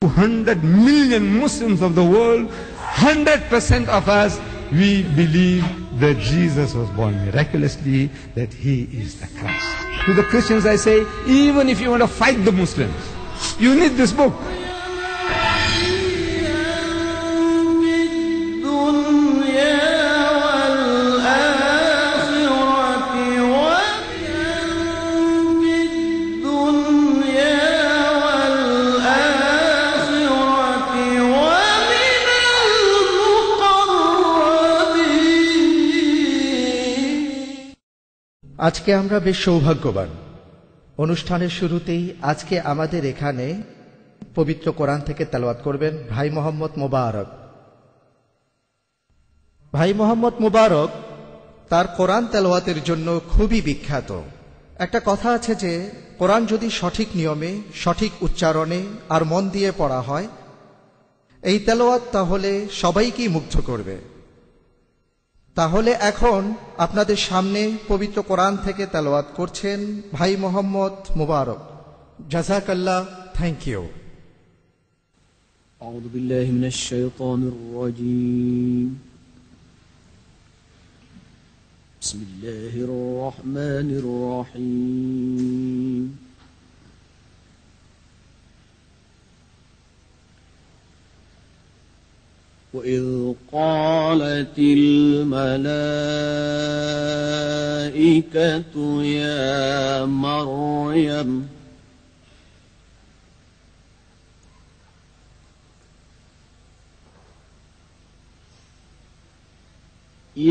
200 million Muslims of the world, 100% of us, we believe that Jesus was born miraculously, that he is the Christ. To the Christians I say, even if you want to fight the Muslims, you need this book. আজকে আমরা বেশ সৌভাগ্যবান। অনুষ্ঠানের শুরুতেই আজকে আমাদের এখানে পবিত্র কোরআন থেকে তেলাওয়াত করবেন ভাই মোহাম্মদ মোবারক। ভাই মোহাম্মদ মোবারক তার কোরআন তেলাওয়াতের জন্য খুবই বিখ্যাত। একটা কথা আছে যে কোরআন যদি সঠিক নিয়মে, সঠিক উচ্চারণে আর মন দিয়ে পড়া হয়, এই তেলাওয়াত তাহলে সবাইকেই মুগ্ধ করবে। তাহলে এখন আপনাদের সামনে পবিত্র কোরআন থেকে তেলাওয়াত করছেন ভাই মোহাম্মদ মোবারক। জাযাকাল্লাহ, থ্যাংক ইউ। আউযু বিল্লাহি মিনাশ শাইতানির রাজীম। বিসমিল্লাহির রহমানির রহিম। وإذ قالت الملائكة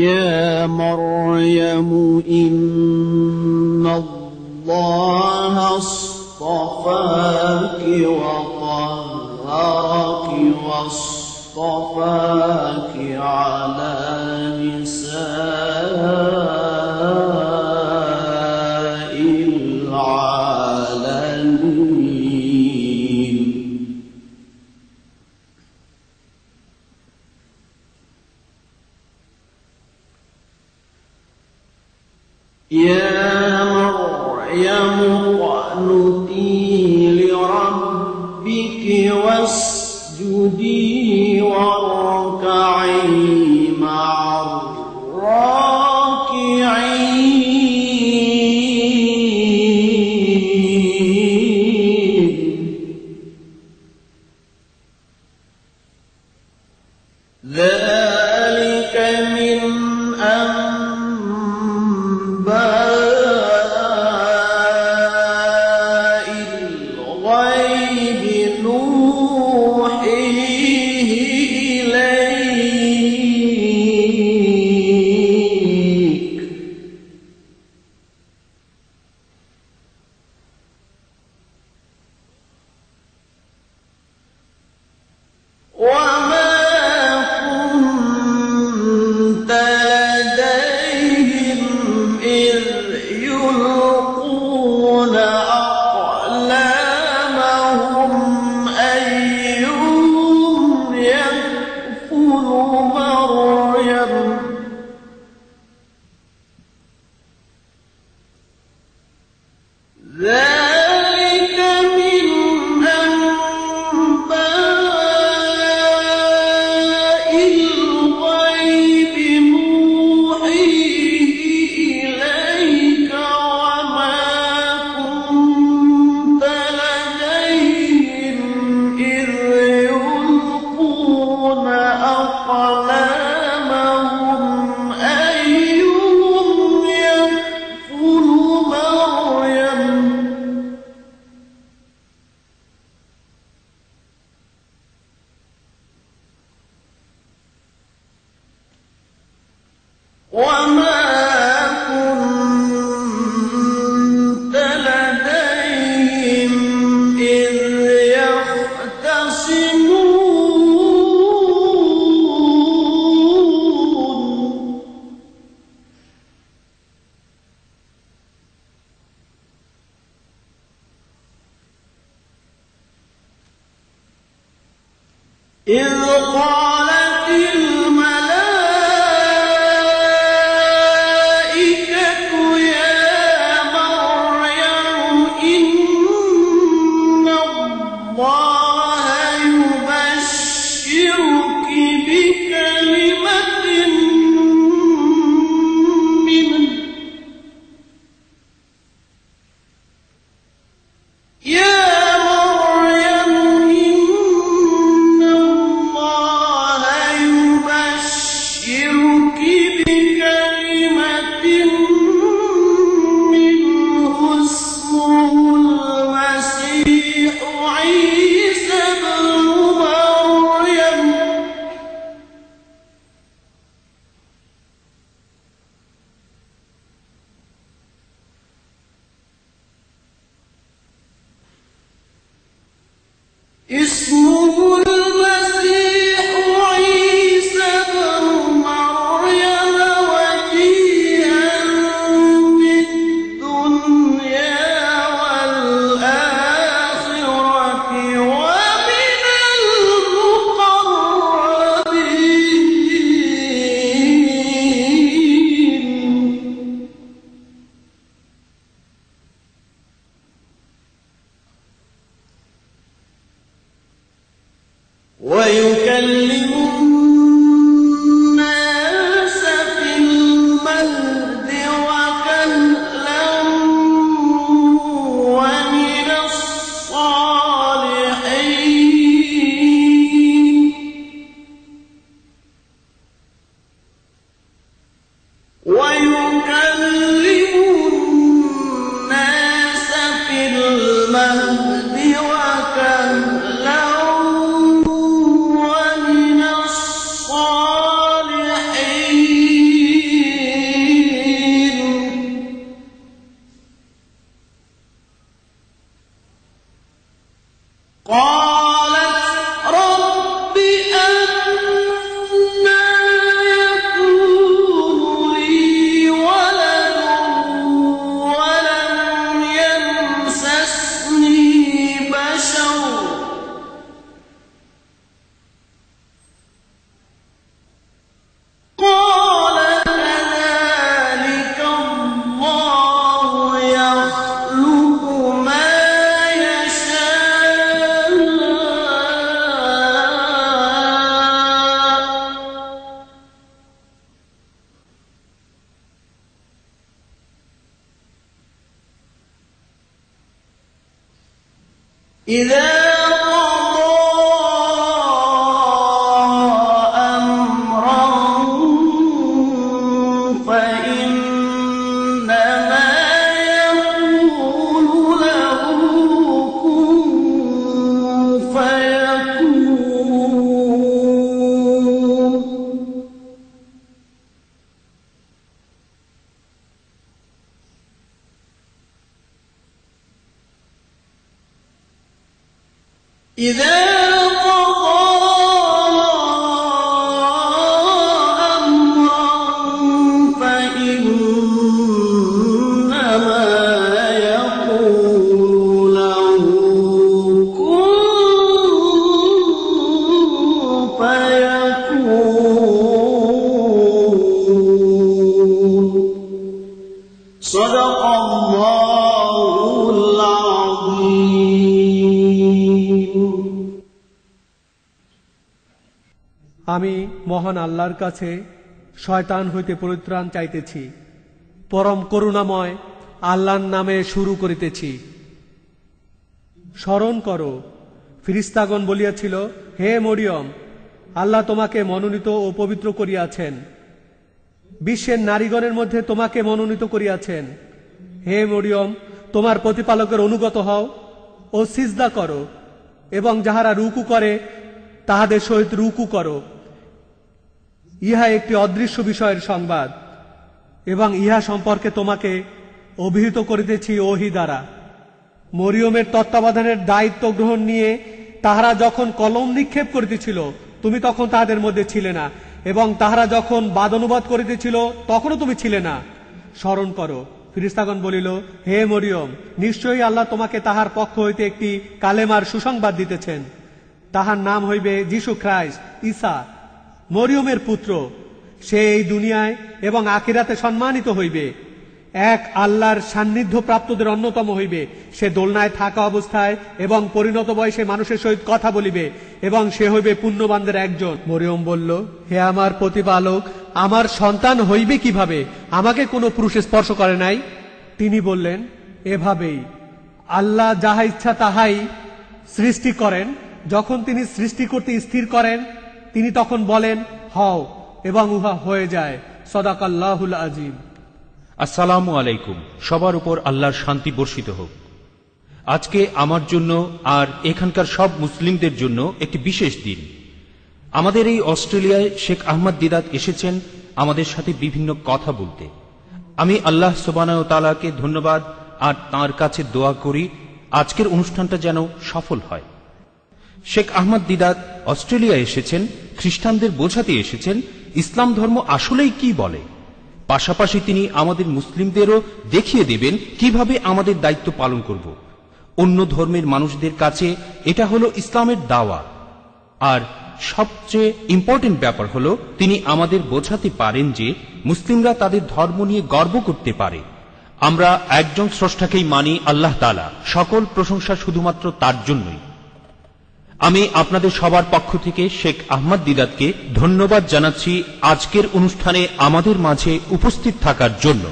يا مريم إن الله اصطفاك وطهرك واصطفاك على نساء العالمين. يا مريم اقنتي لربك واسجدي واركعي مع الراكعين. ذلك من أنباء الغيب نوحيه إليك. وما كنت لديهم إذ يلقون أقلامهم أيهم يكفل مريم. ذلك من أنباء الغيب نوحيه إليك وما كنت لديهم إذ يلقون أقلامهم أيهم يكفل مريم. وما كنت لديهم إذ يختصمون. إذ قالت الملائكة يا مريم إن الله اسمه المسيح عيسى ابن مريم وجيها في الدنيا والآخرة ومن المقربين ويكلم الناس في المهد وكهلا ومن الصالحين ويكلم الناس في المهد وكهلا ومن الصالحين قالت رب أنى يكون لي ولد ولم يمسسني بشر قال كذلك الله يخلق ما يشاء إذا قضى أمرا فإنما يقول له كن فيكون إذا قضى أمرا فإنما يقول له كن فيكون صدق الله العظيم আমি মহান আল্লাহর কাছে শয়তান হইতে পরিত্রাণ চাইতেছি। পরম করুণাময় আল্লাহর নামে শুরু করিতেছি। স্মরণ করো, ফিরিস্তাগণ বলিয়াছিল, হে মরিয়ম, আল্লাহ তোমাকে মনোনীত ও পবিত্র করিয়াছেন, বিশ্বের নারীগণের মধ্যে তোমাকে মনোনীত করিয়াছেন। হে মরিয়ম, তোমার প্রতিপালকের অনুগত হও ও সিজদা করো, এবং যাহারা রুকু করে তাহাদের সহিত রুকু করো। ইহা একটি অদৃশ্য বিষয়ের সংবাদ, এবং ইহা সম্পর্কে তোমাকে অভিহিত করিতেছি ওহী দ্বারা। মরিয়মের তত্ত্বাবধানের দায়িত্ব গ্রহণ নিয়ে তাহারা যখন কলম নিক্ষেপ করিতেছিল, তুমি তখন তাহাদের মধ্যে ছিলে না, এবং তাহারা যখন বাদ অনুবাদ করিতেছিল, তখনও তুমি ছিলে না। স্মরণ করো, ফিরিস্তাগণ বলিল, হে মরিয়ম, নিশ্চয়ই আল্লাহ তোমাকে তাহার পক্ষ হইতে একটি কালেমার সুসংবাদ দিতেছেন। তাহার নাম হইবে যীশু খ্রাইস্ট, ঈসা, মরিয়মের পুত্র। সে এই দুনিয়ায় এবং আখিরাতে সম্মানিত হইবে, এক আল্লাহর সান্নিধ্য প্রাপ্তদের অন্যতম হইবে। সে দোলনায় থাকা অবস্থায় এবং পরিণত বয়সে মানুষের সহিত কথা বলিবে, এবং সে হইবে পুণ্যবানদের একজন। মরিয়ম বলল, হে আমার প্রতিপালক, আমার সন্তান হইবে কিভাবে? আমাকে কোনো পুরুষ স্পর্শ করে নাই। তিনি বললেন, এভাবেই আল্লাহ যাহা ইচ্ছা তাহাই সৃষ্টি করেন। যখন তিনি সৃষ্টি করতে স্থির করেন, তিনি তখন বলেন, হও, এবং উহা হয়ে যায়। সাদাকাল্লাহুল আজিম। আসসালামু আলাইকুম। সবার উপর আল্লাহর শান্তি বর্ষিত হোক। আজকে আমার জন্য আর এখানকার সব মুসলিমদের জন্য একটি বিশেষ দিন। আমাদের এই অস্ট্রেলিয়ায় শেখ আহমদ দিদাত এসেছেন আমাদের সাথে বিভিন্ন কথা বলতে। আমি আল্লাহ সুবহানাহু ওয়া তাআলাকে ধন্যবাদ আর তাঁর কাছে দোয়া করি আজকের অনুষ্ঠানটা যেন সফল হয়। শেখ আহমদ দিদাত অস্ট্রেলিয়া এসেছেন, খ্রিস্টানদের বোঝাতে এসেছেন ইসলাম ধর্ম আসলেই কি বলে। পাশাপাশি তিনি আমাদের মুসলিমদেরও দেখিয়ে দেবেন কিভাবে আমাদের দায়িত্ব পালন করব। অন্য ধর্মের মানুষদের কাছে এটা হলো ইসলামের দাওয়া। আর সবচেয়ে ইম্পর্টেন্ট ব্যাপার হলো তিনি আমাদের বোঝাতে পারেন যে মুসলিমরা তাদের ধর্ম নিয়ে গর্ব করতে পারে। আমরা একজন স্রষ্টাকেই মানি, আল্লাহ তাআলা। সকল প্রশংসা শুধুমাত্র তার জন্যই। আমি আপনাদের সবার পক্ষ থেকে শেখ আহমদ দিদাতকে ধন্যবাদ জানাচ্ছি আজকের অনুষ্ঠানে আমাদের মাঝে উপস্থিত থাকার জন্য।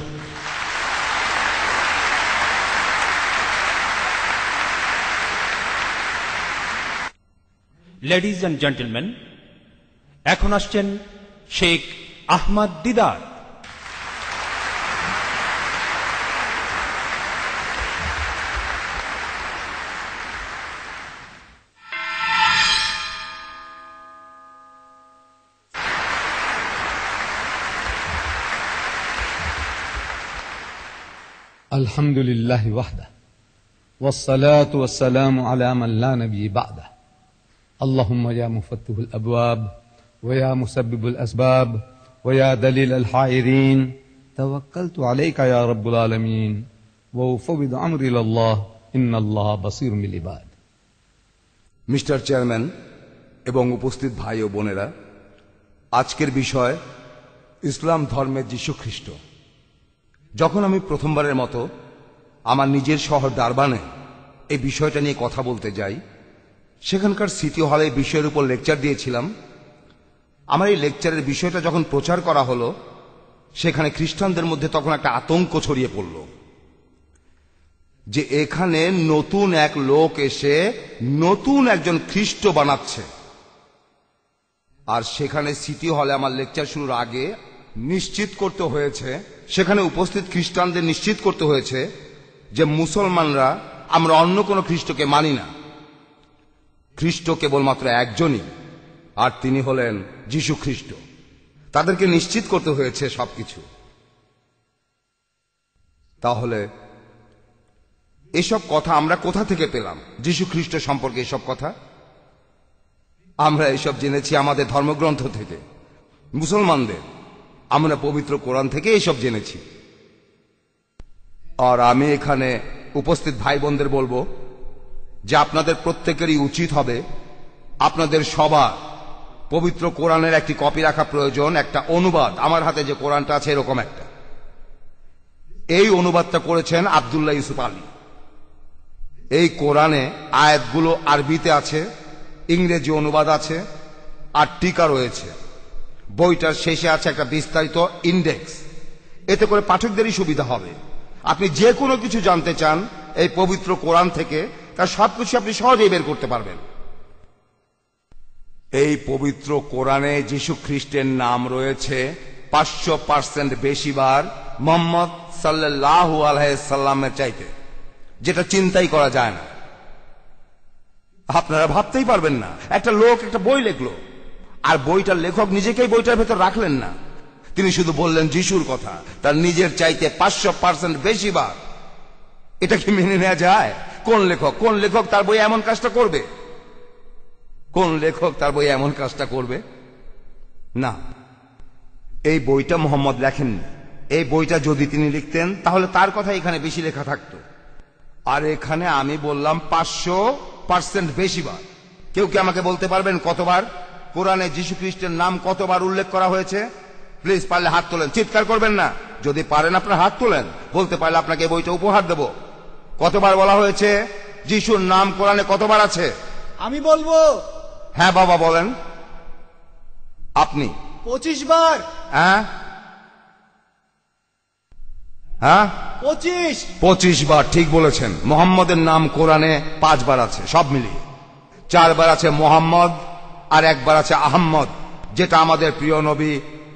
লেডিজ অ্যান্ড জেন্টলম্যান, এখন আসছেন শেখ আহমদ দিদাত। الحمد لله وحده والصلاة والسلام على من لا نبي بعده اللهم يا مفتح الأبواب ويا مسبب الأسباب ويا دليل الحائرين توكلت عليك يا رب العالمين وأفوض أمري إلى الله إن الله بصير بالعباد। মিস্টার চেয়ারম্যান এবং উপস্থিত ভাই ও বোনেরা, আজকের বিষয় ইসলাম ধর্মের যীশু খ্রিস্ট। যখন আমি প্রথমবারের মতো আমার নিজের শহর ডারবানে এই বিষয়টা নিয়ে কথা বলতে যাই, সেখানকার সিটি হলে এই বিষয়ের উপর লেকচার দিয়েছিলাম। আমার এই লেকচারের বিষয়টা যখন প্রচার করা হলো, সেখানে খ্রিস্টানদের মধ্যে তখন একটা আতঙ্ক ছড়িয়ে পড়ল যে এখানে নতুন এক লোক এসে নতুন একজন খ্রিস্ট বানাচ্ছে। আর সেখানে সিটি হলে আমার লেকচার শুরুর আগে নিশ্চিত করতে হয়েছে, সেখানে উপস্থিত খ্রিস্টানদের নিশ্চিত করতে হয়েছে যে মুসলমানরা আমরা অন্য কোনো খ্রিস্টকে মানি না। খ্রিস্ট কেবলমাত্র একজনই, আর তিনি হলেন যীশু খ্রিস্ট। তাদেরকে নিশ্চিত করতে হয়েছে সবকিছু। তাহলে এসব কথা আমরা কোথা থেকে পেলাম? যীশু খ্রিস্ট সম্পর্কে এসব কথা আমরা এসব জেনেছি আমাদের ধর্মগ্রন্থ থেকে। মুসলমানদের আমরা পবিত্র কোরআন থেকে এসব জেনেছি। আর আমি এখানে উপস্থিত ভাই বোনদের বলবো যে আপনাদের প্রত্যেকেরই উচিত হবে আপনাদের সবার পবিত্র কোরআনের একটি কপি রাখা প্রয়োজন, একটা অনুবাদ। আমার হাতে যে কোরআনটা আছে এরকম একটা। এই অনুবাদটা করেছেন আব্দুল্লাহ ইউসুফ আলী। এই কোরআনে আয়াতগুলো আরবিতে আছে, ইংরেজি অনুবাদ আছে, আর টিকা রয়েছে। বইটার শেষে আছে একটা বিস্তারিত ইন্ডেক্স। এতে করে পাঠকদেরই সুবিধা হবে। আপনি যে কোনো কিছু জানতে চান এই পবিত্র কোরআন থেকে, তার সবকিছু আপনি সহজেই বের করতে পারবেন। এই পবিত্র কোরআনে যীশু খ্রিস্টের নাম রয়েছে 500% বেশি বার মুহাম্মদ সাল্লাল্লাহু আলাইহি সাল্লামের চাইতে, যেটা চিন্তাই করা যায় না। আপনারা ভাবতেই পারবেন না, একটা লোক একটা বই লিখলো, আর বইটার লেখক নিজেকেই বইটার ভেতর রাখলেন না। তিনি শুধু বললেন যিশুর কথা, তার নিজের চাইতে 500% বেশি বার। এটা কি মেনে নেওয়া যায়? কোন লেখক তার বই এমন কাজটা করবে? কোন লেখক তার বই এমন কাজটা করবে? না, এই বইটা মুহাম্মদ লেখেননি। এই বইটা যদি তিনি লিখতেন তাহলে তার কথা এখানে বেশি লেখা থাকতো। আর এখানে আমি বললাম 500% বেশি বার। কেউ কি আমাকে বলতে পারবেন কতবার কোরআনে যীশু খ্রিস্টের নাম কতবার উল্লেখ করা হয়েছে? প্লিজ পারলে হাত তোলেন, চিৎকার করবেন না। যদি পারেন আপনার হাত তোলেন, বলতে পারলে আপনাকে বইটা উপহার দেব। কতবার বলা হয়েছে যিশুর নাম কোরআনে? কতবার আছে? আমি বলবো। হ্যাঁ বাবা বলেন। আপনি? 25 বার। হ্যাঁ 25 বার, ঠিক বলেছেন। মোহাম্মদের নাম কোরআনে 5 বার আছে, সব মিলিয়ে 4 বার আছে মোহাম্মদ, আর 1 বার আছে আহম্মদ, যেটা আমাদের প্রিয় নবী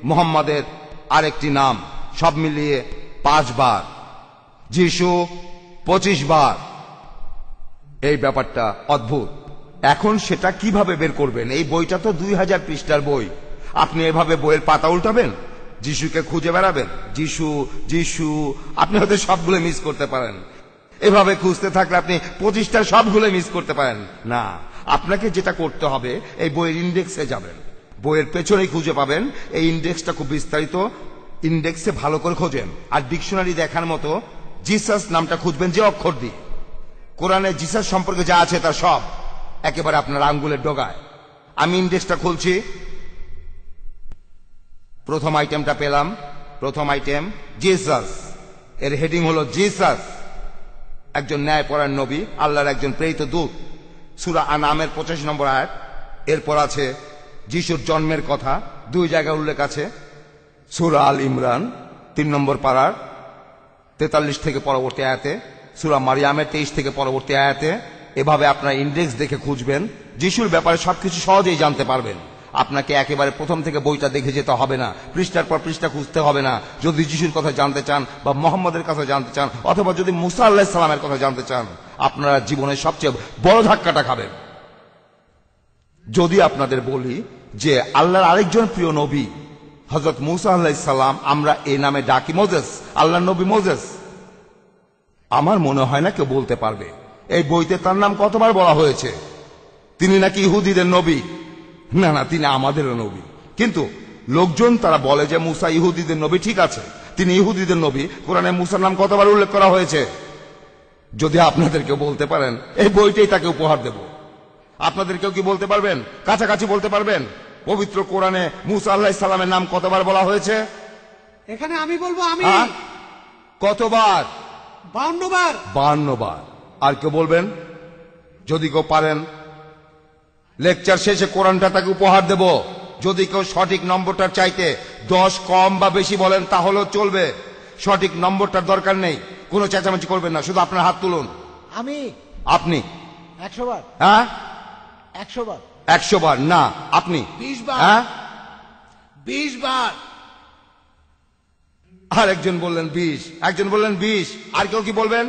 মোহাম্মদের আরেকটি নাম। সব মিলিয়ে 5 বার। যিশু 25 বার। এই ব্যাপারটা অদ্ভুত। এখন সেটা কিভাবে বের করবেন? এই বইটা তো 2000 পৃষ্ঠার বই। আপনি এভাবে বইয়ের পাতা উল্টাবেন, যিশুকে খুঁজে বেড়াবেন, যিশু যিশু, আপনি হয়তো সবগুলো মিস করতে পারেন। এভাবে খুঁজতে থাকলে আপনি 25টার সবগুলো মিস করতে পারেন। না, আপনাকে যেটা করতে হবে, এই বইয়ের ইন্ডেক্সে যাবেন, বইয়ের পেছনেই খুঁজে পাবেন। এই ইন্ডেক্সটা খুব বিস্তারিত, ইন্ডেক্সে ভালো করে খোঁজেন। আর ডিকশনারি দেখার মতো জিসাস নামটা খুঁজবেন যে অক্ষর দিয়ে। কোরআনে জিসাস সম্পর্কে যা আছে তার সব একেবারে আপনার আঙ্গুলের ডগায়। আমি ইন্ডেক্সটা খুলছি, প্রথম আইটেমটা পেলাম। প্রথম আইটেম জিসাস, এর হেডিং হলো জিসাস একজন ন্যায়পরায়ণ নবী, আল্লাহর একজন প্রেরিত দূত। সূরা আনামের 85 নম্বর আয়াত। এরপর আছে যিশুর জন্মের কথা, 2 জায়গায় উল্লেখ আছে। সূরা আল ইমরান 3 নম্বর পারার 43 থেকে পরবর্তী আয়াতে, সূরা মারিয়ামের 23 থেকে পরবর্তী আয়াতে। এভাবে আপনার ইন্ডেক্স দেখে খুঁজবেন, যিশুর ব্যাপারে সবকিছু সহজেই জানতে পারবেন। আপনাকে একেবারে প্রথম থেকে বইটা দেখে যেতে হবে না, পৃষ্ঠার পর পৃষ্ঠা খুঁজতে হবে না। যদি যিশুর কথা জানতে চান বা মোহাম্মদের কথা জানতে চান, অথবা যদি মুসা আলাইহিস সালামের কথা জানতে চান, আপনারা জীবনের সবচেয়ে বড় ধাক্কাটা খাবেন যদি আপনাদের বলি যে আল্লাহর আরেকজন প্রিয় নবী হযরত মুসা আলাইহিস সালাম, আমরা এই নামে ডাকি মোজেস, আল্লাহর নবী মোজেস। আমার মনে হয় না কেউ বলতে পারবে এই বইতে তার নাম কতবার বলা হয়েছে। তিনি নাকি ইহুদিদের নবী। না না, তিনি আমাদেরও নবী। কিন্তু লোকজন তারা বলে যে মুসা ইহুদিদের নবী। ঠিক আছে, তিনি ইহুদিদের নবী। কোরআনে মুসার নাম কতবার উল্লেখ করা হয়েছে? যদি আপনাদের কেউ বলতে পারেন, এই বইটাই তাকে উপহার দেব। আপনাদের কেউ কি বলতে পারবেন, কাছাকাছি বলতে পারবেন পবিত্র কোরআনে মুসা আলাইহিস সালামের নাম কতবার বলা হয়েছে? এখানে আমি বলবো, আমি কতবার? 52 বার। 52 বার। আর কেউ বলবেন? যদি কেউ পারেন, লেকচার শেষে কোরআনটা তাকে উপহার দেব। যদি কেউ সঠিক নম্বরটার চাইতে 10 কম বা বেশি বলেন তাহলেও চলবে, সঠিক নম্বরটার দরকার নেই। কোনো চেঁচামেচি করবেন না, শুধু আপনার হাত তুলুন। আমি। আপনি? 100 বার। হ্যাঁ, 100 বার। 100 বার না, আপনি? 20 বার। হ্যাঁ, 20 বার। আর একজন বললেন 20, একজন বললেন 20। আর কেউ কি বলবেন?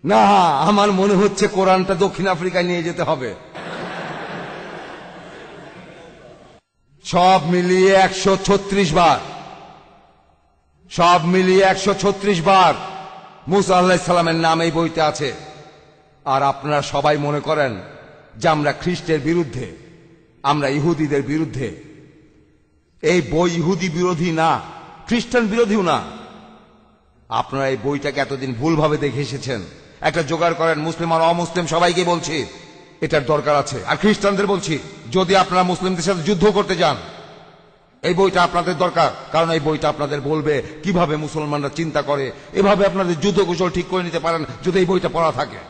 না, আমার মনে হচ্ছে কোরআনটা দক্ষিণ আফ্রিকায় নিয়ে যেতে হবে। সব মিলিয়ে 136 বার, সব মিলিয়ে 136 বার মুসা আলাইহিস সালামের নাম এই বইতে আছে। আর আপনারা সবাই মনে করেন যে আমরা খ্রিস্টের বিরুদ্ধে, আমরা ইহুদিদের বিরুদ্ধে। এই বই ইহুদি বিরোধী না, খ্রিস্টান বিরোধীও না। আপনারা এই বইটাকে এতদিন ভুলভাবে দেখে এসেছেন। একটা জোগাড় করেন, মুসলিম আর অমুসলিম সবাইকে বলছি এটার দরকার আছে। আর খ্রিস্টানদের বলছি, যদি আপনারা মুসলিমদের সাথে যুদ্ধ করতে যান, এই বইটা আপনাদের দরকার। কারণ এই বইটা আপনাদের বলবে কিভাবে মুসলমানরা চিন্তা করে। এভাবে আপনাদের যুদ্ধ কৌশল ঠিক করে নিতে পারেন যদি এই বইটা পড়া থাকে।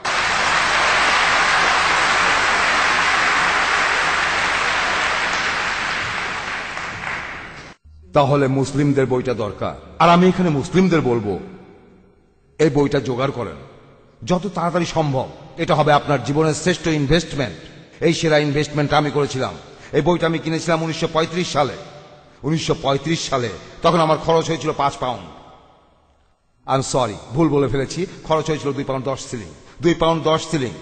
তাহলে মুসলিমদের বইটা দরকার। আর আমি এখানে মুসলিমদের বলবো, এই বইটা জোগাড় করেন যত তাড়াতাড়ি সম্ভব। এটা হবে আপনার জীবনের শ্রেষ্ঠ ইনভেস্টমেন্ট। এই সেরা ইনভেস্টমেন্ট আমি করেছিলাম। এই বইটা আমি কিনেছিলাম 1935 সালে। 1935 সালে তখন আমার খরচ হয়েছিল 5 পাউন্ড। আই এম সরি, ভুল বলে ফেলেছি। খরচ হয়েছিল 2 পাউন্ড 10 সিলিং। 2 পাউন্ড 10 সিলিং,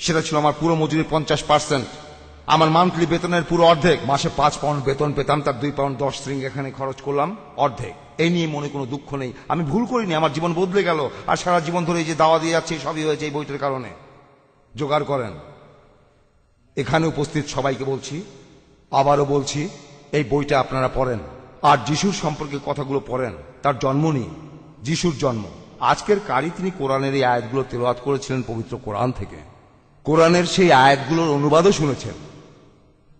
সেটা ছিল আমার পুরো মজুরির 50%। আমার মান্থলি বেতনের পুরো অর্ধেক। মাসে 5 পাউন্ড বেতন পেতাম, তার 2 পাউন্ড 10 সিলিং এখানে খরচ করলাম, অর্ধেক। এই নিয়ে মনে কোনো দুঃখ নেই, আমি ভুল করিনি, আমার জীবন বদলে গেল। আর সারা জীবন ধরে এই যে দাওয়া দিয়ে যাচ্ছে, সবই হয়েছে এই বইটার কারণে। জোগাড় করেন। এখানে উপস্থিত সবাইকে বলছি, আবারও বলছি, এই বইটা আপনারা পড়েন। আর যিশুর সম্পর্কে কথাগুলো পড়েন। তার জন্ম নিয়ে, যিশুর জন্ম। আজকের কারি তিনি কোরআনের এই আয়াতগুলো তেলাওয়াত করেছিলেন পবিত্র কোরআন থেকে। কোরআনের সেই আয়াতগুলোর অনুবাদও শুনেছেন।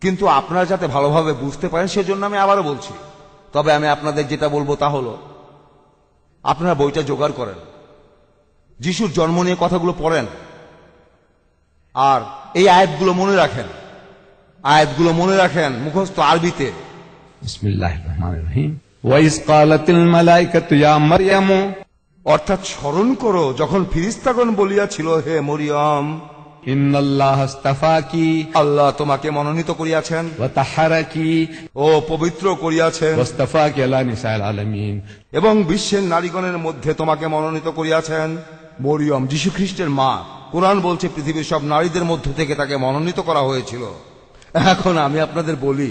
কিন্তু আপনারা যাতে ভালোভাবে বুঝতে পারেন সেজন্য আমি আবারও বলছি। তবে আমি আপনাদের যেটা বলবো তা হলো, আপনারা বইটা জোগাড় করেন, যিশুর জন্ম নিয়ে কথাগুলো পড়েন, আর এই আয়াতগুলো মনে রাখেন। আয়াতগুলো মনে রাখেন মুখস্থ আরবিতে। বিসমিল্লাহির রহমানির রহিম। ওয়াইজ ক্বালাতিল মালাইকাতু ইয়া মারইয়াম, অর্থাৎ স্মরণ করো যখন ফিরিস্তাগণ বলিয়াছিল, হে মরিয়ম, ইন্নাল্লাহ আস্তাফাকি, আল্লাহ তোমাকে মনোনীত করিয়াছেন, ওয়া তাহারাকি, ও পবিত্র করিয়াছেন, ওয়াস্তাফাকি আলা নিসাইল আলামিন, এবং বিশ্বের নারীগণের মধ্যে তোমাকে মনোনীত করিয়াছেন। মরিয়ম যীশু খ্রিস্টের মা। কোরআন বলছে পৃথিবীর সব নারীদের মধ্য থেকে তাকে মনোনীত করা হয়েছিল। এখন আমি আপনাদের বলি,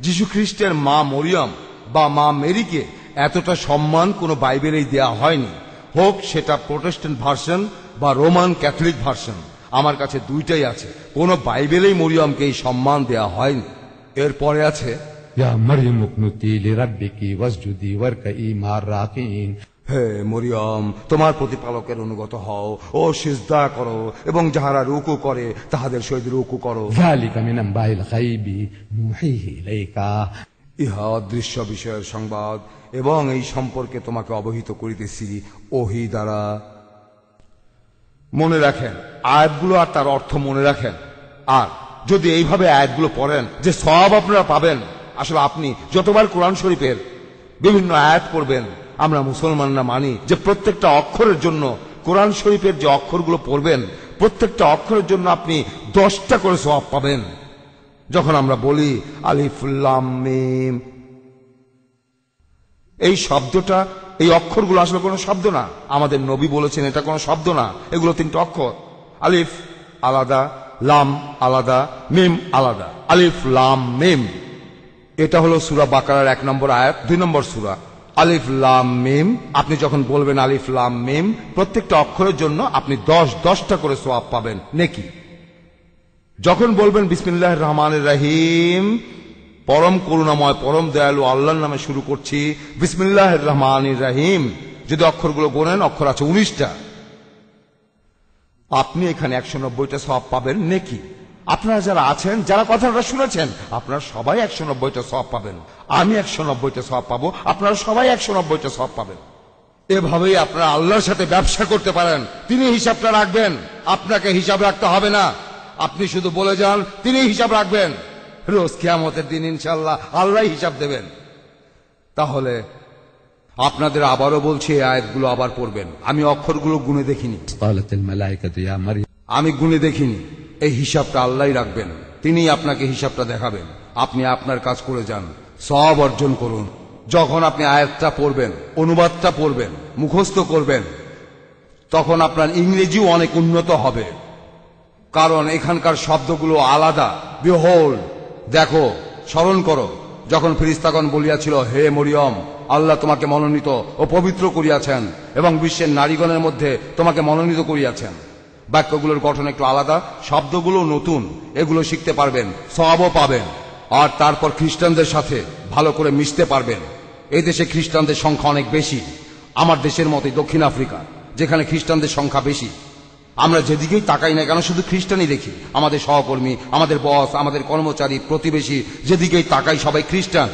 যীশু খ্রিস্টের মা মরিয়ম বা মা মেরিকে এতটা সম্মান কোনো বাইবেলেই দেয়া হয়নি। হোক সেটা প্রোটেস্ট্যান্ট ভার্সন বা রোমান ক্যাথলিক ভার্সন, আমার কাছে দুইটাই আছে। কোনো বাইবেলেই মরিয়মকে এই সম্মান দেয়া হয়নি। এরপরে আছে, या मरियम उकनुती लिरब्बिकी वस्जुदी वरकई मार राकिन। হে মরিয়ম, তোমার প্রতিপালকের অনুগত হও ও সিজদা করো, এবং যাহারা রুকু করে তাহাদের সহিত রুকু করো। ذلك من أنباء الغيب نوحيه إليك। ইহা অদৃশ্য বিষয়ের সংবাদ, এবং এই সম্পর্কে তোমাকে অবহিত করিতেছি ওহী দ্বারা। মনে রাখেন আয়াতগুলো আর তার অর্থ মনে রাখেন। আর যদি এইভাবে আয়াতগুলো পড়েন যে সওয়াব আপনারা পাবেন, আসলে আপনি যতবার কোরআন শরীফের বিভিন্ন আয়াত পড়বেন, আমরা মুসলমানরা মানি যে প্রত্যেকটা অক্ষরের জন্য, কোরআন শরীফের যে অক্ষরগুলো পড়বেন প্রত্যেকটা অক্ষরের জন্য আপনি 10টা করে সওয়াব পাবেন। যখন আমরা বলি আলিফ লাম মিম, এই শব্দটা, এই অক্ষরগুলো আসলে কোনো শব্দ না। আমাদের নবী বলেছেন এটা কোনো শব্দ না, এগুলো 3টা অক্ষর। আলিফ আলাদা, লাম আলাদা, মিম আলাদা। আলিফ লাম মিম, এটা হলো সূরা বাকারার 1 নম্বর আয়াত, 2 নম্বর সূরা। আলিফ লাম মিম, আপনি যখন বলবেন আলিফ লাম মিম, প্রত্যেকটা অক্ষরের জন্য আপনি 10টা করে সওয়াব পাবেন, নেকি। যখন বলবেন বিসমিল্লাহির রহমানির রহিম, পরম করুণাময় পরম দয়ালু আল্লাহর নামে শুরু করছি, বিসমিল্লাহির রহমানির রহিম, যদি অক্ষরগুলো গোনেন অক্ষর আছে 19টা, আপনি এখানে 190টা সওয়াব পাবেন, নেকি। আপনারা যারা আছেন, যারা কথাটা শুনেছেন, আপনারা সবাই 190টা সওয়াব পাবেন। আমি 190টা সওয়াব পাবো, আপনারা সবাই 190টা সওয়াব পাবেন। এভাবেই আপনারা আল্লাহর সাথে ব্যবসা করতে পারেন। তিনি হিসাবটা রাখবেন, আপনাকে হিসাব রাখতে হবে না। আপনি শুধু বলে যান, তিনি হিসাব রাখবেন। রোজ কিয়ামতের দিন ইনশাআল্লাহ আল্লাহ হিসাব দেবেন। তাহলে আপনাদের আবারও বলছি, এই আয়াতগুলো আবার পড়বেন। আমি অক্ষরগুলো গুনে দেখিনি, قالت الملائكة يا مريم। আমি গুনে দেখিনি। এই হিসাবটা আল্লাহই রাখবেন, তিনিই আপনাকে হিসাবটা দেখাবেন। আপনি আপনার কাজ করে যান, সওয়াব অর্জন করুন। যখন আপনি আয়াতটা পড়বেন, অনুবাদটা পড়বেন, মুখস্থ করবেন, তখন আপনার ইংরেজিও অনেক উন্নত হবে, কারণ এখানকার শব্দগুলো আলাদা। বিহোল্ড, দেখো, স্মরণ করো, যখন ফেরেশতাগণ বলিয়াছিল, হে মরিয়ম, আল্লাহ তোমাকে মনোনীত ও পবিত্র করিয়াছেন এবং বিশ্বের নারীগণের মধ্যে তোমাকে মনোনীত করিয়াছেন। বাক্যগুলোর গঠন একটু আলাদা, শব্দগুলো নতুন, এগুলো শিখতে পারবেন, সওয়াবও পাবেন। আর তারপর খ্রিস্টানদের সাথে ভালো করে মিশতে পারবেন। এই দেশে খ্রিস্টানদের সংখ্যা অনেক বেশি, আমার দেশের মতোই দক্ষিণ আফ্রিকা, যেখানে খ্রিস্টানদের সংখ্যা বেশি। আমরা যেদিকেই তাকাই না কেন শুধু খ্রিস্টানই দেখি। আমাদের সহকর্মী, আমাদের বস, আমাদের কর্মচারী, প্রতিবেশী, যেদিকেই তাকাই সবাই খ্রিস্টান।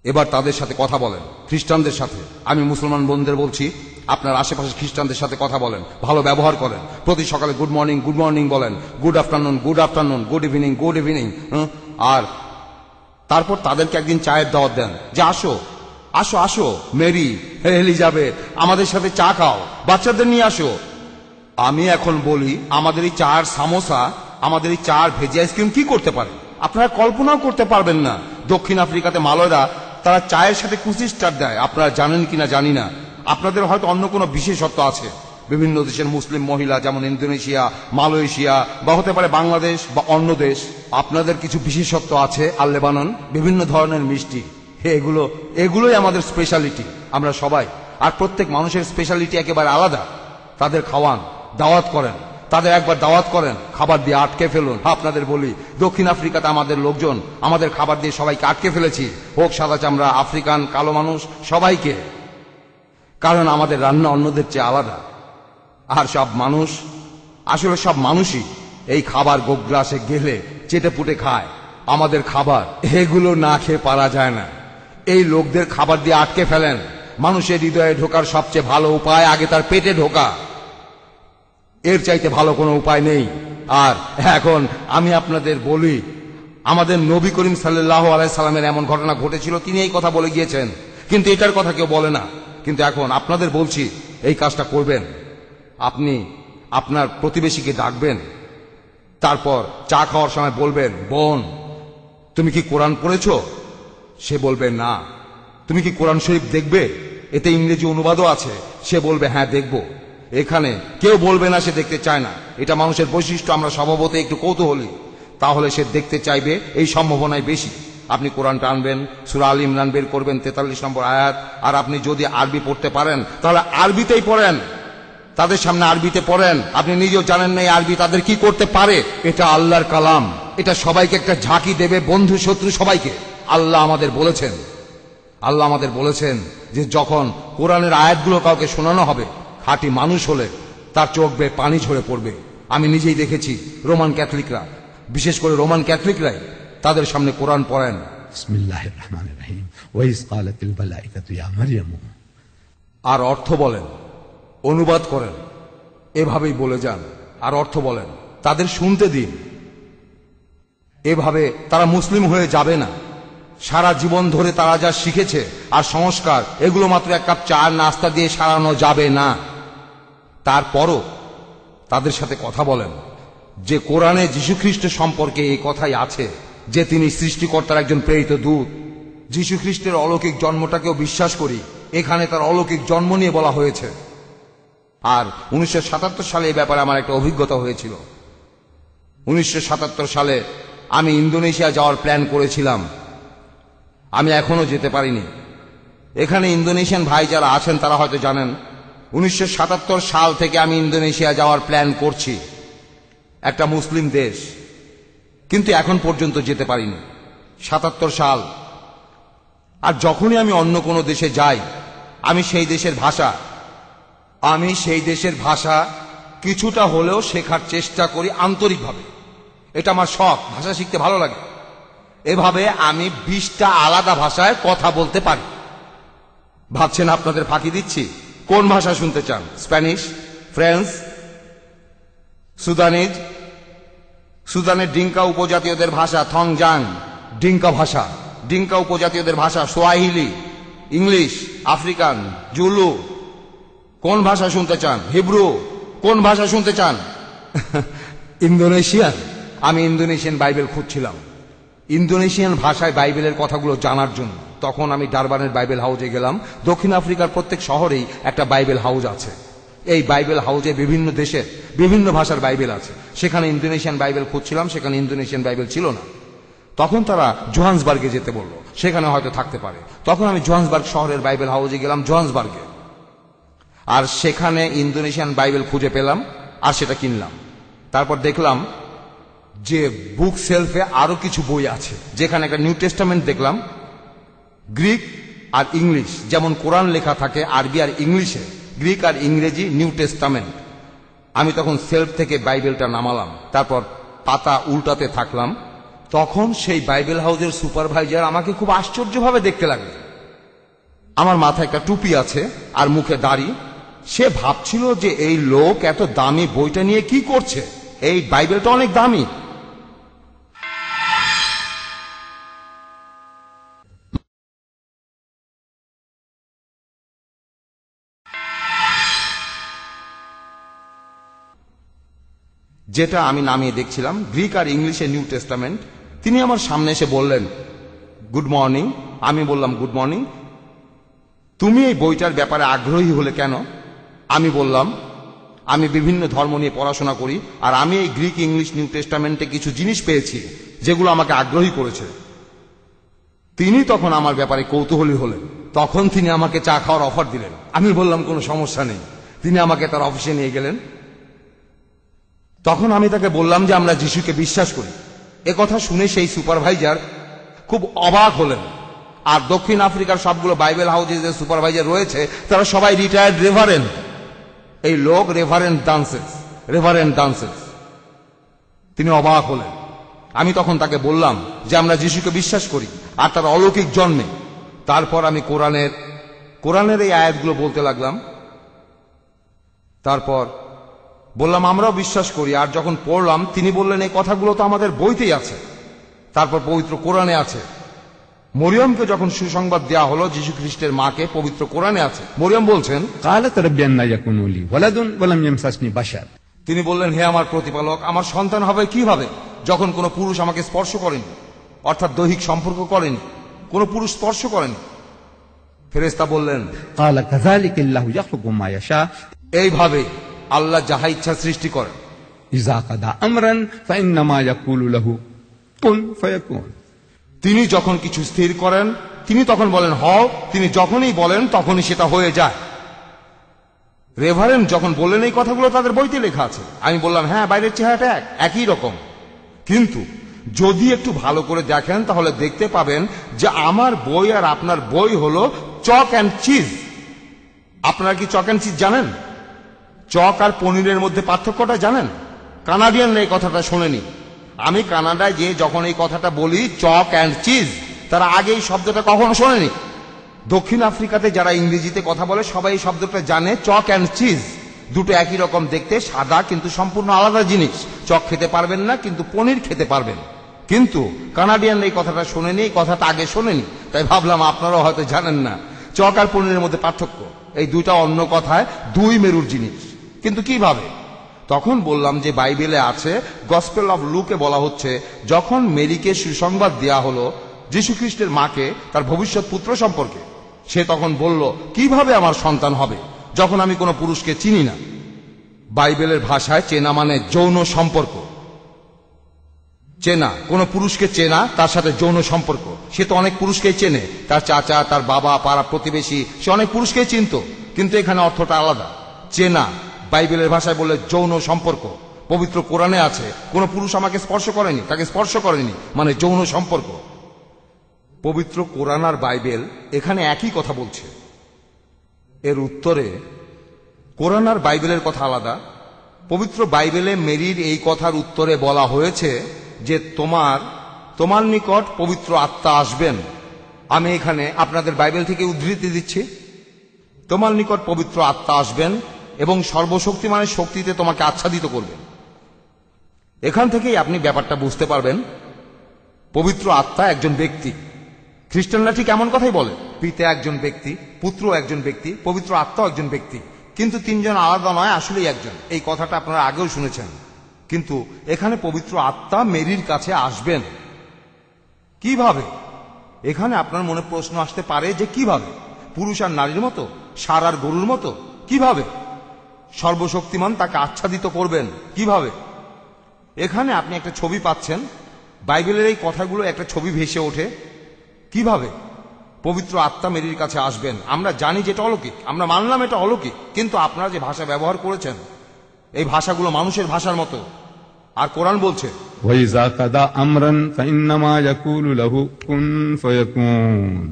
এবার তাদের সাথে কথা বলেন, খ্রিস্টানদের সাথে। আমি মুসলমান বন্ধুদের বলছি, আপনার আশেপাশে খ্রিস্টানদের সাথে কথা বলেন, ভালো ব্যবহার করেন। প্রতি সকালে গুড মর্নিং বলেন, গুড আফটারনুন, গুড ইভিনিং। আর তারপর তাদেরকে একদিন চায়ের দাওয়াত দেন, যে আসো আসো আসো মেরি, এলিজাবেথ, আমাদের সাথে চা খাও, বাচ্চাদের নিয়ে আসো। আমি এখন বলি, আমাদের এই চার সামোসা, আমাদের এই চার ভেজি আইসক্রিম কি করতে পারে আপনারা কল্পনাও করতে পারবেন না। দক্ষিণ আফ্রিকাতে মালয়রা তারা চায়ের সাথে কুচি স্টার দেয়, আপনারা জানেন কিনা জানি না। আপনাদের হয়তো অন্য কোনো বিশেষত্ব আছে। বিভিন্ন দেশের মুসলিম মহিলা, যেমন ইন্দোনেশিয়া, মালয়েশিয়া, বা হতে পারে বাংলাদেশ বা অন্য দেশ, আপনাদের কিছু বিশেষত্ব আছে। আর লেবানন, বিভিন্ন ধরনের মিষ্টি, এগুলোই আমাদের স্পেশালিটি, আমরা সবাই। আর প্রত্যেক মানুষের স্পেশালিটি একেবারে আলাদা। তাদের খাওয়ান, দাওয়াত করেন, তাদের একবার দাওয়াত করেন, খাবার দিয়ে আটকে ফেলুন। আপনাদের বলি, দক্ষিণ আফ্রিকাতে আমাদের লোকজন, আমাদের খাবার দিয়ে সবাইকে আটকে ফেলেছি, হোক সাদা চামড়া, আফ্রিকান, কালো মানুষ, সবাইকে। কারণ আমাদের রান্না অন্যদের চেয়ে আলাদা। আর সব মানুষ, আসলে সব মানুষই এই খাবার গোগ্রাসে গেলে চেটে পুটে খায়। আমাদের খাবার, এগুলো না খেয়ে পারা যায় না। এই লোকদের খাবার দিয়ে আটকে ফেলেন। মানুষের হৃদয়ে ঢোকার সবচেয়ে ভালো উপায় আগে তার পেটে ঢোকা, এর চাইতে ভালো কোনো উপায় নেই। আর এখন আমি আপনাদের বলি, আমাদের নবী করিম সাল্লাল্লাহু আলাইহি সাল্লামের এমন ঘটনা ঘটেছিল, তিনি এই কথা বলে গিয়েছেন, কিন্তু এটার কথা কেউ বলে না। কিন্তু এখন আপনাদের বলছি, এই কাজটা করবেন। আপনি আপনার প্রতিবেশীকে ডাকবেন, তারপর চা খাওয়ার সময় বলবেন, বোন তুমি কি কোরআন পড়েছো? সে বলবে না। তুমি কি কোরআন শরীফ দেখবে? এতে ইংরেজি অনুবাদও আছে। সে বলবে হ্যাঁ দেখব। এখানে কেউ বলবে না সে দেখতে চায় না। এটা মানুষের বৈশিষ্ট্য, আমরা স্বভাবতই একটু কৌতূহলী। তাহলে সে দেখতে চাইবে, এই সম্ভাবনাই বেশি। আপনি কোরআনটা আনবেন, সূরা আল ইমরান বের করবেন, 43 নম্বর আয়াত। আর আপনি যদি আরবি পড়তে পারেন তাহলে আরবিতেই পড়েন। তাদের সামনে আরবিতে পড়েন। আপনি নিজেও জানেন না এই আরবি তাদের কি করতে পারে। এটা আল্লাহর কালাম, এটা সবাইকে একটা ঝাঁকি দেবে, বন্ধু শত্রু সবাইকে। আল্লাহ আমাদের বলেছেন যে যখন কোরআনের আয়াতগুলো কাউকে শোনানো হবে, খাঁটি মানুষ হলে তার চোখ বেয়ে পানি ঝরে পড়বে। আমি নিজেই দেখেছি রোমান ক্যাথলিকরা, বিশেষ করে রোমান ক্যাথলিকরাই তাদের সামনে কোরআন পড়েন। বিসমিল্লাহির রহমানির রহিম ওয়া ইয ক্বালাতিল মালাইকাতু ইয়া মারইয়াম, আর অর্থ বলেন, অনুবাদ করেন, এভাবেই বলে যান আর অর্থ বলেন, তাদের শুনতে দিন। এভাবে তারা মুসলিম হয়ে যাবে না। সারা জীবন ধরে তারা যা শিখেছে আর সংস্কার, এগুলো মাত্র এক কাপ চা নাস্তা দিয়ে সারানো যাবে না। তারপরও তাদের সাথে কথা বলেন যে কোরআনে যীশুখ্রিস্ট সম্পর্কে এই কথাই আছে যে তিনি সৃষ্টিকর্তার একজন প্রেরিত দূত। যীশুখ্রিস্টের অলৌকিক জন্মটাকেও বিশ্বাস করি, এখানে তার অলৌকিক জন্ম নিয়ে বলা হয়েছে। আর 1977 সালে এই ব্যাপারে আমার একটা অভিজ্ঞতা হয়েছিল। 1977 সালে আমি ইন্দোনেশিয়া যাওয়ার প্ল্যান করেছিলাম, আমি এখনো যেতে পারিনি। এখানে ইন্দোনেশিয়ান ভাই যারা আছেন তারা হয়তো জানেন 1977 সাল থেকে আমি ইন্দোনেশিয়া যাওয়ার প্ল্যান করছি, একটা মুসলিম দেশ, কিন্তু এখন পর্যন্ত যেতে পারিনি। 77 সাল। আর যখনই আমি অন্য কোনো দেশে যাই, আমি সেই দেশের ভাষা কিছুটা হলেও শেখার চেষ্টা করি আন্তরিকভাবে। এটা আমার শখ, ভাষা শিখতে ভালো লাগে। এভাবে আমি 20টা আলাদা ভাষায় কথা বলতে পারি। ভাবছেন আপনাদের ফাঁকি দিচ্ছি? কোন ভাষা শুনতে চান? স্প্যানিশ, ফ্রেঞ্চ, সুদানের ডিঙ্কা উপজাতীয়দের ভাষা থংজাং, ডিঙ্কা ভাষা, ডিঙ্কা উপজাতীয়দের ভাষা সোয়াহিলি, ইংলিশ, আফ্রিকান, জুলু। কোন ভাষা শুনতে চান? হিব্রু। কোন ভাষা শুনতে চান? ইন্দোনেশিয়ান। আমি ইন্দোনেশিয়ান বাইবেল খুঁজছিলাম, ইন্দোনেশিয়ান ভাষায় বাইবেলের কথাগুলো জানার জন্য। তখন আমি ডারবানের বাইবেল হাউজে গেলাম। দক্ষিণ আফ্রিকার প্রত্যেক শহরেই একটা বাইবেল হাউজ আছে। এই বাইবেল হাউজে বিভিন্ন দেশের বিভিন্ন ভাষার বাইবেল আছে। সেখানে ইন্দোনেশিয়ান বাইবেল খুঁজছিলাম, সেখানে ইন্দোনেশিয়ান বাইবেল ছিল না। তখন তারা জোহান্সবার্গে যেতে বলল, সেখানে হয়তো থাকতে পারে। তখন আমি জোহান্সবার্গ শহরের বাইবেল হাউজে গেলাম, জোহান্সবার্গে, আর সেখানে ইন্দোনেশিয়ান বাইবেল খুঁজে পেলাম আর সেটা কিনলাম। তারপর দেখলাম যে বুক সেলফে আরো কিছু বই আছে, যেখানে একটা নিউ টেস্টামেন্ট দেখলাম, গ্রিক আর ইংলিশ, যেমন কোরআন লেখা থাকে আরবি আর ইংলিশে, গ্রিক আর ইংরেজি নিউ টেস্টামেন্ট। আমি তখন সেলফ থেকে বাইবেলটা নামালাম, তারপর পাতা উল্টাতে থাকলাম। তখন সেই বাইবেল হাউসের সুপারভাইজার আমাকে খুব আশ্চর্যভাবে দেখতে লাগলো। আমার মাথায় একটা টুপি আছে আর মুখে দাড়ি। সে ভাবছিল যে এই লোক এত দামি বইটা নিয়ে কি করছে, এই বাইবেলটা অনেক দামি। যেটা আমি নামিয়ে দেখছিলাম গ্রিক আর ইংলিশে নিউ টেস্টামেন্ট। তিনি আমার সামনে এসে বললেন, গুড মর্নিং। আমি বললাম, গুড মর্নিং। তুমি এই বইটার ব্যাপারে আগ্রহী হলে কেন? আমি বললাম, আমি বিভিন্ন ধর্ম নিয়ে পড়াশোনা করি, আর আমি এই গ্রিক ইংলিশ নিউ টেস্টামেন্টে কিছু জিনিস পেয়েছি যেগুলো আমাকে আগ্রহী করেছে। তিনি তখন আমার ব্যাপারে কৌতূহলী হলেন। তখন তিনি আমাকে চা খাওয়ার অফার দিলেন। আমি বললাম, কোনো সমস্যা নেই। তিনি আমাকে তার অফিসে নিয়ে গেলেন। তখন আমি তাকে বললাম যে আমরা যিশুকে বিশ্বাস করি। এ কথা শুনে সেই সুপারভাইজার খুব অবাক হলেন। আর দক্ষিণ আফ্রিকার সবগুলো বাইবেল হাউসে যে সুপারভাইজার রয়েছে তারা সবাই রিটায়ার্ড রেভারেন্ড। এই লোক রেভারেন্ড ডান্সেস। তিনি অবাক হলেন। আমি তখন তাকে বললাম যে আমরা যিশুকে বিশ্বাস করি আর তার অলৌকিক জন্মে। তারপর আমি কোরআনের এই আয়াতগুলো বলতে লাগলাম। তারপর বললাম আমরাও বিশ্বাস করি। আর যখন পড়লাম তিনি বললেন, এই কথাগুলো তো আমাদের বইতেই আছে, তারপর পবিত্র কোরআনে আছে। মরিয়মকে যখন সুসংবাদ দেয়া হলো যীশু খ্রিস্টের মাকে, পবিত্র কোরআনে আছে। মরিয়ম বলছেন, قالت رب أن يكون لي ولد ولم يمسسني بشر। তিনি বললেন, হে আমার প্রতিপালক, আমার সন্তান হবে কিভাবে যখন কোনো পুরুষ আমাকে স্পর্শ করেনি, অর্থাৎ দৈহিক সম্পর্ক করেনি, কোনো পুরুষ স্পর্শ করেনি। ফেরেশতা বললেন, قال كذلك الله يخلق ما يشاء এইভাবে আল্লাহ যাহা ইচ্ছা সৃষ্টি করেন। إذا قضى أمرا فإنما يقول له كن فيكون। তিনি যখন কিছু স্থির করেন তিনি তখন বলেন হও, তিনি যখনই বলেন তখনই সেটা হয়ে যায়। রেভারেন্ড যখন বললেন এই কথাগুলো তাদের বইতে লেখা আছে, আমি বললাম হ্যাঁ, বাইরের চেহারাটা একই রকম, কিন্তু যদি একটু ভালো করে দেখেন তাহলে দেখতে পাবেন যে আমার বই আর আপনার বই হলো চক অ্যান্ড চিজ। আপনারা কি চক অ্যান্ড চিজ জানেন? চক আর পনিরের মধ্যে পার্থক্যটা জানেন? কানাডিয়ানরা এই কথাটা শোনেনি। আমি কানাডায় যে যখন এই কথাটা বলি চক অ্যান্ড চিজ, তারা আগে এই শব্দটা কখনো শোনেনি। দক্ষিণ আফ্রিকাতে যারা ইংরেজিতে কথা বলে সবাই এই শব্দটা জানে, চক অ্যান্ড চিজ দুটো একই রকম দেখতে, সাদা, কিন্তু সম্পূর্ণ আলাদা জিনিস। চক খেতে পারবেন না, কিন্তু পনির খেতে পারবেন। কিন্তু কানাডিয়ানরা এই কথাটা শোনেনি, এই কথাটা আগে শোনেনি, তাই ভাবলাম আপনারাও হয়তো জানেন না চক আর পনিরের মধ্যে পার্থক্য। এই দুইটা অন্য কথায় দুই মেরুর জিনিস, কিন্তু কিভাবে? তখন বললাম যে বাইবেলে আছে, গসপেল অফ লুকে বলা হচ্ছে যখন মেরিকে সুসংবাদ দেয়া হলো যীশু খ্রিস্টের মাকে তার ভবিষ্যৎ পুত্র সম্পর্কে, সে তখন বলল কিভাবে আমার সন্তান হবে যখন আমি কোনো পুরুষকে চিনি না। বাইবেলের ভাষায় চেনা মানে যৌন সম্পর্ক। চেনা, কোনো পুরুষকে চেনা, তার সাথে যৌন সম্পর্ক। সে তো অনেক পুরুষকেই চেনে, তার চাচা, তার বাবা, পাড়া প্রতিবেশী, সে অনেক পুরুষকেই চিনত, কিন্তু এখানে অর্থটা আলাদা। চেনা বাইবেলের ভাষায় বলে যৌন সম্পর্ক। পবিত্র কোরআনে আছে কোনো পুরুষ আমাকে স্পর্শ করেনি, তাকে স্পর্শ করেনি, মানে যৌন সম্পর্ক। পবিত্র কোরআন আর বাইবেল এখানে একই কথা বলছে। এর উত্তরে কোরআন আর বাইবেলের কথা আলাদা। পবিত্র বাইবেলে মেরির এই কথার উত্তরে বলা হয়েছে যে তোমার নিকট পবিত্র আত্মা আসবেন। আমি এখানে আপনাদের বাইবেল থেকে উদ্ধৃতি দিচ্ছি, তোমার নিকট পবিত্র আত্মা আসবেন এবং সর্বশক্তিমানের শক্তিতে তোমাকে আচ্ছাদিত করবেন। এখান থেকেই আপনি ব্যাপারটা বুঝতে পারবেন, পবিত্র আত্মা একজন ব্যক্তি। খ্রিস্টানরা ঠিক এমন কথাই বলে, পিতা একজন ব্যক্তি, পুত্র একজন ব্যক্তি, পবিত্র আত্মা একজন ব্যক্তি, কিন্তু তিনজন আলাদা নয়, আসলেই একজন। এই কথাটা আপনারা আগেও শুনেছেন। কিন্তু এখানে পবিত্র আত্মা মেরির কাছে আসবেন কিভাবে? এখানে আপনার মনে প্রশ্ন আসতে পারে যে কিভাবে? পুরুষ আর নারীর মতো, ষাঁড় আর গরুর মতো? কিভাবে সর্বশক্তিমান তাকে আচ্ছাদিত করবেন? কিভাবে? এখানে আপনি একটা ছবি পাচ্ছেন, বাইবেলের এই কথাগুলো একটা ছবি ভেসে ওঠে। কিভাবে পবিত্র আত্মা মেরির কাছে আসবেন? আমরা জানি যে এটা অলৌকিক, আমরা মানলাম এটা অলৌকিক, কিন্তু আপনারা যে ভাষা ব্যবহার করেছেন এই ভাষাগুলো মানুষের ভাষার মতো। আর কোরআন বলছে وَإِذَا قَضَى أَمْرًا فَإِنَّمَا يَقُولُ لَهُ كُن فَيَكُونُ।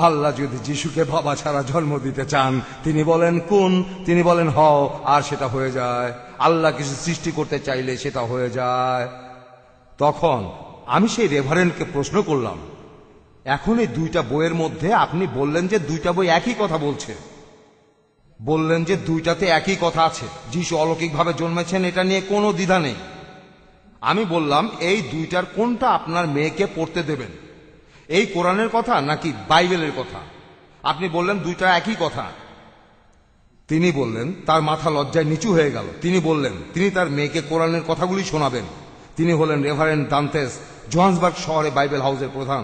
আল্লাহ যদি যিশুকে বাবা ছাড়া জন্ম দিতে চান, তিনি বলেন কুন, তিনি বলেন হও, আর সেটা হয়ে যায়। আল্লাহ কিছু সৃষ্টি করতে চাইলে সেটা হয়ে যায়। তখন আমি সেই রেভারেন্ডকে প্রশ্ন করলাম, এখন এই দুইটা বইয়ের মধ্যে আপনি বললেন যে দুইটা বই একই কথা বলছে, বললেন যে দুইটাতে একই কথা আছে, যিশু অলৌকিকভাবে জন্মেছেন, এটা নিয়ে কোনো দ্বিধা নেই। আমি বললাম এই দুইটার কোনটা আপনার মেয়েকে পড়তে দেবেন, এই কোরআনের কথা নাকি বাইবেলের কথা? আপনি বললেন দুইটা একই কথা। তিনি বললেন, তার মাথা লজ্জায় নিচু হয়ে গেল। তিনি বললেন তিনি তার মেয়েকে কোরআনের কথাগুলি শোনাবেন। তিনি হলেন রেভারেন্ড দান্তেস, জোহান্সবার্গ শহরে বাইবেল হাউসের প্রধান।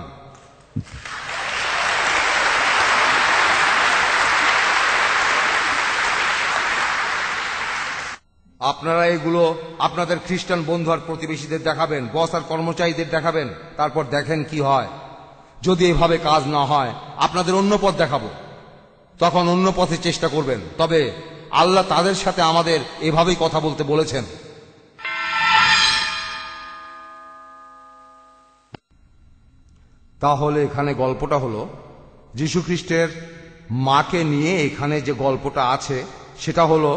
আপনারা এগুলো আপনাদের খ্রিস্টান বন্ধু আর প্রতিবেশীদের দেখাবেন, বস আর কর্মচারীদের দেখাবেন, তারপর দেখেন কি হয়। যদি এভাবে কাজ না হয় আপনাদের অন্য পথ দেখাবো, তখন অন্য পথে চেষ্টা করবেন। তবে আল্লাহ তাদের সাথে আমাদের এভাবেই কথা বলতে বলেছেন। তাহলে এখানে গল্পটা হলো যীশু খ্রিস্টের মাকে নিয়ে। এখানে যে গল্পটা আছে সেটা হলো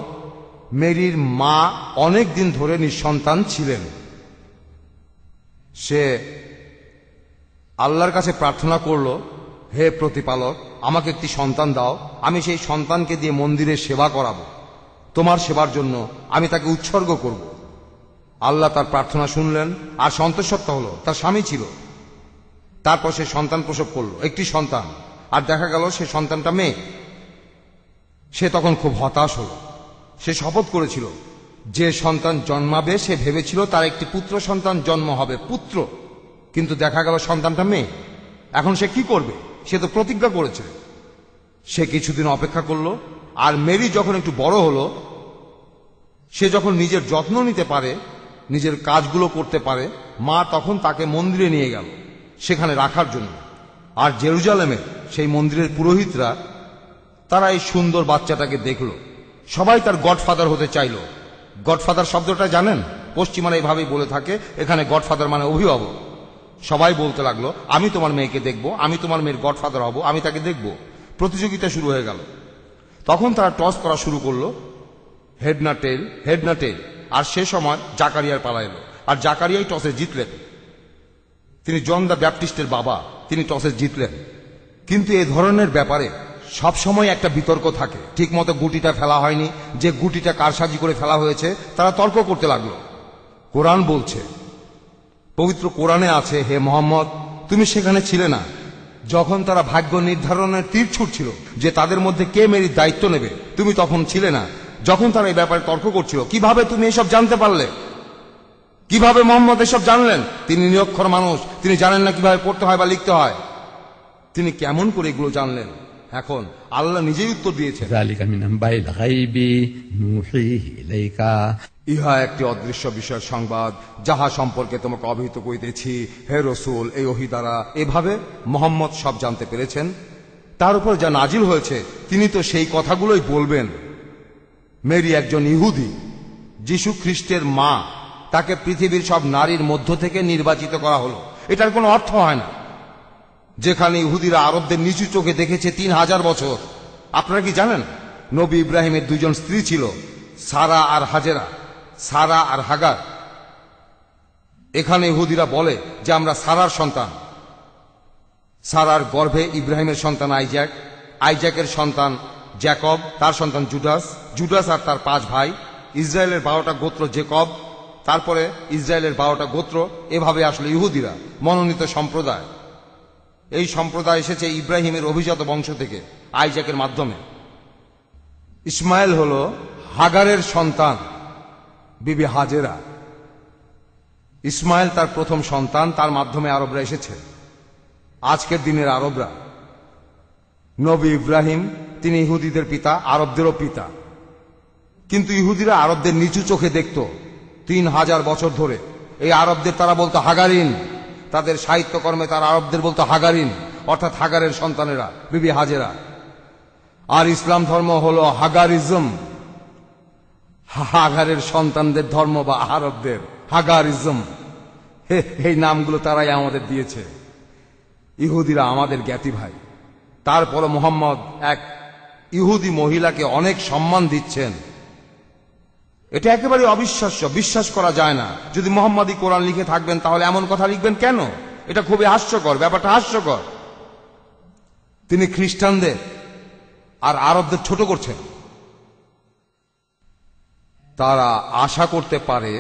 মেরির মা অনেক দিন ধরে নিঃসন্তান ছিলেন। সে আল্লাহর কাছে প্রার্থনা করলো, হে প্রতিপালক, আমাকে একটি সন্তান দাও, আমি সেই সন্তানকে দিয়ে মন্দিরে সেবা করাবো, তোমার সেবার জন্য আমি তাকে উৎসর্গ করব। আল্লাহ তার প্রার্থনা শুনলেন আর সন্তোষত্ব হলো। তার স্বামী ছিল, তারপর সে সন্তান প্রসব করলো, একটি সন্তান, আর দেখা গেল সে সন্তানটা মেয়ে। সে তখন খুব হতাশ হলো। সে শপথ করেছিল যে সন্তান জন্মাবে সে ভেবেছিল তার একটি পুত্র সন্তান জন্ম হবে, পুত্র, কিন্তু দেখা গেল সন্তানটা মেয়ে। এখন সে কি করবে? সে তো প্রতিজ্ঞা করেছে। সে কিছুদিন অপেক্ষা করলো, আর মেরি যখন একটু বড় হলো, সে যখন নিজের যত্ন নিতে পারে, নিজের কাজগুলো করতে পারে, মা তখন তাকে মন্দিরে নিয়ে গেল সেখানে রাখার জন্য। আর জেরুজালেমে সেই মন্দিরের পুরোহিতরা তারা এই সুন্দর বাচ্চাটাকে দেখল। সবাই তার গডফাদার হতে চাইল। গডফাদার শব্দটা জানেন? পশ্চিমারা এইভাবেই বলে থাকে, এখানে গডফাদার মানে অভিভাবক। সবাই বলতে লাগলো, আমি তোমার মেয়েকে দেখব, আমি তোমার মেয়ের গডফাদার হব, আমি তাকে দেখব। প্রতিযোগিতা শুরু হয়ে গেল। তখন তারা টস করা শুরু করলো, হেড না টেল, হেড না টেল। আর সে সময় জাকারিয়ার পালা এলো, আর জাকারিয়াই টসে জিতলেন। তিনি জন দ্য ব্যাপটিস্টের বাবা, তিনি টসে জিতলেন। কিন্তু এ ধরনের ব্যাপারে সবসময় একটা বিতর্ক থাকে। ঠিক মতো গুটিটা ফেলা হয়নি, যে গুটিটা কারসাজি করে ফেলা হয়েছে, তারা তর্ক করতে লাগলো। কোরআন বলছে, পবিত্র কোরআনে আছে, হে মোহাম্মদ, তুমি সেখানে ছিলে না যখন তারা ভাগ্য নির্ধারণের তীর ছুটছিল যে তাদের মধ্যে কে মেরির দায়িত্ব নেবে। তুমি তখন ছিলে না যখন তারা এই ব্যাপারে তর্ক করছিল। কিভাবে তুমি এসব জানতে পারলে? কিভাবে মোহাম্মদ এসব জানলেন? তিনি নিরক্ষর মানুষ, তিনি জানেন না কিভাবে পড়তে হয় বা লিখতে হয়। তিনি কেমন করে এগুলো জানলেন? এখন আল্লাহ নিজেই উত্তর দিয়েছেন, ইহা একটি অদৃশ্য বিষয়ের সংবাদ, যাহা সম্পর্কে তোমাকে অবহিত করিতেছি হে রসুল এই ওহী দ্বারা। এভাবে মোহাম্মদ সব জানতে পেরেছেন। তার উপর যা নাজিল হয়েছে তিনি তো সেই কথাগুলোই বলবেন। মেরি একজন ইহুদি, যিশু খ্রিস্টের মা, তাকে পৃথিবীর সব নারীর মধ্য থেকে নির্বাচিত করা হলো। এটার কোনো অর্থ হয় না। যেখানে ইহুদিরা আরবদের নিচু চোখে দেখেছে 3000 বছর। আপনারা কি জানেন নবী ইব্রাহিমের দুজন স্ত্রী ছিল, সারা আর হাজেরা, সারা আর হাগার। এখানে ইহুদিরা বলে যে আমরা সারার সন্তান। সারার গর্ভে ইব্রাহিমের সন্তান আইজাক, আইজাকের সন্তান জ্যাকব, তার সন্তান জুডাস, জুডাস আর তার 5 ভাই। ইসরায়েলের 12টা গোত্র জেকব, তারপরে ইসরায়েলের 12টা গোত্র। এভাবে আসলে ইহুদিরা মনোনীত সম্প্রদায়। এই সম্প্রদায় এসেছে ইব্রাহিমের অভিজাত বংশ থেকে, আইজাকের মাধ্যমে। ইসমাইল হল হাগারের সন্তান, বিবি হাজেরা। ইসমাইল তার প্রথম সন্তান, তার মাধ্যমে আরবরা এসেছে। আজকের দিনের আরবরা, নবী ইব্রাহিম তিনি ইহুদিদের পিতা, আরবদেরও পিতা। কিন্তু ইহুদিরা আরবদের নিচু চোখে দেখত 3000 বছর ধরে। এই আরবদের তারা বলতো হাগারিন। তাদের সাহিত্যকর্মে তারা আরবদের বলতো হাগারিন, অর্থাৎ হাগারের সন্তানেরা, বিবি হাজেরা। আর ইসলাম ধর্ম হলো হাগারিজম, হাগারের সন্তানদের ধর্ম বা আরবদের হাগারিজম। এই নামগুলো তারাই আমাদের দিয়েছে। ইহুদিরা আমাদের জ্ঞাতি ভাই। তারপর মোহাম্মদ এক ইহুদি মহিলাকে অনেক সম্মান দিচ্ছেন। এটা একেবারে অবিশ্বাস্য, বিশ্বাস করা যায় না। যদি মোহাম্মদই কোরআন লিখে থাকবেন তাহলে এমন কথা লিখবেন কেন? এটা খুবই হাস্যকর, ব্যাপারটা হাস্যকর। তিনি খ্রিস্টানদের আর আরবদের ছোট করছেন। তারা আশা করতে পারে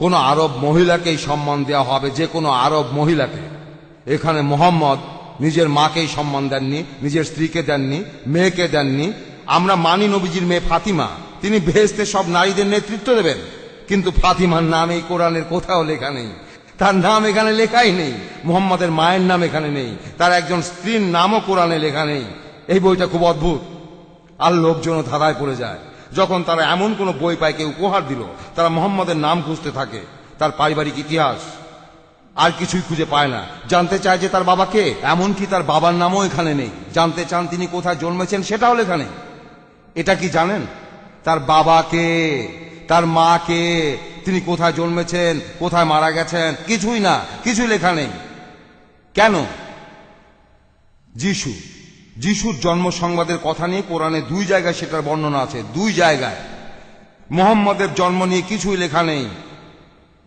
কোন আরব মহিলাকেই সম্মান দেওয়া হবে, যে কোনো আরব মহিলাকে। এখানে মোহাম্মদ নিজের মাকেই সম্মান দেননি, নিজের স্ত্রীকে দেননি, মেয়েকে দেননি। আমরা মানি নবীজির মেয়ে ফাতিমা, তিনি বেহেশতে সব নারীদের নেতৃত্ব দেবেন। কিন্তু ফাতিমার নাম এই কোরআনের কোথাও লেখা নেই। তার নাম এখানে লেখাই নেই। মোহাম্মদের মায়ের নাম এখানে নেই। তার একজন স্ত্রীর নামও কোরআনে লেখা নেই। এই বইটা খুব অদ্ভুত। আর লোকজনও ধাঁধায় পড়ে যায়। যখন তারা এমন কোন বই পায়, কেউ উপহার দিল, তারা মোহাম্মদের নাম খুঁজতে থাকে, তার পারিবারিক ইতিহাস, আর কিছুই খুঁজে পায় না। জানতে চায় যে তার বাবা কে, এমনকি তার বাবার নামও এখানে নেই। জানতে চান তিনি কোথায় জন্মেছেন, সেটাও লেখা নেই। এটা কি জানেন? তার বাবাকে, তার মাকে, তিনি কোথায় জন্মেছেন, কোথায় মারা গেছেন, কিছুই না, কিছুই লেখা নেই। কেন? যিশুর জন্ম সংবাদের কথা নিয়ে কোরআনে 2 জায়গায় সেটার বর্ণনা আছে, 2 জায়গায়। মোহাম্মদের জন্ম নিয়ে কিছুই লেখা নেই।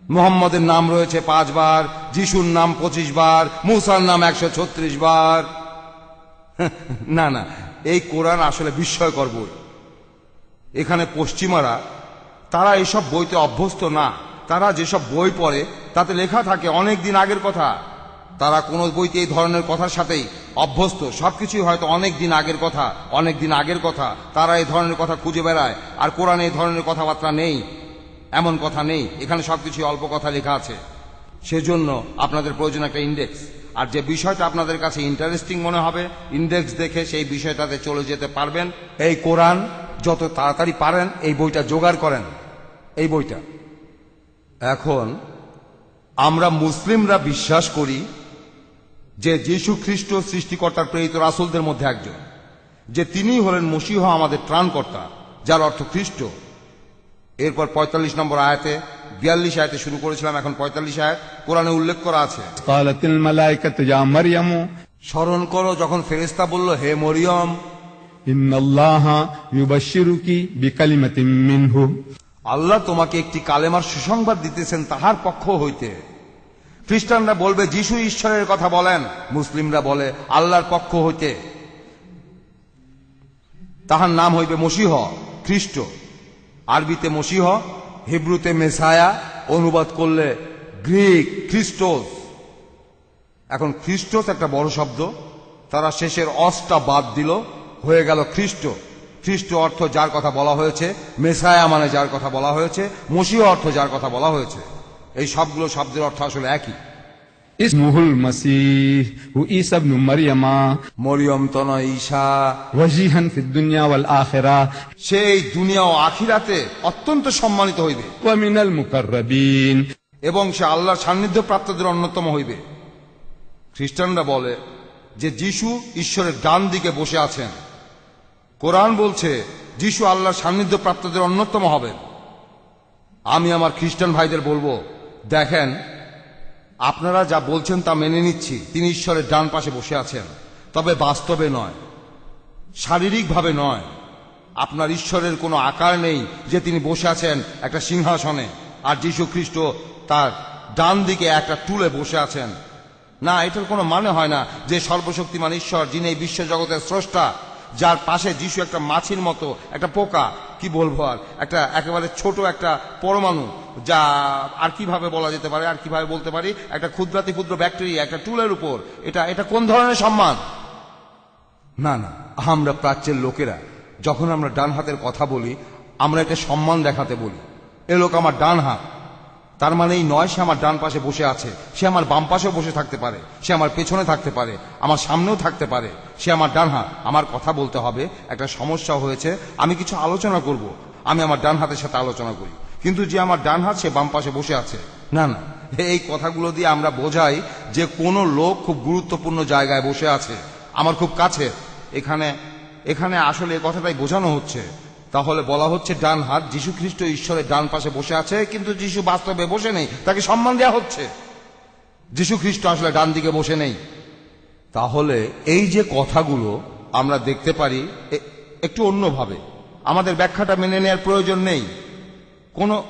মোহাম্মদের নাম রয়েছে 5 বার, যিশুর নাম 25 বার, মুসার নাম 136 বার। না, এই কোরআন আসলে বিস্ময়কর বই। এখানে পশ্চিমারা, তারা এসব বইতে অভ্যস্ত না। তারা যেসব বই পড়ে তাতে লেখা থাকে অনেক দিন আগের কথা। তারা কোনো বইতে এই ধরনের কথার সাথেই অভ্যস্ত। সবকিছুই হয়তো অনেক দিন আগের কথা, অনেক দিন আগের কথা। তারা এই ধরনের কথা খুঁজে বেড়ায়। আর কোরআনে এই ধরনের কথাবার্তা নেই, এমন কথা নেই। এখানে সবকিছুই অল্প কথা লেখা আছে। সেজন্য আপনাদের প্রয়োজন একটা ইন্ডেক্স। আর যে বিষয়টা আপনাদের কাছে ইন্টারেস্টিং মনে হবে, ইন্ডেক্স দেখে সেই বিষয়টাতে চলে যেতে পারবেন। এই কোরআন যত তাড়াতাড়ি পারেন এই বইটা জোগাড় করেন, এই বইটা। এখন আমরা মুসলিমরা বিশ্বাস করি যে যীশু খ্রিস্ট সৃষ্টিকর্তার প্রেরিত রাসূলদের মধ্যে একজন। যে তিনিই হলেন মসীহ আমাদের ত্রাণকর্তা, যার অর্থ খ্রিস্ট। এরপর ৪৫ নম্বর আয়াতে, ৪২ আয়াতে শুরু করেছিলাম, এখন ৪৫ আয়াত কোরআনে উল্লেখ করা আছে। قالت الملائكة يا مريم স্মরণ করো যখন ফেরেশতা বলল, হে মরিয়ম, إن الله يبشرك بكلمة منه আল্লাহ তোমাকে একটি কালেমার সুসংবাদ দিতেছেন তাহার পক্ষ হইতে। খ্রিস্টানরা বলবে যিশু ঈশ্বরের কথা বলেন, মুসলিমরা বলে আল্লাহর পক্ষ হইতে। তাহার নাম হইবে মসীহ, খ্রিস্ট। আরবিতে মসীহ, হিব্রুতে মেসায়া, অনুবাদ করলে গ্রিক খ্রিস্টোস। এখন খ্রিস্টোস একটা বড় শব্দ, তারা শেষের অসটা বাদ দিল, হয়ে গেল খ্রিস্ট। খ্রিস্ট অর্থ যার কথা বলা হয়েছে, মেসায়া মানে যার কথা বলা হয়েছে, মসীহ অর্থ যার কথা বলা হয়েছে। এই সবগুলো শব্দের অর্থ আসলে একই। اسمه المسيح وعيسى ابن مريم মরিয়ম তনয় ঈসা, وجيها في الدنيا والآخرة সেই দুনিয়া ও আখিরাতে অত্যন্ত সম্মানিত হইবে, ومن المقربين এবং সে আল্লাহর সান্নিধ্য প্রাপ্তদের অন্যতম হইবে। খ্রিস্টানরা বলে যে যিশু ঈশ্বরের ডান দিকে বসে আছেন। কোরআন বলছে যিশু আল্লাহর সান্নিধ্য প্রাপ্তদের অন্যতম হবেন। আমি আমার খ্রিস্টান ভাইদের বলবো, দেখেন, আপনারা যা বলছেন তা মেনে নিচ্ছি, তিনি ঈশ্বরের ডান পাশে বসে আছেন, তবে বাস্তবে নয়, শারীরিকভাবে নয়। আপনার ঈশ্বরের কোনো আকার নেই যে তিনি বসে আছেন একটা সিংহাসনে আর যীশু খ্রিস্ট তার ডান দিকে একটা টুলে বসে আছেন। না, এটার কোনো মানে হয় না যে সর্বশক্তিমান ঈশ্বর, যিনি এই বিশ্ব জগতের স্রষ্টা, যার পাশে যিশু একটা মাছির মতো, একটা পোকা, কি বলবো আর, একটা একেবারে ছোট একটা পরমাণু, যা আর কিভাবে বলা যেতে পারে, আর কিভাবে বলতে পারি, একটা ক্ষুদ্রাতি ক্ষুদ্র ব্যাকটেরিয়া একটা টুলের উপর, এটা কোন ধরনের সম্মান? না না, আমরা প্রাচ্যের লোকেরা যখন আমরা ডান হাতের কথা বলি, আমরা এটা সম্মান দেখাতে বলি। এ লোক আমার ডান হাত, তার মানে এই নয় সে আমার ডান পাশে বসে আছে। সে আমার বাম পাশেও বসে থাকতে পারে, সে আমার পেছনে থাকতে পারে, আমার সামনেও থাকতে পারে। সে আমার ডান হাত, আমার কথা বলতে হবে। একটা সমস্যা হয়েছে, আমি কিছু আলোচনা করব, আমি আমার ডান হাতের সাথে আলোচনা করি, কিন্তু যে আমার ডান হাত সে বাম পাশে বসে আছে। না না, এই কথাগুলো দিয়ে আমরা বোঝাই যে কোনো লোক খুব গুরুত্বপূর্ণ জায়গায় বসে আছে, আমার খুব কাছে। এখানে আসলে এই কথাটাই বোঝানো হচ্ছে। তাহলে বলা হচ্ছে ডান হাত, যীশু খ্রিস্ট ঈশ্বরের ডান পাশে বসে আছে, কিন্তু যীশু বাস্তবে বসে নেই, তাকে সম্মান দেওয়া হচ্ছে। যীশু খ্রিস্ট আসলে ডান দিকে বসে নেই। তাহলে এই যে কথাগুলো আমরা দেখতে পারি একটু অন্যভাবে, আমাদের ব্যাখ্যাটা মেনে নেওয়ার প্রয়োজন নেই,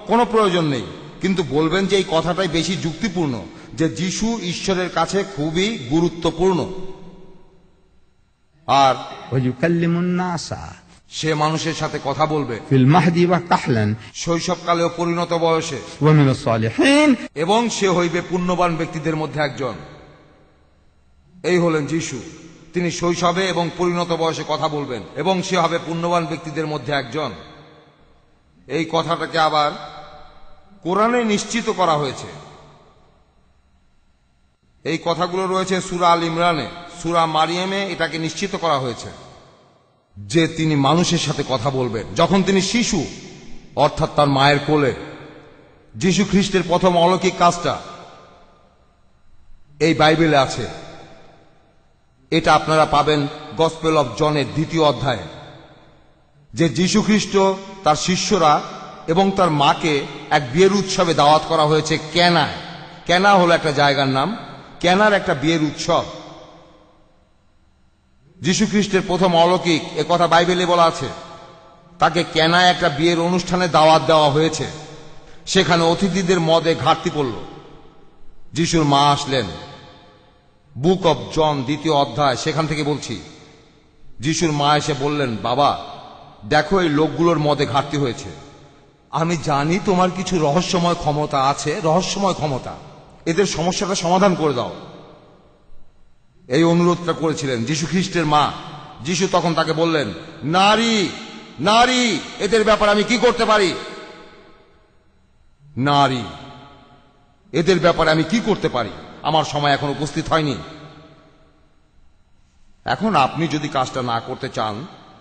কোনো প্রয়োজন নেই, কিন্তু বলবেন যে এই কথাটাই বেশি যুক্তিপূর্ণ, যে যীশু ঈশ্বরের কাছে খুবই গুরুত্বপূর্ণ। আর ويكلم الناس সে মানুষের সাথে কথা বলবে في المهد وكحلا শৈশবকালেও পরিণত বয়সে, ومن الصالحين এবং সে হইবে পুণ্যবান ব্যক্তিদের মধ্যে একজন। এই হলেন যিশু, তিনি শৈশবে এবং পরিণত বয়সে কথা বলবেন, এবং সে হবে পুণ্যবান ব্যক্তিদের মধ্যে একজন। এই কথাটাকে আবার কোরআনে নিশ্চিত করা হয়েছে। এই কথাগুলো রয়েছে সূরা আল ইমরানে, সূরা মারিয়ামে এটাকে নিশ্চিত করা হয়েছে যে তিনি মানুষের সাথে কথা বলবেন যখন তিনি শিশু, অর্থাৎ তার মায়ের কোলে। যীশু খ্রিস্টের প্রথম অলৌকিক কাজটা এই বাইবেলে আছে। এটা আপনারা পাবেন গসপেল অফ জনের 2য় অধ্যায়ে, যে যীশু খ্রিস্ট, তার শিষ্যরা এবং তার মাকে এক বিয়ের উৎসবে দাওয়াত করা হয়েছে ক্যানায়। ক্যানা হলো একটা জায়গার নাম, ক্যানার একটা বিয়ের উৎসব। যীশু খ্রিস্টের প্রথম অলৌকিক এ কথা বাইবেলে বলা আছে। তাকে ক্যানায় একটা বিয়ের অনুষ্ঠানে দাওয়াত দেওয়া হয়েছে। সেখানে অতিথিদের মদে ঘাটতি পড়ল। যিশুর মা আসলেন, বুক অব জন 2য় অধ্যায়, সেখান থেকে বলছি। যিশুর মা এসে বললেন, বাবা দেখো এই লোকগুলোর মদে ঘাটতি হয়েছে, আমি জানি তোমার কিছু রহস্যময় ক্ষমতা আছে, রহস্যময় ক্ষমতা, এদের সমস্যাটা সমাধান করে দাও। এই অনুরোধটা করেছিলেন যীশু খ্রিস্টের মা। যিশু তখন তাকে বললেন, নারী নারী, এদের ব্যাপারে আমি কি করতে পারি? নারী, এদের ব্যাপারে আমি কি করতে পারি? আমার সময় এখন উপস্থিত হয়নি। এখন আপনি যদি কাজটা না করতে চান,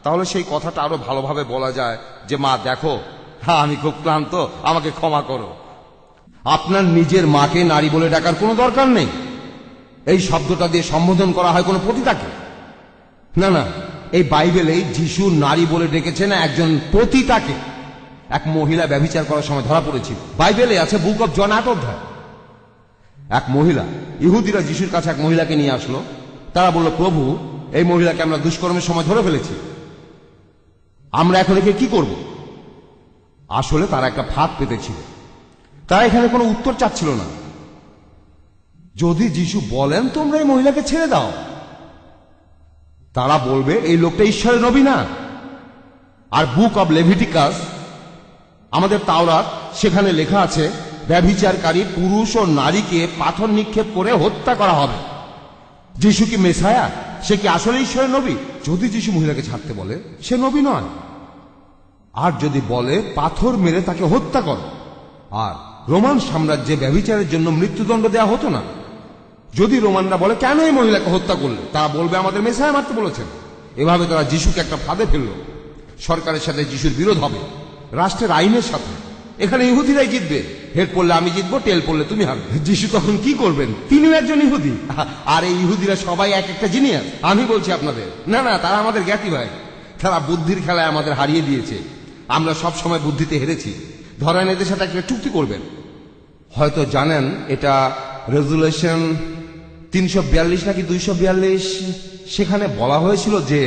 তাহলে সেই কথাটা আরো ভালোভাবে বলা যায় যে, মা দেখো, হ্যাঁ আমি খুব ক্লান্ত, আমাকে ক্ষমা করো। আপনার নিজের মাকে নারী বলে ডাকার কোনো দরকার নেই। এই শব্দটা দিয়ে সম্বোধন করা হয় কোনো পতিতাকে? না না, এই বাইবেলেই যিশু নারী বলে ডেকেছেন একজন পতিতাকে। এক মহিলা ব্যভিচার করার সময় ধরা পড়েছিল। বাইবেলে আছে বুক অফ জন 8 অধ্যায়। এক মহিলা, ইহুদিরা যিশুর কাছে এক মহিলাকে নিয়ে আসলো। তারা বলল, প্রভু, এই মহিলাকে আমরা দুষ্কর্মের সময় ধরে ফেলেছি, আমরা এখন একে কি করব? আসলে তারা একটা ফাঁদ পেতেছিল। তারা এখানে কোনো উত্তর চাচ্ছিল না। যদি যিশু বলেন তোমরা এই মহিলাকে ছেড়ে দাও, তারা বলবে এই লোকটা ঈশ্বরের নবী না। আর বুক অব লেভিটিকাস, আমাদের তাওরাত, সেখানে লেখা আছে ব্যভিচারকারী পুরুষ ও নারীকে পাথর নিক্ষেপ করে হত্যা করা হবে। যিশু কি মেসায়া? সে কি আসলে ঈশ্বরের নবী? যদি যিশু মহিলাকে ছাড়তে বলে, সে নবী নয়। আর যদি বলে পাথর মেরে তাকে হত্যা কর, আর রোমান সাম্রাজ্যে ব্যভিচারের জন্য মৃত্যুদণ্ড দেওয়া হতো না। যদি রোমানরা বলে কেন এই মহিলাকে হত্যা করলে, তারা বলবে আমাদের মেসায়া মারতে বলেছেন। এভাবে তারা যিশুকে একটা ফাঁদে ফেলল। সরকারের সাথে যিশুর বিরোধ হবে, রাষ্ট্রের আইনের সাথে। এখানে ইহুদিরাই জিতবে। হেড পড়লে আমি জিতবো, টেল পড়লে তুমি হারবে। যিশু তখন কি করবেন? তিনিও একজন ইহুদি। আর এই ইহুদিরা সবাই এক একটা জিনিয়াস। আমি বলছি আপনাদের, না না, তারা আমাদের জ্ঞাতি ভাই। তারা বুদ্ধির খেলায় আমাদের হারিয়ে দিয়েছে। আমরা সব সময় বুদ্ধিতে হেরেছি। ধরেন এদের সাথে একটা চুক্তি করবেন। হয়তো জানেন এটা রেজুলেশন 342 নাকি 242, সেখানে বলা হয়েছিল যে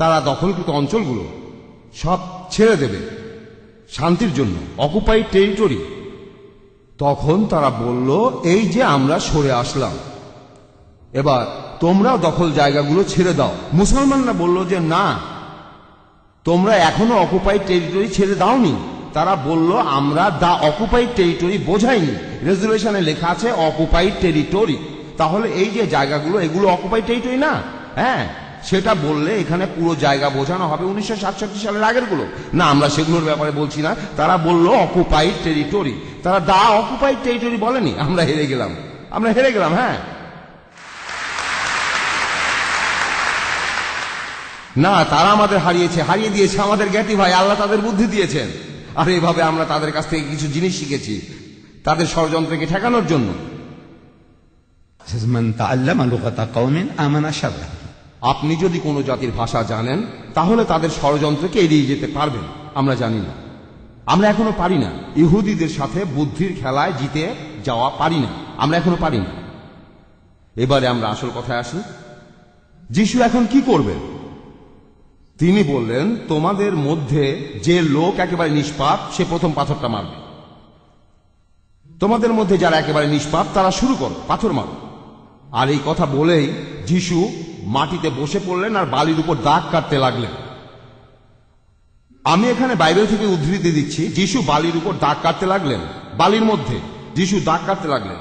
তারা দখলকৃত অঞ্চলগুলো সব ছেড়ে দেবে শান্তির জন্য, অকুপাইড টেরিটরি। তখন তারা বলল, এই যে আমরা সরে আসলাম, এবার তোমরাও দখল জায়গাগুলো ছেড়ে দাও। মুসলমানরা বলল যে না, তোমরা এখনো অকুপাইড টেরিটরি ছেড়ে দাওনি। তারা বলল আমরা দা অকুপাইড টেরিটরি বোঝাইনি। রেজুলেশনে লেখা আছে অকুপাইড টেরিটরি। তাহলে এই যে জায়গাগুলো, এগুলো অকুপাইড টেরিটরি না? হ্যাঁ, সেটা বললে এখানে পুরো জায়গা বোঝানো হবে 1967 সালের আগের গুলো না। আমরা সেগুলোর ব্যাপারে বলছি না। তারা বলল অকুপাইড টেরিটরি, তারা দা অকুপাইড টেরিটরি বলেনি। আমরা হেরে গেলাম, আমরা হেরে গেলাম। হ্যাঁ, না, তারা আমাদের হারিয়ে দিয়েছে আমাদের জ্ঞাতি ভাই। আল্লাহ তাদের বুদ্ধি দিয়েছেন। আর এভাবে আমরা তাদের কাছ থেকে কিছু জিনিস শিখেছি, তাদের ষড়যন্ত্রকে ঠেকানোর জন্য। মান তাআল্লামা লুগাতা কওমিন আমানা শাররা। আপনি যদি কোনো জাতির ভাষা জানেন, তাহলে তাদের ষড়যন্ত্রকে এড়িয়ে যেতে পারবেন। আমরা জানি না, আমরা এখনো পারি না। ইহুদিদের সাথে বুদ্ধির খেলায় জিতে যাওয়া পারি না, আমরা এখনো পারি না। এবারে আমরা আসল কথায় আসি। যিশু এখন কি করবেন? তিনি বললেন, তোমাদের মধ্যে যে লোক একেবারে নিষ্পাপ, সে প্রথম পাথরটা মারবে। তোমাদের মধ্যে যারা একেবারে নিষ্পাপ, তারা শুরু করো, পাথর মারো। আর এই কথা বলেই যিশু মাটিতে বসে পড়লেন আর বালির উপর দাগ কাটতে লাগলেন। আমি এখানে বাইবেল থেকে উদ্ধৃতি দিচ্ছি। যিশু বালির উপর দাগ কাটতে লাগলেন, বালির মধ্যে যিশু দাগ কাটতে লাগলেন।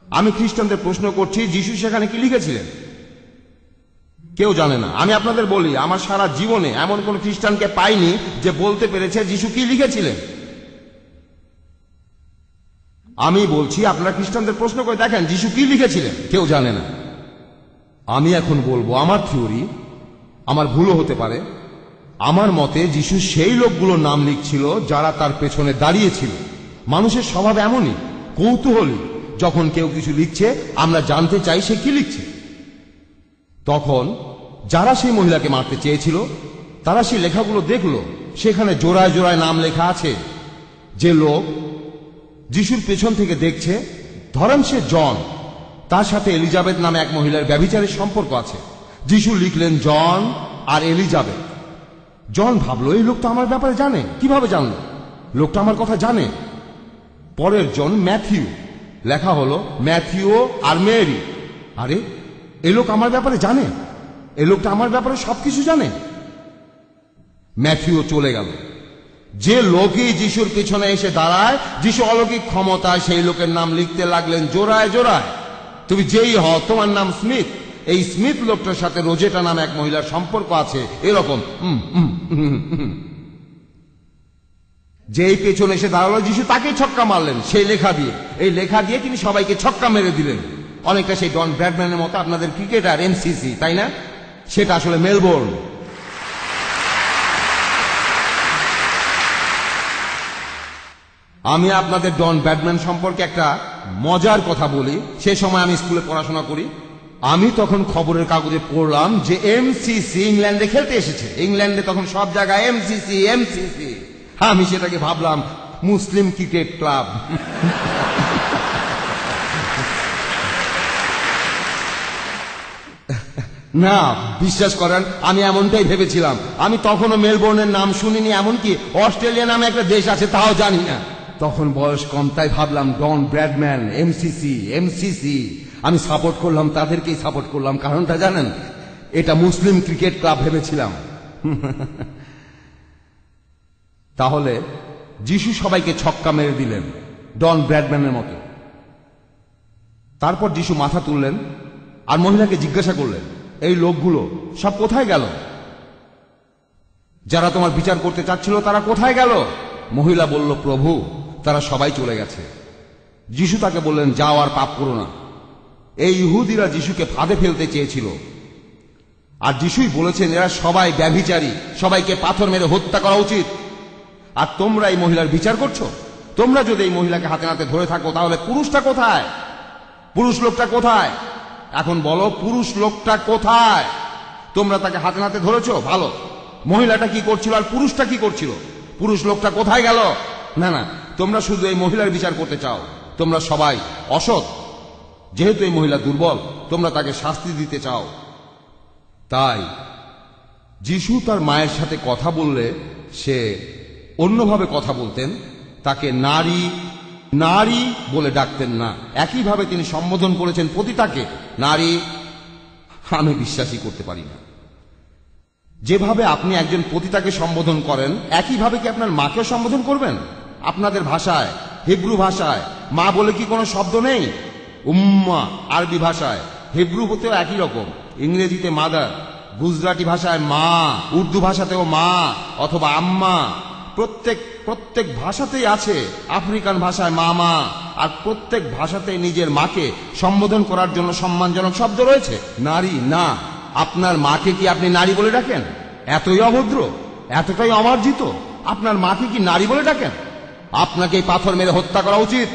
আমি খ্রিস্টানদের প্রশ্ন করছি, যিশু সেখানে কি লিখেছিলেন? কেউ জানে না। আমি আপনাদের বলি, আমার সারা জীবনে এমন কোন খ্রিস্টানকে পাইনি যে বলতে পেরেছে যিশু কি লিখেছিলেন। আমি বলছি, আপনারা খ্রিস্টানদের প্রশ্ন করে দেখেন যিশু কি লিখেছিলেন, কেউ জানে না। আমি এখন বলবো আমার থিওরি, আমার ভুলও হতে পারে। আমার মতে যিশু সেই লোকগুলোর নাম লিখছিল যারা তার পেছনে দাঁড়িয়েছিল। মানুষের স্বভাব এমনই, কৌতূহলী। যখন কেউ কিছু লিখছে, আমরা জানতে চাই সে কি লিখছে। তখন যারা সেই মহিলাকে মারতে চেয়েছিল, তারা সেই লেখাগুলো দেখলো। সেখানে জোড়ায় জোড়ায় নাম লেখা আছে। যে লোক যিশুর পেছন থেকে দেখছে, ধরেন সে জন, তার সাথে এলিজাবেথ নামে এক মহিলার ব্যভিচারের সম্পর্ক আছে। যিশু লিখলেন জন আর এলিজাবেথ। জন ভাবলো, এই লোকটা আমার ব্যাপারে জানে। কিভাবে জানলো? লোকটা আমার কথা জানে। পরের জন ম্যাথিউ, লেখা হলো ম্যাথিউ আর মেরি। আরে, এই লোক আমার ব্যাপারে জানে, এই লোকটা আমার ব্যাপারে সবকিছু জানে। ম্যাথিউ চলে গেল। যে লোকই যিশুর পিছনে এসে দাঁড়ায়, যিশু অলৌকিক ক্ষমতায় সেই লোকের নাম লিখতে লাগলেন জোড়ায় জোড়ায়। তুমি যেই হও, তোমার নাম স্মিথ। এই স্মিথ লোকটার সাথে রোজেটা নামে এক মহিলার সম্পর্ক আছে, এরকম। যেই পেছনে এসে দাঁড়ালো, যিশু তাকেই ছক্কা মারলেন সেই লেখা দিয়ে। এই লেখা দিয়ে তিনি সবাইকে ছক্কা মেরে দিলেন। অনেকটা সেই ডন ব্র্যাডম্যানের মতো, আপনাদের ক্রিকেটার এমসিসি, তাই না? সেটা আসলে মেলবোর্ন। আমি আপনাদের ডন ব্র্যাডম্যান সম্পর্কে একটা মজার কথা বলি। সে সময় আমি স্কুলে পড়াশোনা করি। আমি তখন খবরের কাগজে পড়লাম যে এমসিসি ইংল্যান্ডে খেলতে এসেছে। ইংল্যান্ডে তখন সব জায়গায় এমসিসি এমসিসি। আমি সেটাকে ভাবলাম মুসলিম ক্রিকেট ক্লাব। না, বিশ্বাস করেন আমি এমনটাই ভেবেছিলাম। আমি তখনও মেলবোর্নের নাম শুনিনি, এমনকি অস্ট্রেলিয়া নামে একটা দেশ আছে তাও জানি না। তখন বয়স কম, তাই ভাবলাম ডন ব্র্যাডম্যান, এমসিসি এমসিসি। আমি সাপোর্ট করলাম, তাদেরকেই সাপোর্ট করলাম। কারণটা জানেন? এটা মুসলিম ক্রিকেট ক্লাব ভেবেছিলাম। তাহলে যিশু সবাইকে ছক্কা মেরে দিলেন ডন ব্র্যাডম্যানের মতো। তারপর যিশু মাথা তুললেন আর মহিলাকে জিজ্ঞাসা করলেন, এই লোকগুলো সব কোথায় গেল? যারা তোমার বিচার করতে চাচ্ছিল তারা কোথায় গেল? মহিলা বলল, প্রভু, তারা সবাই চলে গেছে। যিশু তাকে বললেন, যাও আর পাপ করো না। এই ইহুদিরা যিশুকে ফাঁদে ফেলতে চেয়েছিল, আর যিশুই বলেছেন এরা সবাই ব্যভিচারী, সবাইকে পাথর মেরে হত্যা করা উচিত। আর তোমরা এই মহিলার বিচার করছো? তোমরা যদি এই মহিলাকে হাতে নাতে ধরে থাকো তাহলে পুরুষটা কোথায়? পুরুষ লোকটা কোথায়? এখন বলো, পুরুষ লোকটা কোথায়? তোমরা তাকে হাতে নাতে ধরেছো, ভালো। মহিলাটা কি করছিল আর পুরুষটা কি করছিল? পুরুষ লোকটা কোথায় গেল? না না, তোমরা শুধু এই মহিলার বিচার করতে চাও। তোমরা সবাই অসৎ। যেহেতু এই মহিলা দুর্বল, তোমরা তাকে শাস্তি দিতে চাও। তাই যিশু তার মায়ের সাথে কথা বললে সে অন্যভাবে কথা বলতেন। তাকে নারী নারী বলে ডাকতেন না। একইভাবে তিনি সম্বোধন করেছেন পতিতাকে নারী। আমি বিশ্বাসই করতে পারি না। যেভাবে আপনি একজন পতিতাকে সম্বোধন করেন, একইভাবে কি আপনার মাকেও সম্বোধন করবেন? আপনাদের ভাষায়, হিব্রু ভাষায় মা বলে কি কোনো শব্দ নেই? উম্মা আরবি ভাষায়, হিব্রু হতেও একই রকম। ইংরেজিতে মাদার, গুজরাটি ভাষায় মা, উর্দু ভাষাতেও মা অথবা আম্মা। প্রত্যেক ভাষাতেই আছে। আফ্রিকান ভাষায় মামা। আর প্রত্যেক ভাষাতে নিজের মাকে সম্বোধন করার জন্য সম্মানজনক শব্দ রয়েছে। নারী না। আপনার মাকে কি আপনি নারী বলে ডাকেন? এতই অভদ্র, এতটাই অমার্জিত, আপনার মাকে কি নারী বলে ডাকেন? আপনাকে পাথর মেরে হত্যা করা উচিত।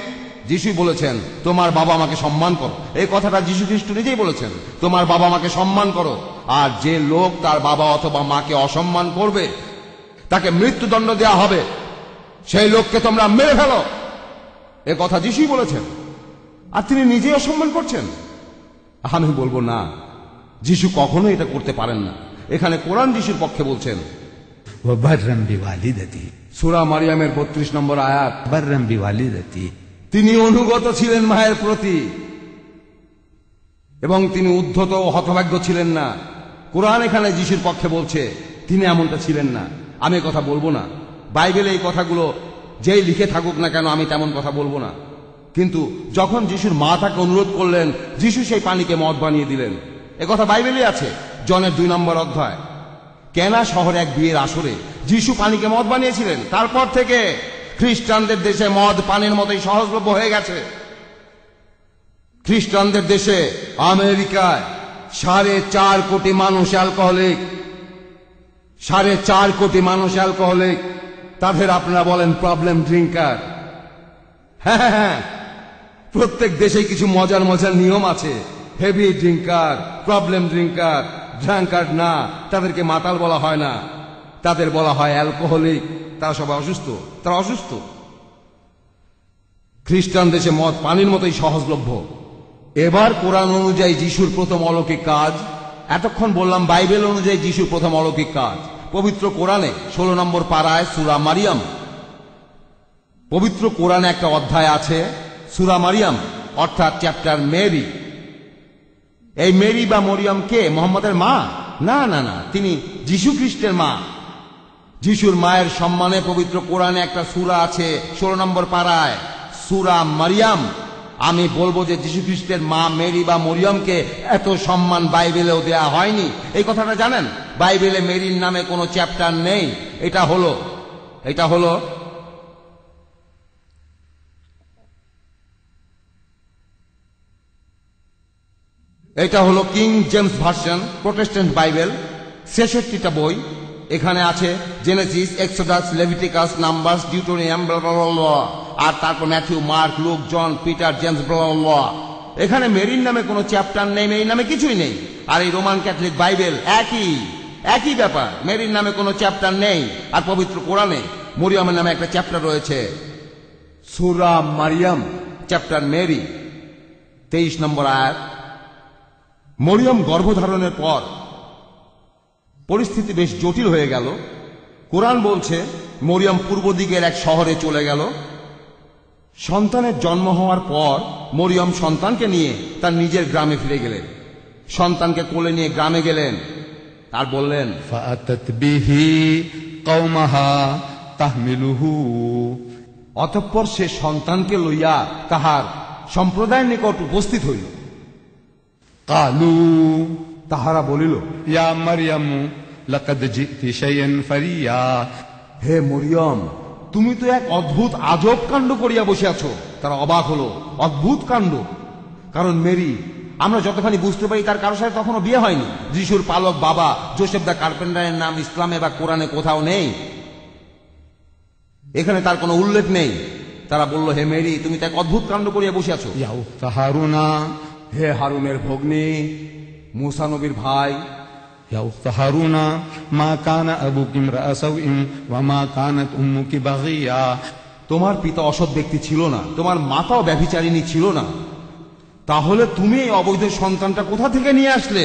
যিশু বলেছেন, তোমার বাবা মাকে সম্মান করো। এই কথাটা যিশু খ্রিস্ট নিজেই বলেছেন, তোমার বাবা মাকে সম্মান করো। আর যে লোক তার বাবা অথবা মাকে অসম্মান করবে তাকে মৃত্যুদণ্ড দেওয়া হবে। সেই লোককে তোমরা মেরে ফেলো। এ কথা যিশুই বলেছেন, আর তিনি নিজেই অসম্মান করছেন। আমি বলবো না, যিশু কখনো এটা করতে পারেন না। এখানে কোরআন যিশুর পক্ষে বলছেন। وبرًا بوالدتي সূরা মারিয়ামের 32 নম্বর আয়াত। برًا بوالدتي তিনি অনুগত ছিলেন মায়ের প্রতি এবং তিনি উদ্ধত ও হতভাগ্য ছিলেন না। কোরআন এখানে যিশুর পক্ষে বলছে তিনি এমনটা ছিলেন না। আমি কথা বলবো না। বাইবেলে এই কথাগুলো যেই লিখে থাকুক না কেন, আমি তেমন কথা বলবো না। কিন্তু যখন যিশুর মা তাকে অনুরোধ করলেন, যিশু সেই পানিকে মদ বানিয়ে দিলেন। এ কথা বাইবেলে আছে, জনের 2 নম্বর অধ্যায়। কেনা শহরে এক বিয়ের আসরে যিশু পানিকে মদ বানিয়েছিলেন। তারপর থেকে খ্রিস্টানদের দেশে মদ পানির মতোই সহজলভ্য হয়ে গেছে। খ্রিস্টানদের দেশে আমেরিকায় 4.5 কোটি মানুষ অ্যালকোহলিক। 4.5 কোটি মানুষ অ্যালকোহলিক। তাদের আপনারা বলেন প্রবলেম ড্রিঙ্কার। হ্যাঁ, প্রত্যেক দেশে কিছু মজার মজার নিয়ম আছে। হেভি ড্রিঙ্কার, প্রবলেম ড্রিঙ্কার, ড্রাঙ্কার না, তাদেরকে মাতাল বলা হয় না, তাদের বলা হয় অ্যালকোহলিক। তারা সবাই অসুস্থ, তারা অসুস্থ। খ্রিস্টান দেশে মদ পানির মতোই সহজলভ্য। এবার কোরআন অনুযায়ী যিশুর প্রথম অলৌকিক কাজ। এতক্ষণ বললাম বাইবেল অনুযায়ী যিশুর প্রথম অলৌকিক কাজ। পবিত্র কোরআনে 16 নম্বর পারায় সূরা মারিয়াম। পবিত্র কোরআনে একটা অধ্যায় আছে সূরা মারিয়াম, অর্থাৎ চ্যাপ্টার মেরি। এই মেরি বা মরিয়ম কে? মুহাম্মদের মা? না না না, তিনি যিশু খ্রিস্টের মা। যিশুর মায়ের সম্মানে পবিত্র কোরআনে একটা সূরা আছে 16 নম্বর পারায়, সূরা মারিয়াম। আমি বলবো যে যিশু খ্রিস্টের মা মেরি বা মরিয়মকে এত সম্মান বাইবেলেও দেয়া হয়নি। এই কথাটা জানেন? বাইবেলে মেরির নামে কোনো চ্যাপ্টার নেই। এটা হলো King James version, Protestant Bible, 66টা বই। এখানে আছে Genesis, Exodus, Leviticus, Numbers, Deuteronomy, আর তারপর Matthew, Mark, Luke, John, Peter, James. এখানে মেরির নামে কোনো চ্যাপ্টার নেই, মেরির নামে কিছুই নেই। আর এই রোমান ক্যাথলিক বাইবেল একই ব্যাপার, মেরির নামে কোনো চ্যাপ্টার নেই। আর পবিত্র কোরআনে মরিয়মের নামে একটা চ্যাপ্টার রয়েছে, সূরা মারিয়াম, চ্যাপ্টার মেরি, 23 নম্বর আয়াত। মরিয়ম গর্ভধারণের পর পরিস্থিতি বেশ জটিল হয়ে গেল। কোরআন বলছে মরিয়ম পূর্ব দিকের এক শহরে চলে গেল। সন্তানের জন্ম হওয়ার পর মরিয়ম সন্তানকে নিয়ে তার নিজের গ্রামে ফিরে গেলেন। সন্তানকে কোলে নিয়ে গ্রামে গেলেন আর বললেন, فأتت به قومها تحمله। অতঃপর সে সন্তানকে লইয়া তাহার সম্প্রদায়ের নিকট উপস্থিত হইল। قالوا তাহারা বলিল, يا مريم لقد جئت شيئا فريا। হে মরিয়ম, তুমি তো এক অদ্ভুত আজব কাণ্ড করিয়া বসে আছো। তারা অবাক হলো, অদ্ভুত কাণ্ড। কারণ মেরি, আমরা যতখানি বুঝতে পারি, তার কারোর সাথে তখনও বিয়ে হয়নি। যিশুর পালক বাবা জোসেফ দা কার্পেন্টারের নাম ইসলামে বা কোরআনে কোথাও নেই, এখানে তার কোনো উল্লেখ নেই। তারা বলল, হে মেরি, তুমি তো এক অদ্ভুত কাণ্ড করিয়া বসে আছো। يا أخت هارون হে হারুনের ভগ্নী, মুসা নবীর ভাই, يا أخت هارون ما كان أبوك امرأ سوء وما كانت أمك بغيا। তোমার পিতা অসৎ ব্যক্তি ছিল না, তোমার মাতাও ব্যভিচারিণী ছিল না। তাহলে তুমি এই অবৈধ সন্তানটা কোথা থেকে নিয়ে আসলে?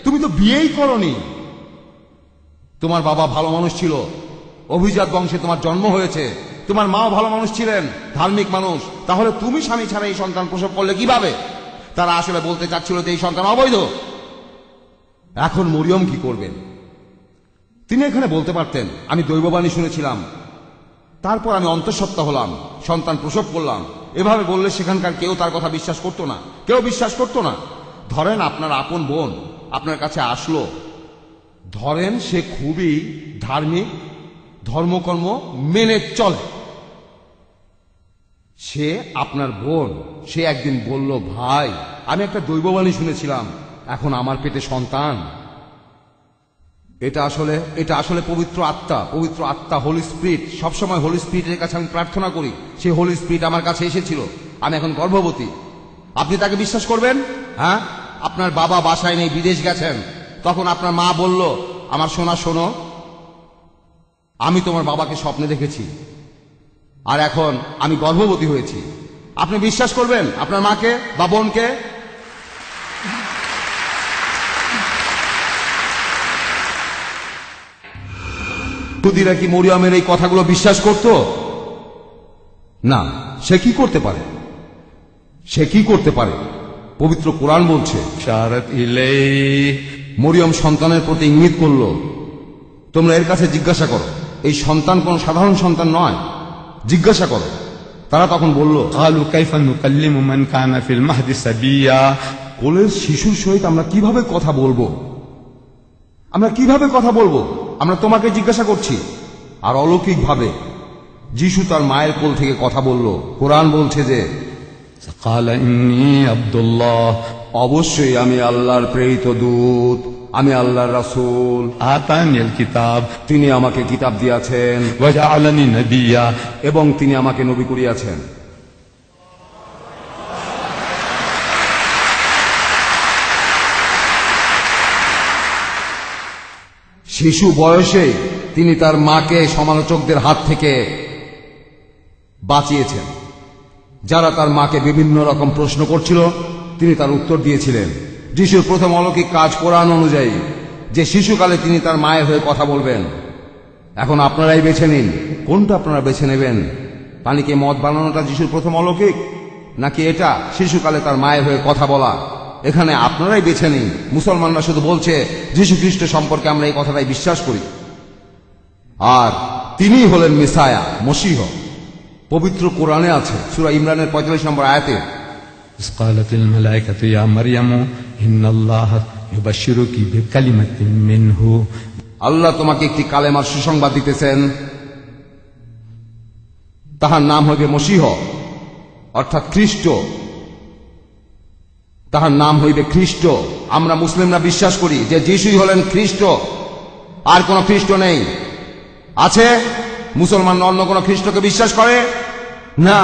তুমি তো বিয়েই করনি। তোমার বাবা ভালো মানুষ ছিল, অভিজাত বংশে তোমার জন্ম হয়েছে। তোমার মাও ভালো মানুষ ছিলেন, ধার্মিক মানুষ। তাহলে তুমি স্বামী ছাড়া এই সন্তান প্রসব করলে কিভাবে? তারা আসলে বলতে চাচ্ছিল যে এই সন্তান অবৈধ। এখন মরিয়ম কি করবেন? তিনি এখানে বলতে পারতেন, আমি দৈববাণী শুনেছিলাম, তারপর আমি অন্তঃসত্ত্বা হলাম, সন্তান প্রসব করলাম। এভাবে বললে সেখানকার কেউ তার কথা বিশ্বাস করতো না, কেউ বিশ্বাস করতো না। ধরেন আপনার আপন বোন আপনার কাছে আসলো, ধরেন সে খুবই ধার্মিক, ধর্মকর্ম মেনে চলে, সে আপনার বোন। সে একদিন বলল, ভাই, আমি একটা দৈববাণী শুনেছিলাম, এখন আমার পেটে সন্তান। এটা আসলে পবিত্র আত্মা, হোলি স্পিরিট। সবসময় হোলি স্পিরিটের কাছে আমি প্রার্থনা করি, সেই হোলি স্পিরিট আমার কাছে এসেছিল। আমি এখন গর্ভবতী। আপনি তাকে বিশ্বাস করবেন? হ্যাঁ, আপনার বাবা বাসায় নেই, বিদেশ গেছেন। তখন আপনার মা বলল, আমার সোনা শোনো, আমি তোমার বাবাকে স্বপ্নে দেখেছি, আর এখন আমি গর্ভবতী হয়েছি। আপনি বিশ্বাস করবেন আপনার মাকে বা বোনকে? ইহুদিরা কি মরিয়মের এই কথাগুলো বিশ্বাস করত? না। সে কি করতে পারে? পবিত্র কোরআন বলছে, إشارت إليه। মরিয়ম সন্তানের প্রতি ইঙ্গিত করল। তোমরা এর কাছে জিজ্ঞাসা করো, এই সন্তান কোন সাধারণ সন্তান নয়, জিজ্ঞাসা করো। তারা তখন বলল, قالوا كيف نكلم من كان في المهد صبيا। কোলের শিশুর সহিত আমরা কিভাবে কথা বলবো? আমরা তোমাকে জিজ্ঞাসা করছি। আর অলৌকিক ভাবে যিশু তার মায়ের কোল থেকে কথা বলল। কোরআন বলছে যে, قال إني عبد الله অবশ্যই আমি আল্লাহর প্রেরিত দূত, আমি আল্লাহর রাসূল, آتاني الكتاب তিনি আমাকে কিতাব দিয়াছেন وجعلني نبيا এবং তিনি আমাকে নবী করিয়াছেন। শিশু বয়সে তিনি তার মাকে সমালোচকদের হাত থেকে বাঁচিয়েছেন। যারা তার মাকে বিভিন্ন রকম প্রশ্ন করছিল, তিনি তার উত্তর দিয়েছিলেন। যিশুর প্রথম অলৌকিক কাজ কোরআন অনুযায়ী যে শিশুকালে তিনি তার মায়ের হয়ে কথা বলবেন। এখন আপনারাই বেছে নিন, কোনটা আপনারা বেছে নেবেন? পানিকে মদ বানানোটা যিশুর প্রথম অলৌকিক, নাকি এটা শিশুকালে তার মায়ের হয়ে কথা বলা? এখানে আপনারাই বেছে নিন। মুসলমানরা শুধু বলছে যীশু খ্রিস্ট সম্পর্কে আমরা এই কথাটাই বিশ্বাস করি, আর তিনি হলেন মেসায়া, মসীহ। পবিত্র কোরআনে আছে, সূরা ইমরানের 45 নম্বর আয়াতে, إذ قالت الملائكة يا مريم إن الله يبشرك بكلمة منه। আল্লাহ তোমাকে একটি কালেমার সুসংবাদ দিতেছেন, তাহার নাম হইবে মসীহ, অর্থাৎ খ্রিস্ট। তাহার নাম হইবে খ্রিস্ট। আমরা মুসলিমরা বিশ্বাস করি যে যিশুই হলেন খ্রিস্ট, আর কোন খ্রিস্ট নেই। আছে? মুসলমান অন্য কোন খ্রিস্টকে বিশ্বাস করে না।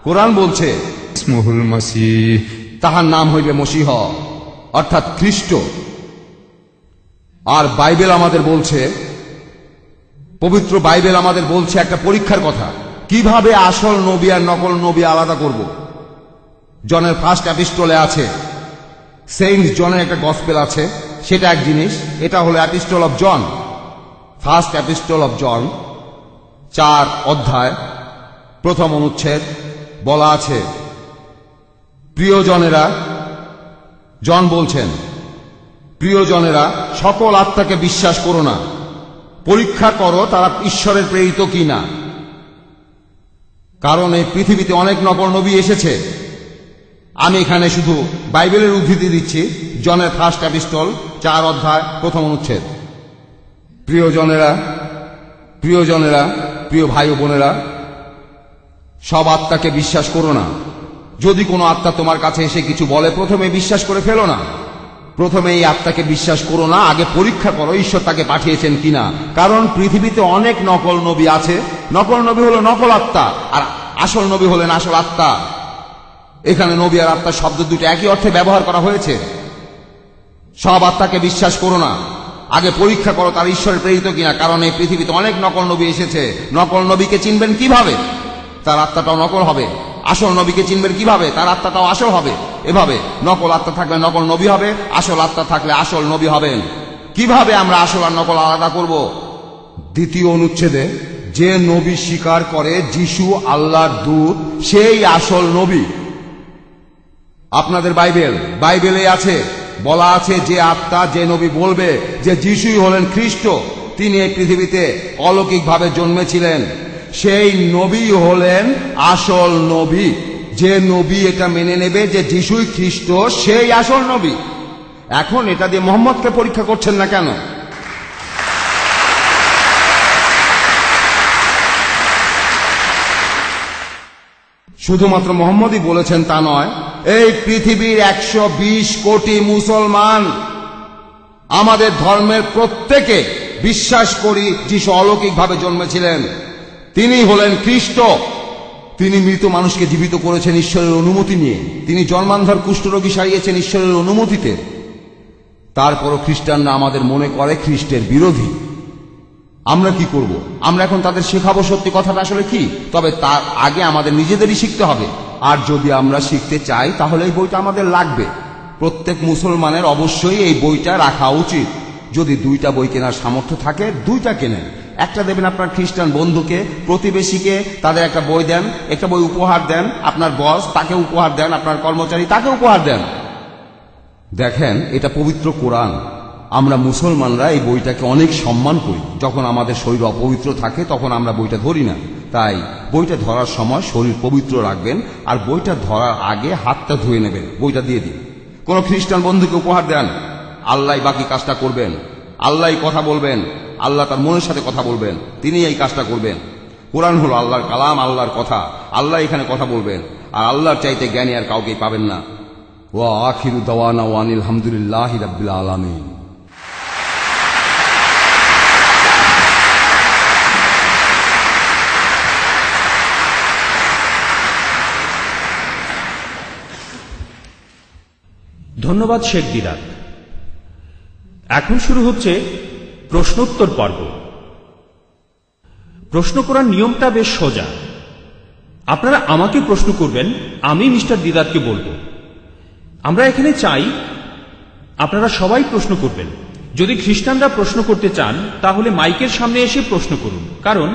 কোরআন বলছে, اسمه المسيح তাহার নাম হইবে মসীহ, অর্থাৎ খ্রিস্ট। আর বাইবেল আমাদের বলছে, পবিত্র বাইবেল আমাদের বলছে একটা পরীক্ষার কথা, কিভাবে আসল নবী আর নকল নবী আলাদা করব। জনের ফার্স্ট এপিস্টলে আছে, সেন্ট জনের একটা গসপেল আছে, সেটা এক জিনিস। এটা হলো epistle of John, first epistle of John 4 অধ্যায় 1 অনুচ্ছেদ বলা আছে, প্রিয়জনেরা, জন বলছেন, প্রিয়জনেরা, সকল আত্মাকে বিশ্বাস করো না, পরীক্ষা করো তারা ঈশ্বরের প্রেরিত কি না, কারণ এই পৃথিবীতে অনেক নকল নবী এসেছে। আমি এখানে শুধু বাইবেলের উদ্ধৃতি দিচ্ছি, জনের ফার্স্ট এপিস্টল 4 অধ্যায় 1 অনুচ্ছেদ। প্রিয়জনেরা, প্রিয়জনেরা, প্রিয় ভাই ও বোনেরা, সব আত্মাকে বিশ্বাস করো না। যদি কোনো আত্মা তোমার কাছে এসে কিছু বলে, প্রথমে বিশ্বাস করে ফেলো না। প্রথমে এই আত্মাকে বিশ্বাস করো না, আগে পরীক্ষা করো ঈশ্বর তাকে পাঠিয়েছেন কিনা। কারণ পৃথিবীতে অনেক নকল নবী আছে। নকল নবী হলো নকল আত্মা, আর আসল নবী হলেন আসল আত্মা। এখানে নবী আর আত্মা শব্দ দুটো একই অর্থে ব্যবহার করা হয়েছে। সব আত্মাকে বিশ্বাস করো না, আগে পরীক্ষা করো তার ঈশ্বরের প্রেরিত কিনা, কারণ এই পৃথিবীতে অনেক নকল নবী এসেছে। নকল নবীকে চিনবেন কিভাবে? তার আত্মাটাও নকল হবে। আসল নবীকে চিনবেন কিভাবে? তার আত্মাটাও আসল হবে। এভাবে নকল আত্মা থাকলে নকল নবী হবে, আসল আত্মা থাকলে আসল নবী হবেন। কিভাবে আমরা আসল আর নকল আলাদা করব? 2 অনুচ্ছেদে, যে নবী স্বীকার করে যিশু আল্লাহর দূত, সেই আসল নবী। আপনাদের বাইবেলে আছে, বলা আছে, যে আত্মা, যে নবী বলবে যে যিশুই হলেন খ্রিস্ট, তিনি এই পৃথিবীতে অলৌকিকভাবে জন্মেছিলেন, সেই নবী হলেন আসল নবী। যে নবী এটা মেনে নেবে যে যিশুই খ্রিস্ট, সেই আসল নবী। এখন এটা দিয়ে মোহাম্মদকে পরীক্ষা করছেন না কেন? শুধুমাত্র মোহাম্মদই বলেছেন তা নয়, এই পৃথিবীর 120 কোটি মুসলমান আমাদের ধর্মের প্রত্যেকে বিশ্বাস করি যিশু অলৌকিকভাবে জন্মেছিলেন, তিনি হলেন খ্রিস্ট। তিনি মৃত মানুষকে জীবিত করেছেন ঈশ্বরের অনুমতি নিয়ে, তিনি জন্মান্ধর কুষ্ঠরোগী সারিয়েছেন ঈশ্বরের অনুমতিতে। তারপরও খ্রিস্টানরা আমাদের মনে করে খ্রিস্টের বিরোধী। আমরা কি করব? আমরা এখন তাদের শেখাবো সত্যি কথাটা আসলে কি। তবে তার আগে আমাদের নিজেদেরই শিখতে হবে। আর যদি আমরা শিখতে চাই তাহলে এই বইটা আমাদের লাগবে। প্রত্যেক মুসলমানের অবশ্যই এই বইটা রাখা উচিত। যদি 2টা বই কেনার সামর্থ্য থাকে 2টা কেনেন। একটা দেবেন আপনার খ্রিস্টান বন্ধুকে, প্রতিবেশীকে, তাদের একটা বই দেন, একটা বই উপহার দেন, আপনার বস তাকে উপহার দেন, আপনার কর্মচারী তাকে উপহার দেন। দেখেন, এটা পবিত্র কোরআন। আমরা মুসলমানরা এই বইটাকে অনেক সম্মান করি। যখন আমাদের শরীর অপবিত্র থাকে তখন আমরা বইটা ধরি না। তাই বইটা ধরার সময় শরীর পবিত্র রাখবেন, আর বইটা ধরার আগে হাতটা ধুয়ে নেবেন, বইটা দিয়ে দিন। কোন খ্রিস্টান বন্ধুকে উপহার দেন, আল্লাহ বাকি কাজটা করবেন। আল্লাহ কথা বলবেন, আল্লাহ তার মনের সাথে কথা বলবেন, তিনি এই কাজটা করবেন। কোরআন হলো আল্লাহর কালাম, আল্লাহর কথা। আল্লাহ এখানে কথা বলবেন, আর আল্লাহর চাইতে জ্ঞানী আর কাউকেই পাবেন না। ওয়া আখিরু দাওয়ানা ওয়া আনিল হামদুলিল্লাহি রাব্বিল আলামিন। ধন্যবাদ শেখ দিদার। এখন শুরু হচ্ছে প্রশ্নোত্তর পর্ব। প্রশ্ন করার নিয়মটা বেশ সোজা। আপনারা আমাকে প্রশ্ন করবেন, আমি মিস্টার দিদারকে বলবো। আমরা এখানে চাই আপনারা সবাই প্রশ্ন করবেন। যদি খ্রিস্টানরা প্রশ্ন করতে চান তাহলে মাইকের সামনে এসে প্রশ্ন করুন, কারণ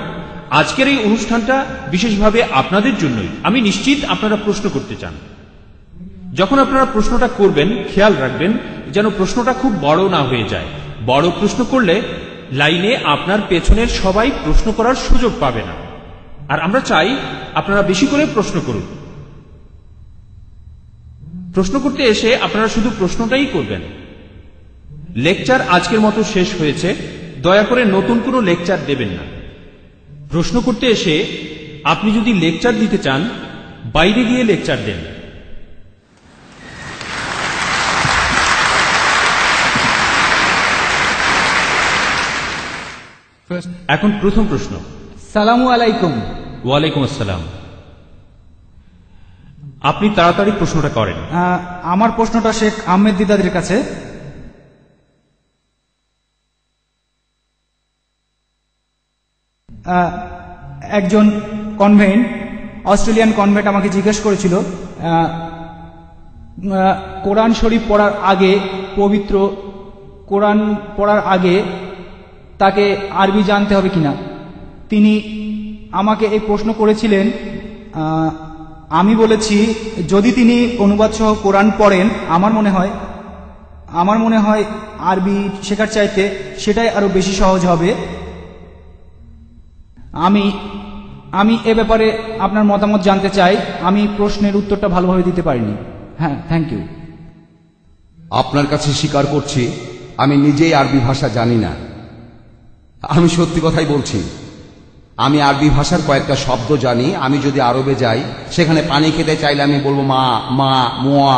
আজকের এই অনুষ্ঠানটা বিশেষভাবে আপনাদের জন্যই। আমি নিশ্চিত আপনারা প্রশ্ন করতে চান। যখন আপনারা প্রশ্নটা করবেন খেয়াল রাখবেন যেন প্রশ্নটা খুব বড় না হয়ে যায়। বড় প্রশ্ন করলে লাইনে আপনার পেছনের সবাই প্রশ্ন করার সুযোগ পাবে না। আর আমরা চাই আপনারা বেশি করে প্রশ্ন করুন। প্রশ্ন করতে এসে আপনারা শুধু প্রশ্নটাই করবেন। লেকচার আজকের মতো শেষ হয়েছে, দয়া করে নতুন কোনো লেকচার দেবেন না। প্রশ্ন করতে এসে আপনি যদি লেকচার দিতে চান বাইরে গিয়ে লেকচার দেন। এখন প্রথম প্রশ্ন। সালামু আলাইকুম। ওয়ালাইকুম আসসালাম। আপনি তাড়াতাড়ি প্রশ্নটা করেন। আমার প্রশ্নটা শেখ আহমেদ দিদাদের কাছে। একজন কনভেন্ট, অস্ট্রেলিয়ান কনভেন্ট আমাকে জিজ্ঞেস করেছিল কোরআন শরীফ পড়ার আগে, পবিত্র কোরআন পড়ার আগে তাকে আরবি জানতে হবে কিনা। তিনি আমাকে এই প্রশ্ন করেছিলেন। আমি বলেছি যদি তিনি অনুবাদ সহ কোরআন পড়েন, আমার মনে হয় আরবি শেখার চাইতে সেটাই আরো বেশি সহজ হবে। আমি এ ব্যাপারে আপনার মতামত জানতে চাই। আমি প্রশ্নের উত্তরটা ভালোভাবে দিতে পারিনি। হ্যাঁ, থ্যাংক ইউ। আপনার কাছে স্বীকার করছি আমি নিজেই আরবি ভাষা জানি না। আমি সত্যি কথাই বলছি। আমি আরবি ভাষার কয়েকটা শব্দ জানি। আমি যদি আরবে যাই, সেখানে পানি খেতে চাইলে আমি বলবো মা, মা, মোয়া।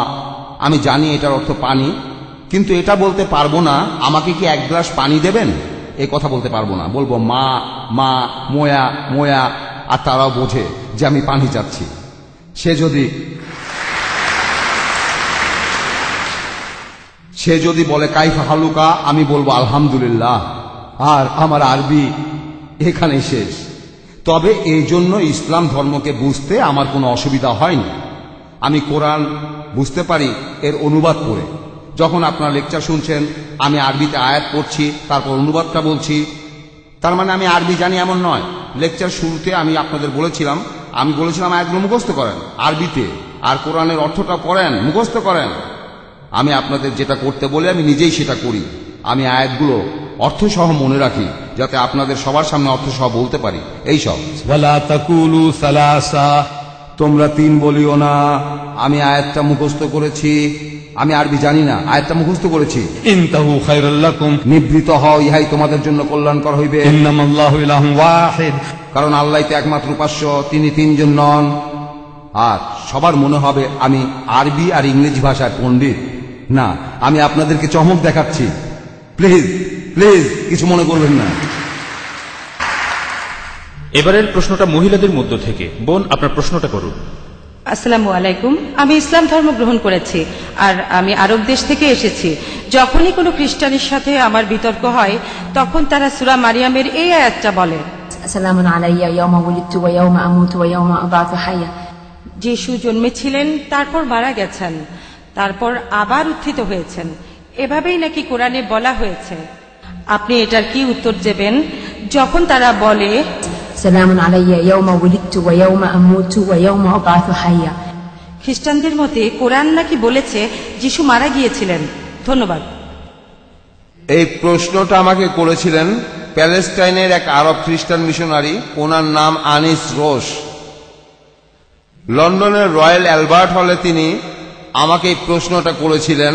আমি জানি এটার অর্থ পানি, কিন্তু এটা বলতে পারবো না আমাকে কি এক গ্লাস পানি দেবেন, এই কথা বলতে পারবো না। বলবো মা, মা, মোয়া, মোয়া, আর তারাও বোঝে যে আমি পানি চাচ্ছি। সে যদি বলে কাইফা হালুকা, আমি বলবো আলহামদুলিল্লাহ। আর আমার আরবি এখানে শেষ। তবে এই জন্য ইসলাম ধর্মকে বুঝতে আমার কোনো অসুবিধা হয়নি। আমি কোরআন বুঝতে পারি এর অনুবাদ পড়ে। যখন আপনারা লেকচার শুনছেন, আমি আরবিতে আয়াত পড়ছি, তারপর অনুবাদটা বলছি। তার মানে আমি আরবি জানি এমন নয়। লেকচার শুরুতে আমি আপনাদের বলেছিলাম আয়াতগুলো মুখস্থ করেন আরবিতে, আর কোরআনের অর্থটা পড়েন, মুখস্থ করেন। আমি আপনাদের যেটা করতে বলে আমি নিজেই সেটা করি। আমি আয়াতগুলো অর্থসহ মনে রাখি, যাতে আপনাদের সবার সামনে অর্থসহ বলতে পারি। এই সব ওয়ালা তাকুলু সালাসা, তোমরা তিন বলিও না। আমি আয়াতটা মুখস্থ করেছি। আমি আরবি জানি না, আয়াতটা মুখস্থ করেছি। ইনতাহু খায়রুল লাকুম, নিবৃত হও, ইহাই তোমাদের জন্য কল্যাণকর হইবে। ইন্নামাল্লাহু ইলাহুন ওয়াহিদ, কারণ আল্লাহই তো একমাত্র উপাস্য, তিনি তিনজন নন। আর সবার মনে হবে আমি আরবি আর ইংরেজি ভাষার পণ্ডিত। না, আমি আপনাদেরকে চমক দেখাচ্ছি। প্লিজ প্লিজ কিছু মনে করবেন না। এবারের প্রশ্নটা মহিলাদের মধ্য থেকে। বোন, আপনার প্রশ্নটা করুন। আসসালামু আলাইকুম। আমি ইসলাম ধর্ম গ্রহণ করেছি, আর আমি আরব দেশ থেকে এসেছি। যখনই কোনো খ্রিস্টানের সাথে আমার বিতর্ক হয়, তখন তারা সূরা মারিয়ামের এই আয়াতটা বলে, সালামুন আলাইয়া ইয়াওমা উলিদতু ওয়া ইয়াওমা আমুতু ওয়া ইয়াওমা আবআসু হাইয়া। যিশু জন্মেছিলেন, তারপর মারা গেছেন, তারপর আবার উত্থিত হয়েছেন, এভাবেই নাকি কোরআনে বলা হয়েছে। আপনি এটার কি উত্তর দেবেন যখন তারা বলে সালামুন আলাইয়া ইয়াওমা উলিদতু ওয়া ইয়াওমা আমুতু ওয়া ইয়াওমা আবআসু হাইয়া? খ্রিস্টানদের মতে কোরআন নাকি বলেছে যিশু মারা গিয়েছিলেন। ধন্যবাদ। এই প্রশ্নটা আমাকে করেছিলেন প্যালেস্টাইনের এক আরব খ্রিস্টান মিশনারি। ওনার নাম আনিস রোশ। লন্ডনের রয়্যাল অ্যালবার্ট হলে তিনি আমাকে এই প্রশ্নটা করেছিলেন।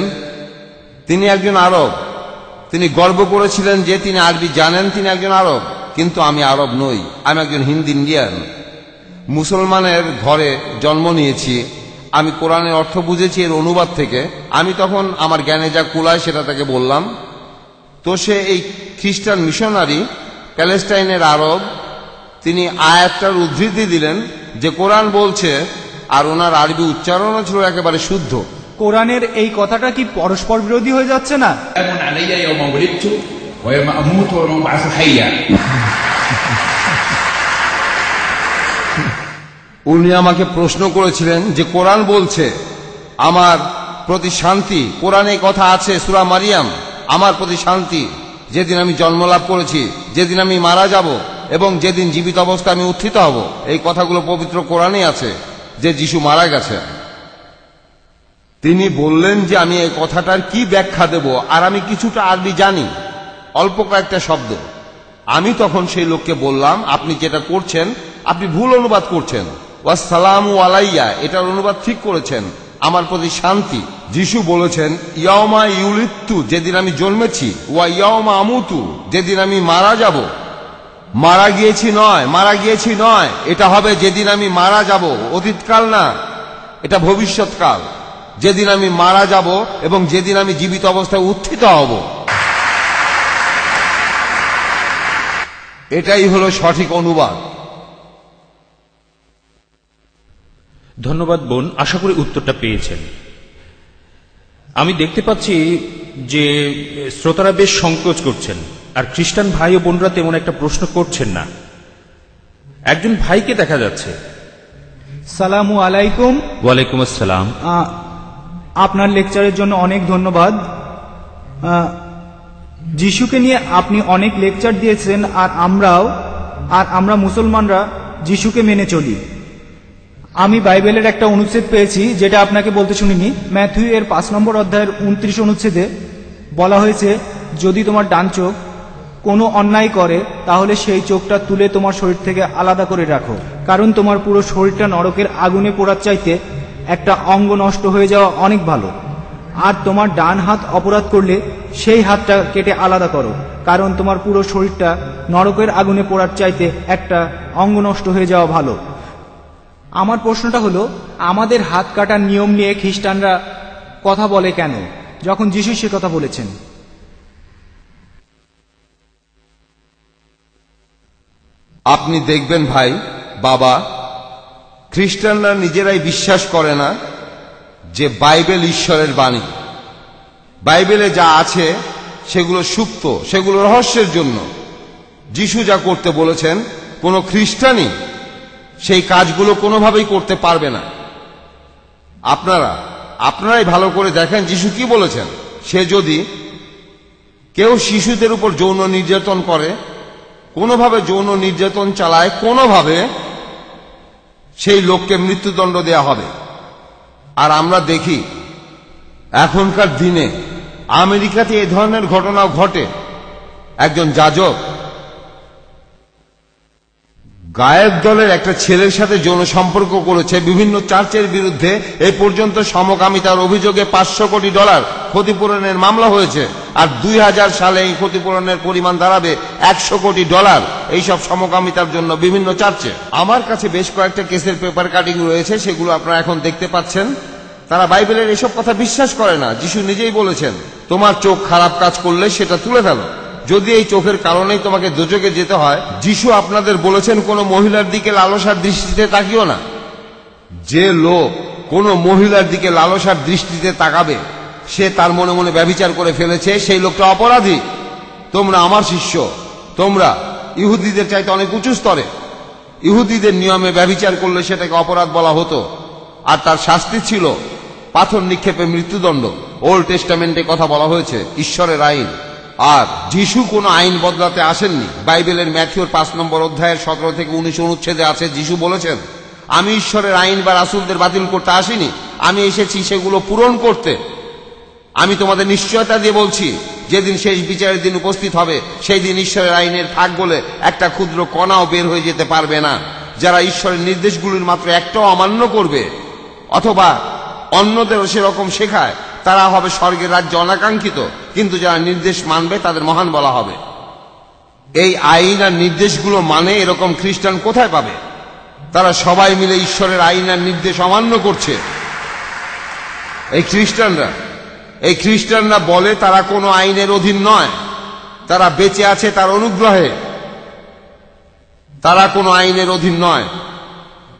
তিনি একজন আরব। তিনি গর্ব করেছিলেন যে তিনি আরবি জানেন, তিনি একজন আরব। কিন্তু আমি আরব নই, আমি একজন হিন্দি ইন্ডিয়ান। মুসলমানের ঘরে জন্ম নিয়েছি। আমি কোরআনের অর্থ বুঝেছি এর অনুবাদ থেকে। আমি তখন আমার জ্ঞানে যা কুলায় সেটা তাকে বললাম। তো সে এই খ্রিস্টান মিশনারি, প্যালেস্টাইনের আরব, তিনি আয়াতটার উদ্ধৃতি দিলেন যে কোরআন বলছে, আর ওনার আরবি উচ্চারণও ছিল একেবারে শুদ্ধ। কোরআনের এই কথাটা কি পরস্পর বিরোধী হয়ে যাচ্ছে না? উনি আমাকে প্রশ্ন করেছিলেন যে কোরআন বলছে আমার প্রতি শান্তি, কোরআনে কথা আছে সূরা মারিয়াম, আমার প্রতি শান্তি, যেদিন আমি জন্মলাভ করেছি, যেদিন আমি মারা যাব এবং যেদিন জীবিত অবস্থায় আমি উত্থিত হব, এই কথাগুলো পবিত্র কোরআনে আছে যে যিশু মারা গেছে। তিনি বললেন যে আমি এই কথাটার কি ব্যাখ্যা দেব, আর আমি কিছুটা আরবি জানি, অল্প কয়েকটা শব্দ। আমি তখন সেই লোককে বললাম, আপনি যেটা করছেন আপনি ভুল অনুবাদ করছেন। ওয়াসসালামু আলাইয়া এটার অনুবাদ ঠিক করেছেন, আমার প্রতি শান্তি। যিশু বলেছেন ইয়াওমা ইউলিদতু, যেদিন আমি জন্মেছি, ওয়া ইয়াওমা আমুতু, যেদিন আমি মারা যাব। মারা গিয়েছি নয়, এটা হবে যেদিন আমি মারা যাব, অতীতকাল না, এটা ভবিষ্যৎকাল। যেদিন আমি মারা যাব এবং যেদিন আমি জীবিত অবস্থায় উত্থিত হব, এটাই হলো সঠিক অনুবাদ। ধন্যবাদ বোন, আশা করি উত্তরটা পেয়েছেন। আমি দেখতে পাচ্ছি যে শ্রোতারা বেশ সংকোচ করছেন, আর খ্রিস্টান ভাই ও বোনরা তেমন একটা প্রশ্ন করছেন না। একজন ভাইকে দেখা যাচ্ছে। সালামু আলাইকুম। ওয়ালাইকুম আসসালাম। আপনার লেকচারের জন্য অনেক ধন্যবাদ। যিশুকে নিয়ে আপনি অনেক লেকচার দিয়েছেন, আর আমরা মুসলমানরা যিশুকে মেনে চলি। আমি বাইবেলের একটা অনুচ্ছেদ পেয়েছি যেটা আপনাকে বলতে শুনিনি। ম্যাথিউ এর 5 নম্বর অধ্যায়ের 29 অনুচ্ছেদে বলা হয়েছে, যদি তোমার ডান চোখ কোনো অন্যায় করে তাহলে সেই চোখটা তুলে তোমার শরীর থেকে আলাদা করে রাখো, কারণ তোমার পুরো শরীরটা নরকের আগুনে পোড়ার চাইতে একটা অঙ্গ নষ্ট হয়ে যাওয়া অনেক ভালো। আর তোমার ডান হাত অপরাধ করলে সেই হাতটা কেটে আলাদা করো, কারণ তোমার পুরো শরীরটা নরকের আগুনে পোড়ার চাইতে একটা অঙ্গ নষ্ট হয়ে যাওয়া ভালো। আমার প্রশ্নটা হলো, আমাদের হাত কাটার নিয়ম নিয়ে খ্রিস্টানরা কথা বলে কেন, যখন যিশু সে কথা বলেছেন? আপনি দেখবেন ভাই, বাবা, খ্রিস্টানরা নিজেরাই বিশ্বাস করে না যে বাইবেল ঈশ্বরের বাণী। বাইবেলে যা আছে সেগুলো সুপ্ত, সেগুলো রহস্যের জন্য। যিশু যা করতে বলেছেন কোনো খ্রিস্টানই সেই কাজগুলো কোনোভাবেই করতে পারবে না। আপনারাই ভালো করে দেখেন যিশু কি বলেছেন। সে যদি কেউ শিশুদের উপর যৌন নির্যাতন করে, কোনোভাবে যৌন নির্যাতন চালায়, কোনোভাবে সেই লোককে মৃত্যুদণ্ড দেয়া হবে। আর আমরা দেখি এখনকার দিনে আমেরিকাতে এই ধরনের ঘটনাও ঘটে। একজন যাজক গায়ক দলের একটা ছেলের সাথে যৌন সম্পর্ক করেছে। বিভিন্ন চার্চের বিরুদ্ধে এই পর্যন্ত সমকামিতার অভিযোগে $500 কোটি ক্ষতিপূরণের মামলা হয়েছে। আর 2000 সালে এই ক্ষতিপূরণের পরিমাণ দাঁড়াবে $100 কোটি এইসব সমকামিতার জন্য বিভিন্ন চার্চে। আমার কাছে বেশ কয়েকটা কেসের পেপার কাটিং রয়েছে, সেগুলো আপনারা এখন দেখতে পাচ্ছেন। তারা বাইবেলের এসব কথা বিশ্বাস করে না। যিশু নিজেই বলেছেন, তোমার চোখ খারাপ কাজ করলে সেটা তুলে ফেলো, যদি এই চোখের কারণেই তোমাকে দোজখে যেতে হয়। যিশু আপনাদের বলেছেন কোনো মহিলার দিকে লালসার দৃষ্টিতে তাকিও না। যে লোক কোনো মহিলার দিকে লালসার দৃষ্টিতে তাকাবে সে তার মনে মনে ব্যভিচার করে ফেলেছে, সেই লোকটা অপরাধী। তোমরা আমার শিষ্য, তোমরা ইহুদিদের চাইতে অনেক উঁচু স্তরে। ইহুদিদের নিয়মে ব্যভিচার করলে সেটাকে অপরাধ বলা হতো, আর তার শাস্তি ছিল পাথর নিক্ষেপে মৃত্যুদণ্ড। ওল্ড টেস্টামেন্টে কথা বলা হয়েছে, ঈশ্বরের আইন। আর যিশু কোনো আইন বদলাতে আসেননি। বাইবেলের ম্যাথিউর 5 নম্বর অধ্যায়ের 17 থেকে 19 অনুচ্ছেদে আছে, যিশু বলেছেন, আমি ঈশ্বরের আইন বা রাসূলদের বাতিল করতে আসিনি, আমি এসেছি সেগুলো পূরণ করতে। আমি তোমাদের নিশ্চয়তা দিয়ে বলছি, যেদিন শেষ বিচারের দিন উপস্থিত হবে সেই দিন ঈশ্বরের আইনের ফাঁক বলে একটা ক্ষুদ্র কণাও বের হয়ে যেতে পারবে না। যারা ঈশ্বরের নির্দেশগুলির মাত্র একটাও অমান্য করবে অথবা অন্যদেরও সেরকম শেখায়, তারা হবে স্বর্গের রাজ্যে অনাকাঙ্ক্ষিত, কিন্তু যারা নির্দেশ মানবে তাদের মহান বলা হবে। এই আইন আর নির্দেশগুলো মানে এরকম খ্রিস্টান কোথায় পাবে? তারা সবাই মিলে ঈশ্বরের আইন আর নির্দেশ অমান্য করছে। এই খ্রিস্টানরা বলে তারা কোনো আইনের অধীন নয়, তারা বেঁচে আছে তার অনুগ্রহে, তারা কোনো আইনের অধীন নয়।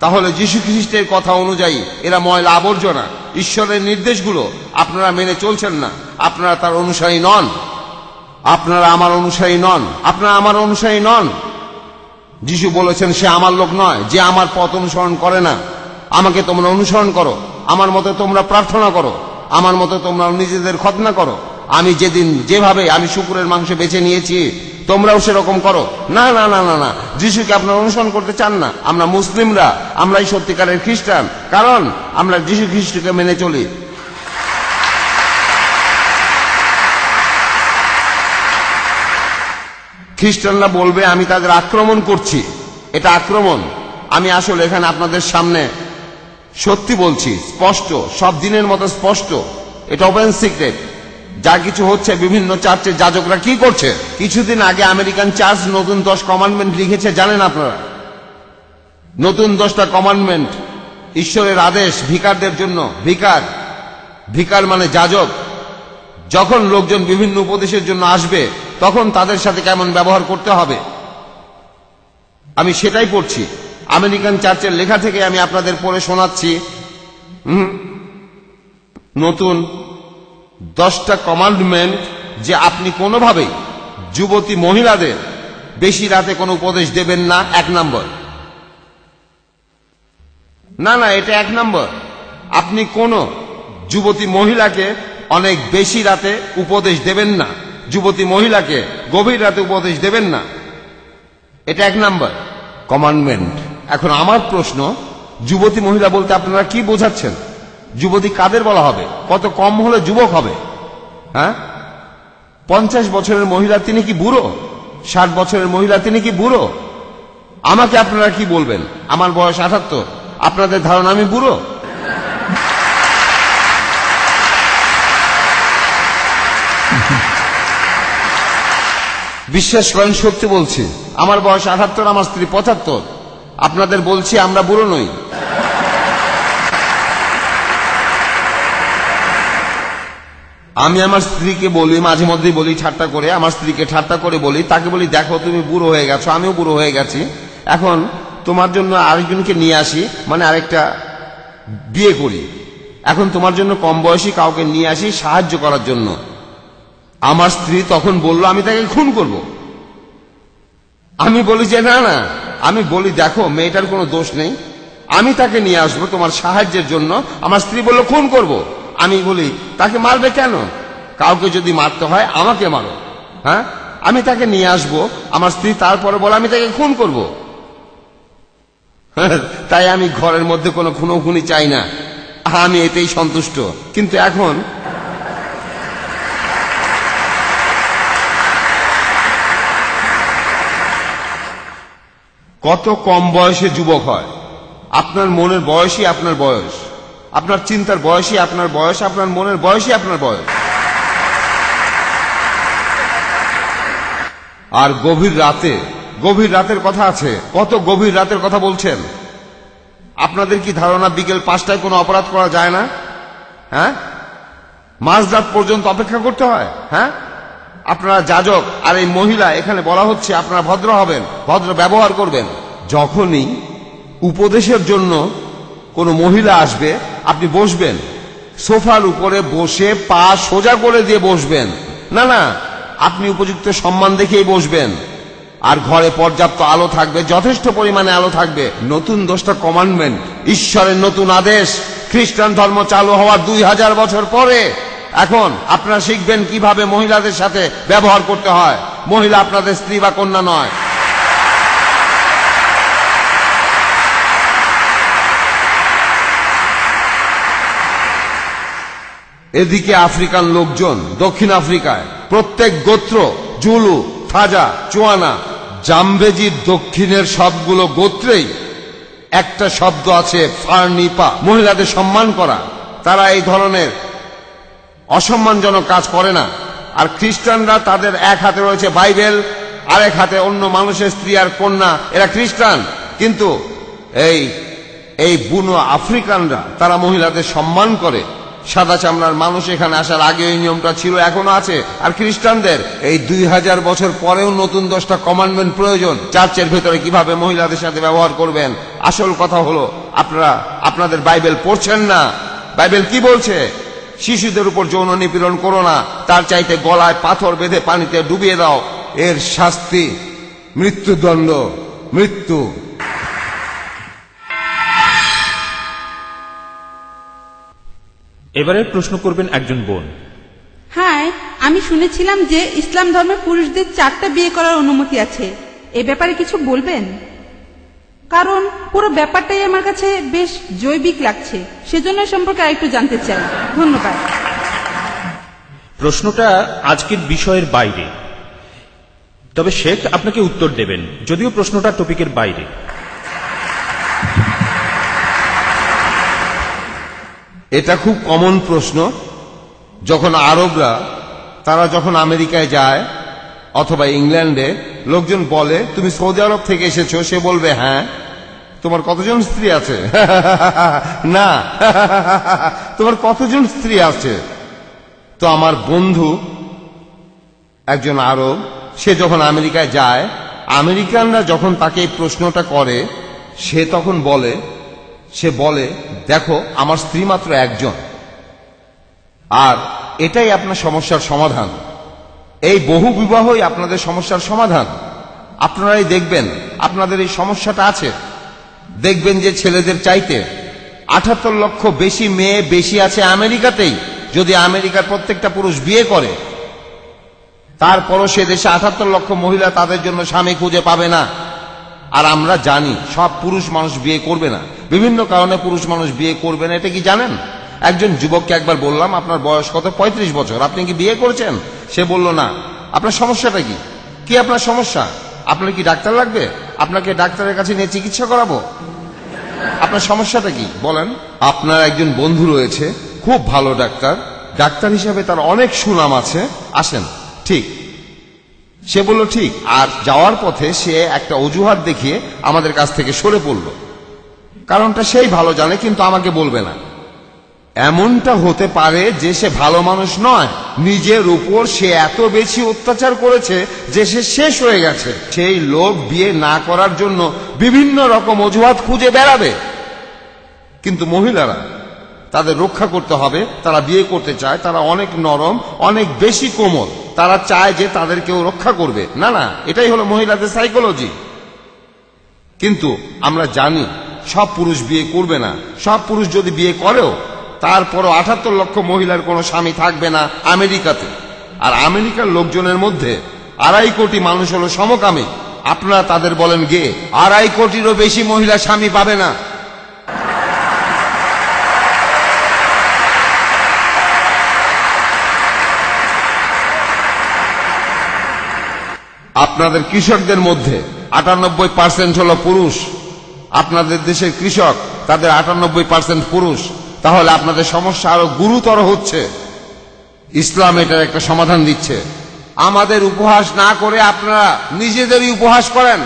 তাহলে যীশু খ্রিস্টের কথা অনুযায়ী এরা ময়লা আবর্জনা। ঈশ্বরের নির্দেশগুলো আপনারা মেনে চলছেন না, আপনারা তার অনুসারী নন, আপনারা আমার অনুসারী নন, আপনারা আমার অনুসারী নন। যিশু বলেছেন, সে আমার লোক নয় যে আমার পথ অনুসরণ করে না। আমাকে তোমরা অনুসরণ করো, আমার মতো তোমরা প্রার্থনা করো, আমার মতো তোমরা নিজেদের খতনা করো। আমি যেদিন যেভাবে আমি শুকুরের মাংস বেছে নিয়েছি তোমরাও সেরকম করো। না না না না না, যিশুকে আপনারা অনুসরণ করতে চান না। আমরা মুসলিমরা, আমরাই সত্যিকারের খ্রিস্টান, কারণ আমরা যিশু খ্রিস্টকে মেনে চলি। খ্রিস্টানরা বলবে আমি তাদের আক্রমণ করছি, এটা আক্রমণ। আমি আসলে এখানে আপনাদের সামনে সত্যি বলছি, স্পষ্ট, সব দিনের মতো স্পষ্ট। এটা ওপেন সিক্রেট। যা কিছু হচ্ছে, বিভিন্ন চার্চের যাজকরা কি করছে। কিছুদিন আগে আমেরিকান চার্চ নতুন 10 কমান্ডমেন্ট লিখেছে, জানেন আপনারা? নতুন 10টা কমান্ডমেন্ট, ঈশ্বরের আদেশ ভিকারদের জন্য। ভিকার মানে যাজক। যখন লোকজন বিভিন্ন উপদেশের জন্য আসবে তখন তাদের সাথে কেমন ব্যবহার করতে হবে, আমি সেটাই পড়ছি। আমেরিকান চার্চের লেখা থেকে আমি আপনাদের পড়ে শোনাচ্ছি। নতুন 10টা কমান্ডমেন্ট, যে আপনি কোনোভাবেই যুবতী মহিলাদের বেশি রাতে কোনো উপদেশ দেবেন না। 1 নম্বর। না, এটা 1 নম্বর। আপনি কোনো যুবতী মহিলাকে অনেক বেশি রাতে উপদেশ দেবেন না, যুবতী মহিলাকে গভীর রাতে উপদেশ দেবেন না, এটা 1 নম্বর কমান্ডমেন্ট। এখন আমার প্রশ্ন, যুবতী মহিলা বলতে আপনারা কি বোঝাচ্ছেন? যুবতী কাদের বলা হবে? কত কম হলে যুবক হবে? হ্যাঁ, 50 বছরের মহিলা তিনি কি বুড়ো? 60 বছরের মহিলা তিনি কি বুড়ো? আমাকে আপনারা কি বলবেন? আমার বয়স 78, আপনাদের ধারণা আমি বুড়ো? বিশ্বাস করেন, সত্যি বলছি, আমার বয়স 78, আমার স্ত্রী 75। আপনাদের বলছি আমরা বুড়ো নই। আমি আমার স্ত্রীকে বলি, মাঝে মধ্যেই বলি ঠাট্টা করে, আমার স্ত্রীকে ঠাট্টা করে বলি, তাকে বলি দেখো তুমি বুড়ো হয়ে গেছো, আমিও বুড়ো হয়ে গেছি, এখন তোমার জন্য আরেকজনকে নিয়ে আসি, মানে আরেকটা বিয়ে করি, এখন তোমার জন্য কম বয়সী কাউকে নিয়ে আসি সাহায্য করার জন্য। আমার স্ত্রী তখন বলল আমি তাকে খুন করব। আমি বলি যে না, আমি বলি দেখো মেয়েটার কোনো দোষ নেই, আমি তাকে নিয়ে আসবো তোমার সাহায্যের জন্য। আমার স্ত্রী বলল খুন করব। আমি বলি তাকে মারবে কেন? কাউকে যদি মারতে হয় আমাকে মারো। হ্যাঁ, আমি তাকে নিয়ে আসবো। আমার স্ত্রী তারপরে বলে আমি তাকে খুন করব। তাই আমি ঘরের মধ্যে কোনো খুনোখুনি চাই না, আমি এতেই সন্তুষ্ট। কিন্তু এখন কত কম বয়সে যুবক হয়? আপনার মনের বয়সই আপনার বয়স, আপনার চিন্তার বয়সই আপনার বয়স, আপনার মনের বয়সই আপনার বয়স। আর গভীর রাতের কথা আছে, কত গভীর রাতের কথা বলছেন? আপনাদের কি ধারণা বিকেল 5টায় কোনো অপরাধ করা যায় না? হ্যাঁ, মাঝরাত পর্যন্ত অপেক্ষা করতে হয়? হ্যাঁ, আপনারা যাজক আর এই মহিলা, এখানে বলা হচ্ছে আপনারা ভদ্র হবেন, ভদ্র ব্যবহার করবেন। যখনই উপদেশের জন্য কোনো মহিলা আসবে আপনি বসবেন, সোফার উপরে বসে পা সোজা করে দিয়ে বসবেন না, আপনি উপযুক্ত সম্মান দেখেই বসবেন। আর ঘরে পর্যাপ্ত আলো থাকবে, যথেষ্ট পরিমাণে আলো থাকবে। নতুন 10টা কমান্ডমেন্ট, ঈশ্বরের নতুন আদেশ, খ্রিস্টান ধর্ম চালু হওয়ার 2000 বছর পরে এখন আপনারা শিখবেন কিভাবে মহিলাদের সাথে ব্যবহার করতে হয়। মহিলা আপনাদের স্ত্রী বা কন্যা নয়। এদিকে আফ্রিকান লোকজন, দক্ষিণ আফ্রিকায় প্রত্যেক গোত্র, জুলু, থাজা, চুয়ানা, জামবেজির দক্ষিণের সবগুলো গোত্রেই একটা শব্দ আছে, ফার্নিপা, মহিলাদের সম্মান করা। তারা এই ধরনের অসম্মানজনক কাজ করে না। আর খ্রিস্টানরা, তাদের এক হাতে রয়েছে বাইবেল, আরেক হাতে অন্য মানুষের স্ত্রী আর কন্যা, এরা খ্রিস্টান। কিন্তু এই বুনো আফ্রিকানরা তারা মহিলাদের সম্মান করে। সাদা চামড়ার মানুষ এখানে আসার আগে এই নিয়মটা ছিল, এখনো আছে। আর খ্রিস্টানদের এই 2000 বছর পরেও নতুন 10টা কমান্ডমেন্ট প্রয়োজন, চার্চের ভেতরে কিভাবে মহিলাদের সাথে ব্যবহার করবেন। আসল কথা হলো আপনারা আপনাদের বাইবেল পড়ছেন না। বাইবেল কি বলছে? শিশুদের উপর যৌন নিপীড়ন করো না, তার চাইতে গলায় পাথর বেঁধে পানিতে ডুবিয়ে দাও, এর শাস্তি মৃত্যুদণ্ড, মৃত্যু। এবারে প্রশ্ন করবেন একজন বোন। হ্যাঁ, আমি শুনেছিলাম যে ইসলাম ধর্মে পুরুষদের 4টা বিয়ে করার অনুমতি আছে, এ ব্যাপারে কিছু বলবেন? কারণ পুরো ব্যাপারটাই আমার কাছে বেশ জৈবিক লাগছে, সেজন্য সম্পর্কে আরেকটু জানতে চাই। ধন্যবাদ। প্রশ্নটা আজকের বিষয়ের বাইরে, তবে শেখ আপনাকে উত্তর দেবেন, যদিও প্রশ্নটা টপিকের বাইরে। এটা খুব কমন প্রশ্ন। যখন আরবরা, তারা যখন আমেরিকায় যায় অথবা ইংল্যান্ডে, লোকজন বলে তুমি সৌদি আরব থেকে এসেছো, সে বলবে হ্যাঁ। তোমার কতজন স্ত্রী আছে? না। তোমার কতজন স্ত্রী আছে? তো আমার বন্ধু একজন আরব, সে যখন আমেরিকায় যায়, আমেরিকানরা যখন তাকে এই প্রশ্নটা করে, সে তখন বলে দেখো আমার স্ত্রী মাত্র একজন, আর এটাই আপনার সমস্যার সমাধান। এই বহু বিবাহই আপনাদের সমস্যার সমাধান। আপনারাই দেখবেন আপনাদের এই সমস্যাটা আছে। দেখবেন যে ছেলেদের চাইতে ৭৮ লক্ষ বেশি মেয়ে বেশি আছে আমেরিকাতেই। যদি আমেরিকার প্রত্যেকটা পুরুষ বিয়ে করে, তারপরও সে দেশে ৭৮ লক্ষ মহিলা তাদের জন্য স্বামী খুঁজে পাবে না। আর আমরা জানি সব পুরুষ মানুষ বিয়ে করবে না, বিভিন্ন কারণে পুরুষ মানুষ বিয়ে করবে না। এটা কি জানেন? একজন যুবককে একবার বললাম, আপনার বয়স কত? ৩৫ বছর, আপনি কি বিয়ে করেছেন? সে বলল না। আপনার সমস্যাটা কি? কি আপনার সমস্যা? আপনার কি ডাক্তার লাগবে? আপনাকে ডাক্তারের কাছে নিয়ে চিকিৎসা করাবো? আপনার সমস্যাটা কি বলেন? আপনার একজন বন্ধু রয়েছে, খুব ভালো ডাক্তার, ডাক্তার হিসাবে তার অনেক সুনাম আছে, আসেন। ঠিক। সে বলল ঠিক। আর যাওয়ার পথে সে একটা অজুহাত দেখিয়ে আমাদের কাছ থেকে সরে পড়ল। কারণটা সেই ভালো জানে, কিন্তু আমাকে বলবে না। এমনটা হতে পারে যে সে ভালো মানুষ নয়, নিজের উপর সে এত বেশি অত্যাচার করেছে যে সে শেষ হয়ে গেছে। সেই লোক বিয়ে না করার জন্য বিভিন্ন রকম অজুহাত খুঁজে বেড়াবে। কিন্তু মহিলারা, তাদের রক্ষা করতে হবে। তারা বিয়ে করতে চায়, তারা অনেক নরম, অনেক বেশি কোমল, তারা চায় যে তাদের কেউ রক্ষা করবে। না না, এটাই হলো মহিলাদের সাইকোলজি। কিন্তু আমরা জানি সব পুরুষ বিয়ে করবে না। সব পুরুষ যদি বিয়ে করেও, তারপরও ৭৮ লক্ষ মহিলার কোনো স্বামী থাকবে না আমেরিকাতে। আর আমেরিকার লোকজনের মধ্যে ২.৫ কোটি মানুষ হলো সমকামী। আপনারা তাদের বলেন গে। ২.৫ কোটিরও বেশি মহিলা স্বামী পাবে না। আপনাদের কৃষকদের মধ্যে ৯৮% হলো পুরুষ। আপনাদের দেশের কৃষক, তাদের ৯৮% পুরুষ। তাহলে আপনাদের সমস্যা আরো গুরুতর হচ্ছে। ইসলাম এটার একটা সমাধান দিচ্ছে। আমাদের উপহাস না করে আপনারা নিজেদেরই উপহাস করেন।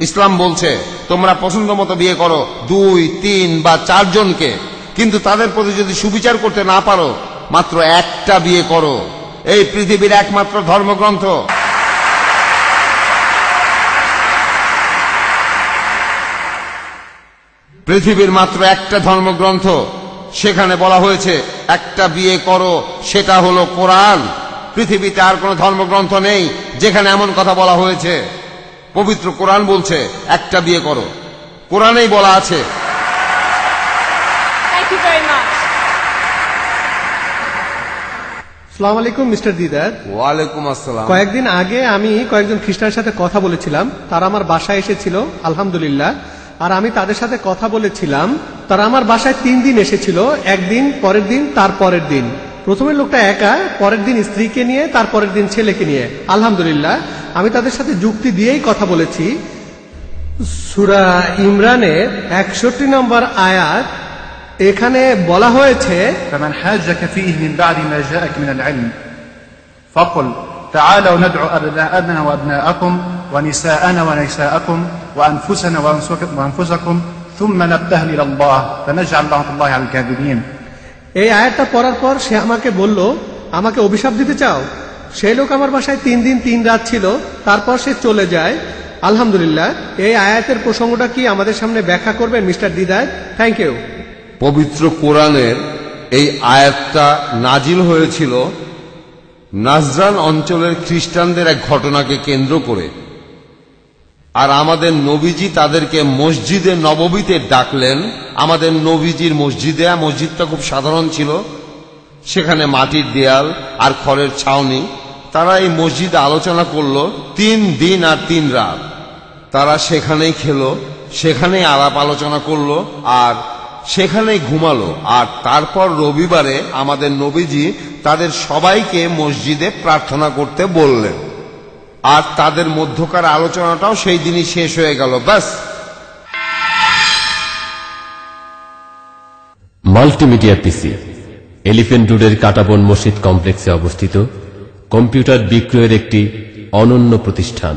ইসলাম বলছে তোমরা পছন্দ মতো বিয়ে করো, ২, ৩ বা ৪ জনকে, কিন্তু তাদের প্রতি যদি সুবিচার করতে না পারো, মাত্র একটা বিয়ে করো। এই পৃথিবীর একমাত্র ধর্মগ্রন্থ। পৃথিবীর মাত্র একটা ধর্মগ্রন্থ, সেখানে বলা হয়েছে একটা বিয়ে করো, সেটা হলো কোরআন। পৃথিবীতে আর কোনো ধর্মগ্রন্থ নেই যেখানে এমন কথা বলা হয়েছে। পবিত্র কোরআন বলছে একটা বিয়ে করো, কোরআনেই বলা আছে। আসসালামু আলাইকুম মিস্টার দিদার। ওয়ালাইকুম আসসালাম। কয়েকদিন আগে আমি কয়েকজন খ্রিস্টানের সাথে কথা বলেছিলাম। তারা আমার বাসায় এসেছিল, আলহামদুলিল্লাহ। আর আমি তাদের সাথে কথা বলেছিলাম। তারা আমার বাসায় 3 দিন এসেছিল, একদিন, পরের দিন, তার পরের দিন। প্রথমে লোকটা একা, পরের দিন স্ত্রীকে নিয়ে, তারপরের দিন ছেলেকে নিয়ে। আলহামদুলিল্লাহ, আমি তাদের সাথে যুক্তি দিয়েই কথা বলেছি। সূরা ইমরানের ৬১ নম্বর আয়াত, এখানে বলা হয়েছে فمن حاجك فيه من بعد ما جاءك من العلم فقل تعالوا ندعو أبناءنا وأبناءكم ونساءنا ونساءكم وأنفسنا وأنفسكم ثم نبتهل إلى الله فنجعل لعنة الله على الكاذبين। এই আয়াতটা পড়ার পর সে আমাকে বলল, আমাকে অভিশাপ দিতে চাও? সেই লোক আমার বাসায় 3 দিন 3 রাত ছিল, তারপর সে চলে যায়। আলহামদুলিল্লাহ, এই আয়াতের প্রসঙ্গটা কি আমাদের সামনে ব্যাখ্যা করবেন মিস্টার দিদার? Thank you. পবিত্র কোরআনের এই আয়াতটা নাজিল হয়েছিল নাজরান অঞ্চলের খ্রিস্টানদের এক ঘটনাকে কেন্দ্র করে। আর আমাদের নবীজি তাদেরকে মসজিদে নববীতে ডাকলেন। আমাদের নবীজির মসজিদটা খুব সাধারণ ছিল, সেখানে মাটির দেয়াল আর খড়ের ছাউনি। তারা এই মসজিদে আলোচনা করলো 3 দিন আর 3 রাত। তারা সেখানেই খেলো, সেখানেই আলাপ আলোচনা করলো, আর সেখানেই ঘুমালো। আর তারপর রবিবারে আমাদের নবীজি তাদের সবাইকে মসজিদে প্রার্থনা করতে বললেন। আর তাদের মধ্যকার আলোচনাটাও সেই দিনই শেষ হয়ে গেল, ব্যাস। মাল্টিমিডিয়া পিসি এলিফ্যান্ট রোডের কাটাবন মসজিদ কমপ্লেক্সে অবস্থিত কম্পিউটার বিক্রয়ের একটি অনন্য প্রতিষ্ঠান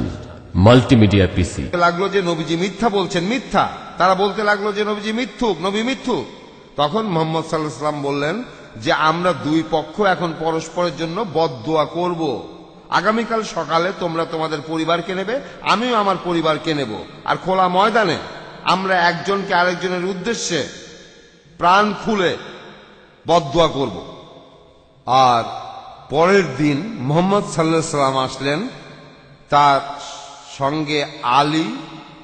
মাল্টিমিডিয়া পিসি। লাগলো যে নবীজি মিথ্যা বলছেন, মিথ্যা। তারা বলতে লাগলো যে নবীজি মিথ্যুক, নবী মিথ্যুক। তখন মুহাম্মদ সাল্লাল্লাহু আলাইহি ওয়াসাল্লাম বললেন যে আমরা 2 পক্ষ এখন পরস্পরের জন্য বদদুয়া করব। আগামীকাল সকালে তোমরা তোমাদের পরিবারকে নেবে, আমিও আমার পরিবারকে নেব, আর খোলা ময়দানে আমরা একজনকে আরেকজনের উদ্দেশ্যে প্রাণ খুলে বদদুয়া করব। আর পরের দিন মুহাম্মদ সাল্লাল্লাহু আলাইহি সাল্লাম আসলেন, তার সঙ্গে আলী,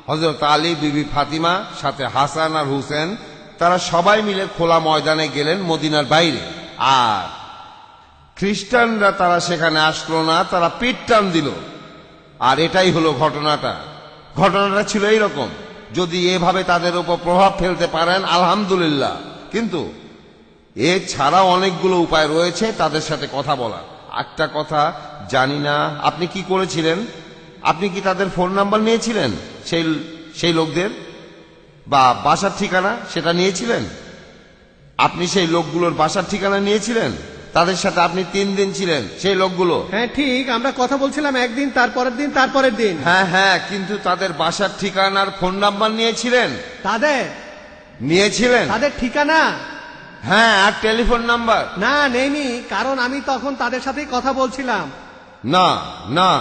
হযরত আলী, বিবি ফাতিমা, সাথে হাসান আর হুসেন, তারা সবাই মিলে খোলা ময়দানে গেলেন মদিনার বাইরে। আর খ্রিস্টানরা তারা সেখানে আসলো না, তারা পিঠ টান দিল। আর এটাই হলো ঘটনাটা। ঘটনাটা ছিল এইরকম, যদি এভাবে তাদের উপর প্রভাব ফেলতে পারেন আলহামদুলিল্লাহ, কিন্তু এছাড়া অনেকগুলো উপায় রয়েছে তাদের সাথে কথা বলার। একটা কথা জানি না আপনি কি করেছিলেন, আপনি কি তাদের ফোন নাম্বার নিয়েছিলেন, সেই লোকদের বা বাসার ঠিকানা সেটা নিয়েছিলেন? আপনি সেই লোকগুলোর বাসার ঠিকানা নিয়েছিলেন? তাদের সাথে আপনি 3 দিন ছিলেন, সেই লোকগুলো? হ্যাঁ ঠিক, আমরা কথা বলছিলাম একদিন, তারপরের দিন, তারপরের দিন। হ্যাঁ হ্যাঁ, কিন্তু তাদের বাসার ঠিকানার ফোন নাম্বার নিয়েছিলেন? তাদের নিয়েছিলেন? তাদের ঠিকানা? হ্যাঁ, আর টেলিফোন নাম্বার? না, নেইনি, কারণ আমি তখন তাদের সাথেই কথা বলছিলাম। না না,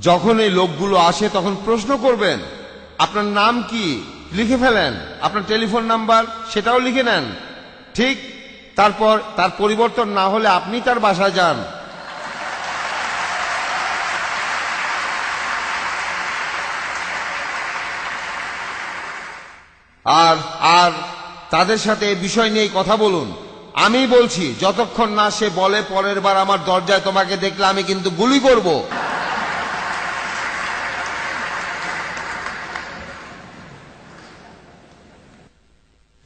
যখন এই লোকগুলো আসে তখন প্রশ্ন করবেন আপনার নাম কি, লিখে ফেলেন, আপনার টেলিফোন নাম্বার সেটাও লিখে নেন, ঠিক? তারপর তার পরিবর্তন না হলে আপনি তার বাসায় যান। আর তাদের সাথে এই বিষয় নিয়ে কথা বলুন। আমি বলছি, যতক্ষণ না সে বলে পরের বার আমার দরজায় তোমাকে দেখলে আমি কিন্তু গুলি করব।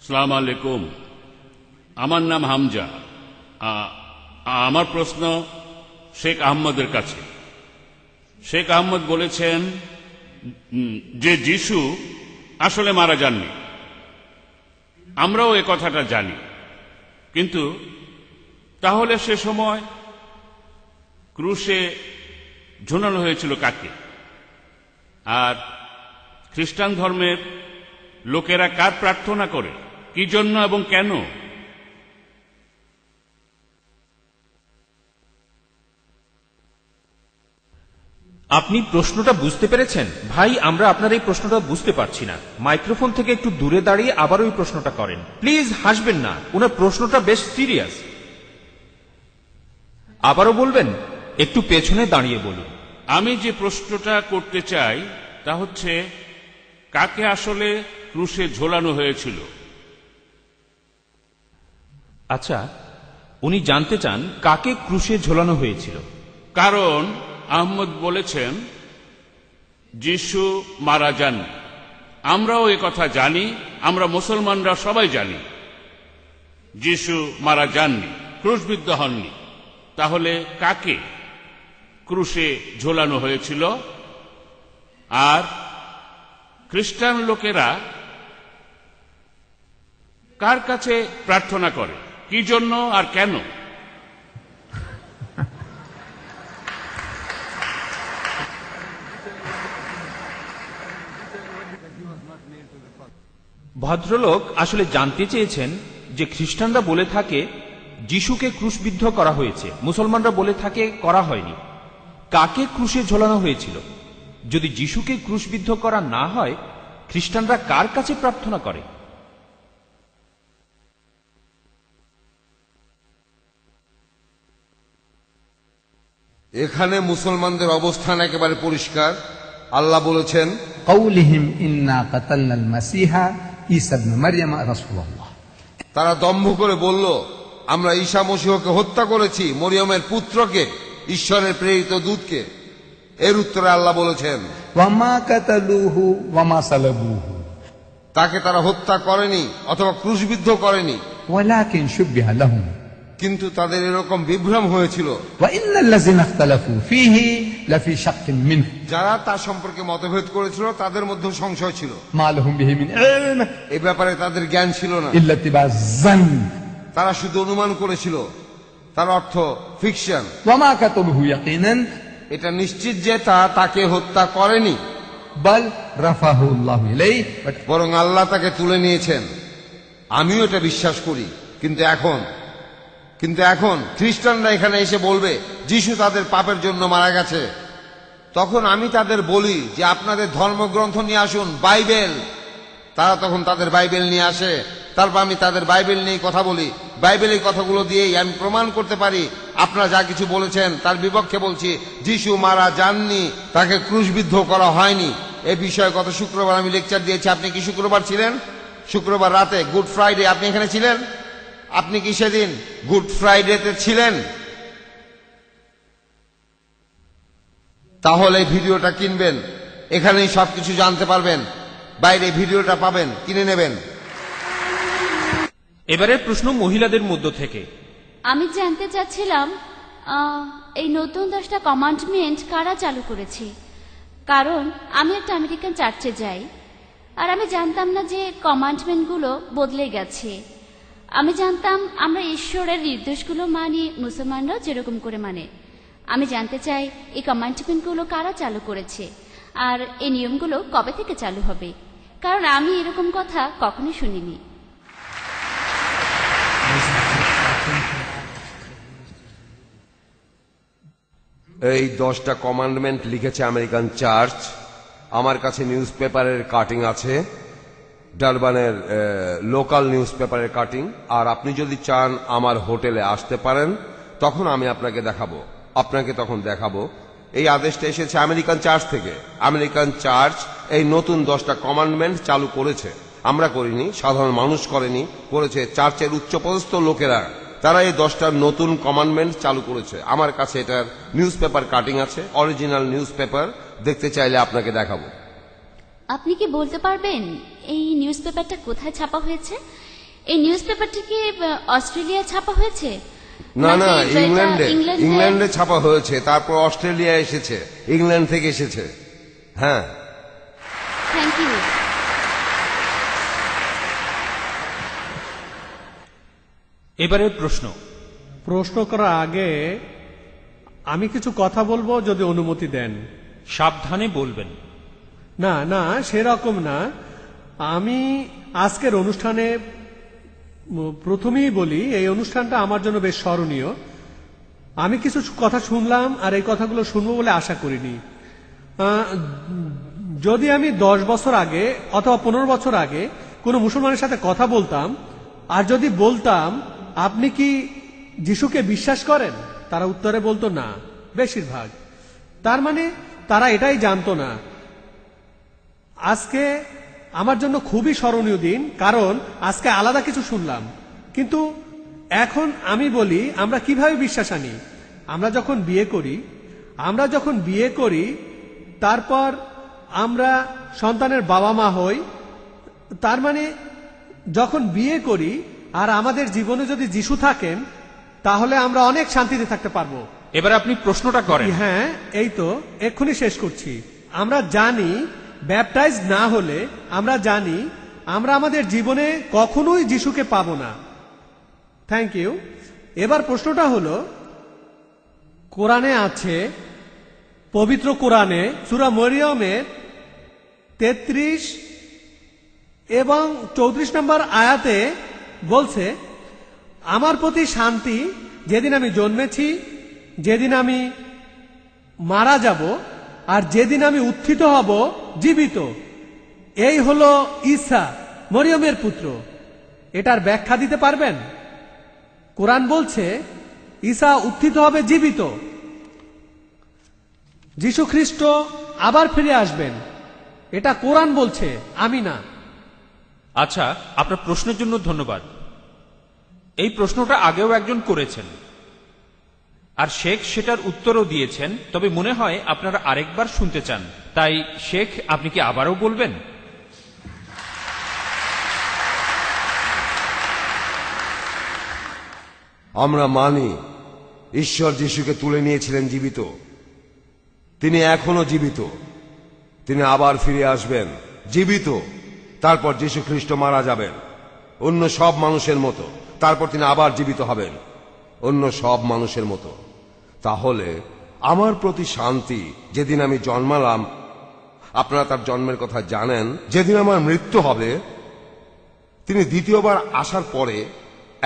আসসালামু আলাইকুম, আমার নাম হামজা। আমার প্রশ্ন শেখ আহমদের কাছে। শেখ আহমদ বলেছেন যে যিশু আসলে মারা যাননি। আমরাও এ কথাটা জানি, কিন্তু তাহলে সে সময় ক্রুশে ঝোলানো হয়েছিল কাকে? আর খ্রিস্টান ধর্মের লোকেরা কার প্রার্থনা করে, কি জন্য এবং কেন? আপনি প্রশ্নটা বুঝতে পেরেছেন? ভাই, আমরা আপনার এই প্রশ্নটা বুঝতে পারছি না। মাইক্রোফোন থেকে একটু দূরে দাঁড়িয়ে আবার ওই প্রশ্নটা করেন প্লিজ। হাসবেন না, ওনার প্রশ্নটা বেশ সিরিয়াস। আবারও বলবেন? একটু পেছনে দাঁড়িয়ে বলুন। আমি যে প্রশ্নটা করতে চাই তা হচ্ছে, কাকে আসলে ক্রুশে ঝোলানো হয়েছিল? আচ্ছা, উনি জানতে চান কাকে ক্রুশে ঝোলানো হয়েছিল। কারণ আহমদ বলেছেন যিশু মারা যান। আমরাও এ কথা জানি, আমরা মুসলমানরা সবাই জানি যিশু মারা যাননি, ক্রুশবিদ্ধ হননি। তাহলে কাকে ক্রুশে ঝোলানো হয়েছিল? আর খ্রিস্টান লোকেরা কার কাছে প্রার্থনা করে, কি জন্য আর কেন? ভদ্রলোক আসলে জানতে চেয়েছেন যে খ্রিস্টানরা বলে থাকে যিশুকে ক্রুশবিদ্ধ করা হয়েছে, মুসলমানরা বলে থাকে করা হয়নি। কাকে ক্রুশে ঝোলানো হয়েছিল? যদি যিশুকে ক্রুশবিদ্ধ করা না হয়, খ্রিস্টানরা কার কাছে প্রার্থনা করে? এখানে মুসলমানদের অবস্থান একেবারে পরিষ্কার। আল্লাহ বলেছেন, قولهم إنا قتلنا المسيح عيسى ابن مريم رسول الله। তারা দম্ভ করে বলল, আমরা ঈসা মসীহকে হত্যা করেছি, মরিয়মের পুত্রকে, ঈশ্বরের প্রেরিত দূতকে। এর উত্তরে আল্লাহ বলেছেন, وما قتلوه وما صلبوه। তাকে তারা হত্যা করেনি অথবা ক্রুশবিদ্ধ করেনি, ولكن شبه لهم। কিন্তু তাদের এরকম বিভ্রম হয়েছিল। وإن الذين اختلفوا فيه لفي شك منه। যারা তার সম্পর্কে মতভেদ করেছিল তাদের মধ্যে সংশয় ছিল। ما لهم به من علم। এই ব্যাপারে তাদের জ্ঞান ছিল না। إلا اتباع الظن। তারা শুধু অনুমান করেছিল। তার অর্থ ফিকশন। وما قتلوه يقينا। এটা নিশ্চিত যে তাকে হত্যা করেনি। بل رفعه الله إليه। বরং আল্লাহ তাকে তুলে নিয়েছেন। আমিও এটা বিশ্বাস করি, কিন্তু এখন কিন্তু এখন খ্রিস্টানরা এখানে এসে বলবে যিশু তাদের পাপের জন্য মারা গেছে। তখন আমি তাদের বলি যে আপনাদের ধর্মগ্রন্থ নিয়ে আসুন, বাইবেল। তারা তখন তাদের বাইবেল নিয়ে আসে, তারপর আমি তাদের বাইবেল নিয়ে কথা বলি। বাইবেলের কথাগুলো দিয়েই আমি প্রমাণ করতে পারি আপনারা যা কিছু বলেছেন তার বিপক্ষে বলছি। যিশু মারা যাননি, তাকে ক্রুশবিদ্ধ করা হয়নি। এ বিষয়ে গত শুক্রবার আমি লেকচার দিয়েছি। আপনি কি শুক্রবার ছিলেন? শুক্রবার রাতে, গুড ফ্রাইডে আপনি এখানে ছিলেন? আপনি কি সেদিন গুড ফ্রাইডেতে ছিলেন? তাহলে ভিডিওটা কিনবেন, এখানেই সবকিছু জানতে পারবেন। বাইরে ভিডিওটা পাবেন, কিনে নেবেন। এবারের প্রশ্ন মহিলাদের মধ্য থেকে। আমি জানতে চাচ্ছিলাম এই নতুন 10টা কমান্ডমেন্ট কারা চালু করেছে? কারণ আমি একটা আমেরিকান চার্চে যাই, আর আমি জানতাম না যে কমান্ডমেন্টগুলো বদলে গেছে। আমি জানতাম আমরা ঈশ্বরের নির্দেশগুলো মানি, মুসলমানরাও যেরকম করে মানে। আমি জানতে চাই এই কমান্ডমেন্টগুলো কারা চালু করেছে, আর এই নিয়মগুলো কবে থেকে চালু হবে? কারণ আমি এরকম কথা কখনোই শুনিনি। এই 10টা কমান্ডমেন্ট লিখেছে আমেরিকান চার্চ। আমার কাছে নিউজ পেপারের কাটিং আছে, ডারবানের লোকাল নিউজ পেপারের কাটিং। আর আপনি যদি চান আমার হোটেলে আসতে পারেন, তখন আমি আপনাকে তখন দেখাবো। এই আদেশটা এসেছে আমেরিকান চার্চ থেকে। আমেরিকান চার্চ এই নতুন 10টা কমান্ডমেন্ট চালু করেছে। আমরা করিনি, সাধারণ মানুষ করেছে চার্চের উচ্চপদস্থ লোকেরা। তারা এই 10টা নতুন কমান্ডমেন্ট চালু করেছে। আমার কাছে এটার নিউজ পেপার কাটিং আছে, অরিজিনাল নিউজ পেপার। দেখতে চাইলে আপনাকে দেখাবো। আপনি কি বলতে পারবেন এই নিউজ পেপারটা কোথায় ছাপা হয়েছে? এই নিউজ পেপারটা কি অস্ট্রেলিয়া ছাপা হয়েছে? না, ইংল্যান্ডে ছাপা হয়েছে, তারপর অস্ট্রেলিয়া এসেছে, ইংল্যান্ড থেকে এসেছে। হ্যাঁ, থ্যাংক ইউ। এবারের প্রশ্ন করার আগে আমি কিছু কথা বলবো, যদি অনুমতি দেন। সাবধানে বলবেন। না, সেরকম না। আমি আজকের অনুষ্ঠানে প্রথমেই বলি, এই অনুষ্ঠানটা আমার জন্য বেশ স্মরণীয়। আমি কিছু কথা শুনলাম, আর এই কথাগুলো শুনবো বলে আশা করিনি। যদি আমি 10 বছর আগে অথবা 15 বছর আগে কোনো মুসলমানের সাথে কথা বলতাম, আর যদি বলতাম আপনি কি যিশুকে বিশ্বাস করেন, তারা উত্তরে বলতো না, বেশিরভাগ। তার মানে তারা এটাই জানতো না। আজকে আমার জন্য খুবই স্মরণীয় দিন, কারণ আজকে আলাদা কিছু শুনলাম। কিন্তু এখন আমি বলি, আমরা কিভাবে বিশ্বাস আনি? আমরা যখন বিয়ে করি, তারপর আমরা সন্তানের বাবা মা হই। তার মানে যখন বিয়ে করি আর আমাদের জীবনে যদি যিশু থাকেন, তাহলে আমরা অনেক শান্তিতে থাকতে পারবো। এবার আপনি প্রশ্নটা করেন। হ্যাঁ, এই তো এক্ষুনি শেষ করছি। আমরা জানি ব্যাপটাইজ না হলে আমরা আমাদের জীবনে কখনোই যিশুকে পাবো না। Thank you. এবার প্রশ্নটা হলো, কোরআনে আছে, পবিত্র কোরআনে সূরা মরিয়মের 33 এবং 34 নম্বর আয়াতে বলছে, আমার প্রতি শান্তি যেদিন আমি জন্মেছি, যেদিন আমি মারা যাব, আর যেদিন আমি উত্থিত হব জীবিত। এই হলো ঈসা, মরিয়মের পুত্র। এটার ব্যাখ্যা দিতে পারবেন? কোরআন বলছে ঈসা উত্থিত হবে জীবিত, যীশু খ্রিস্ট আবার ফিরে আসবেন। এটা কোরআন বলছে, আমি না। আচ্ছা, আপনার প্রশ্নের জন্য ধন্যবাদ। এই প্রশ্নটা আগেও একজন করেছেন, আর শেখ সেটার উত্তরও দিয়েছেন। তবে মনে হয় আপনারা আরেকবার শুনতে চান। তাই শেখ, আপনি কি আবারও বলবেন? আমরা মানি ঈশ্বর যিশুকে তুলে নিয়েছিলেন জীবিত। তিনি এখনো জীবিত, তিনি আবার ফিরে আসবেন জীবিত। তারপর যীশু খ্রিস্ট মারা যাবেন অন্য সব মানুষের মতো, তারপর তিনি আবার জীবিত হবেন অন্য সব মানুষের মতো। তাহলে আমার প্রতি শান্তি যেদিন আমি জন্মালাম, আপনারা তার জন্মের কথা জানেন, যেদিন আমার মৃত্যু হবে, তিনি দ্বিতীয়বার আসার পরে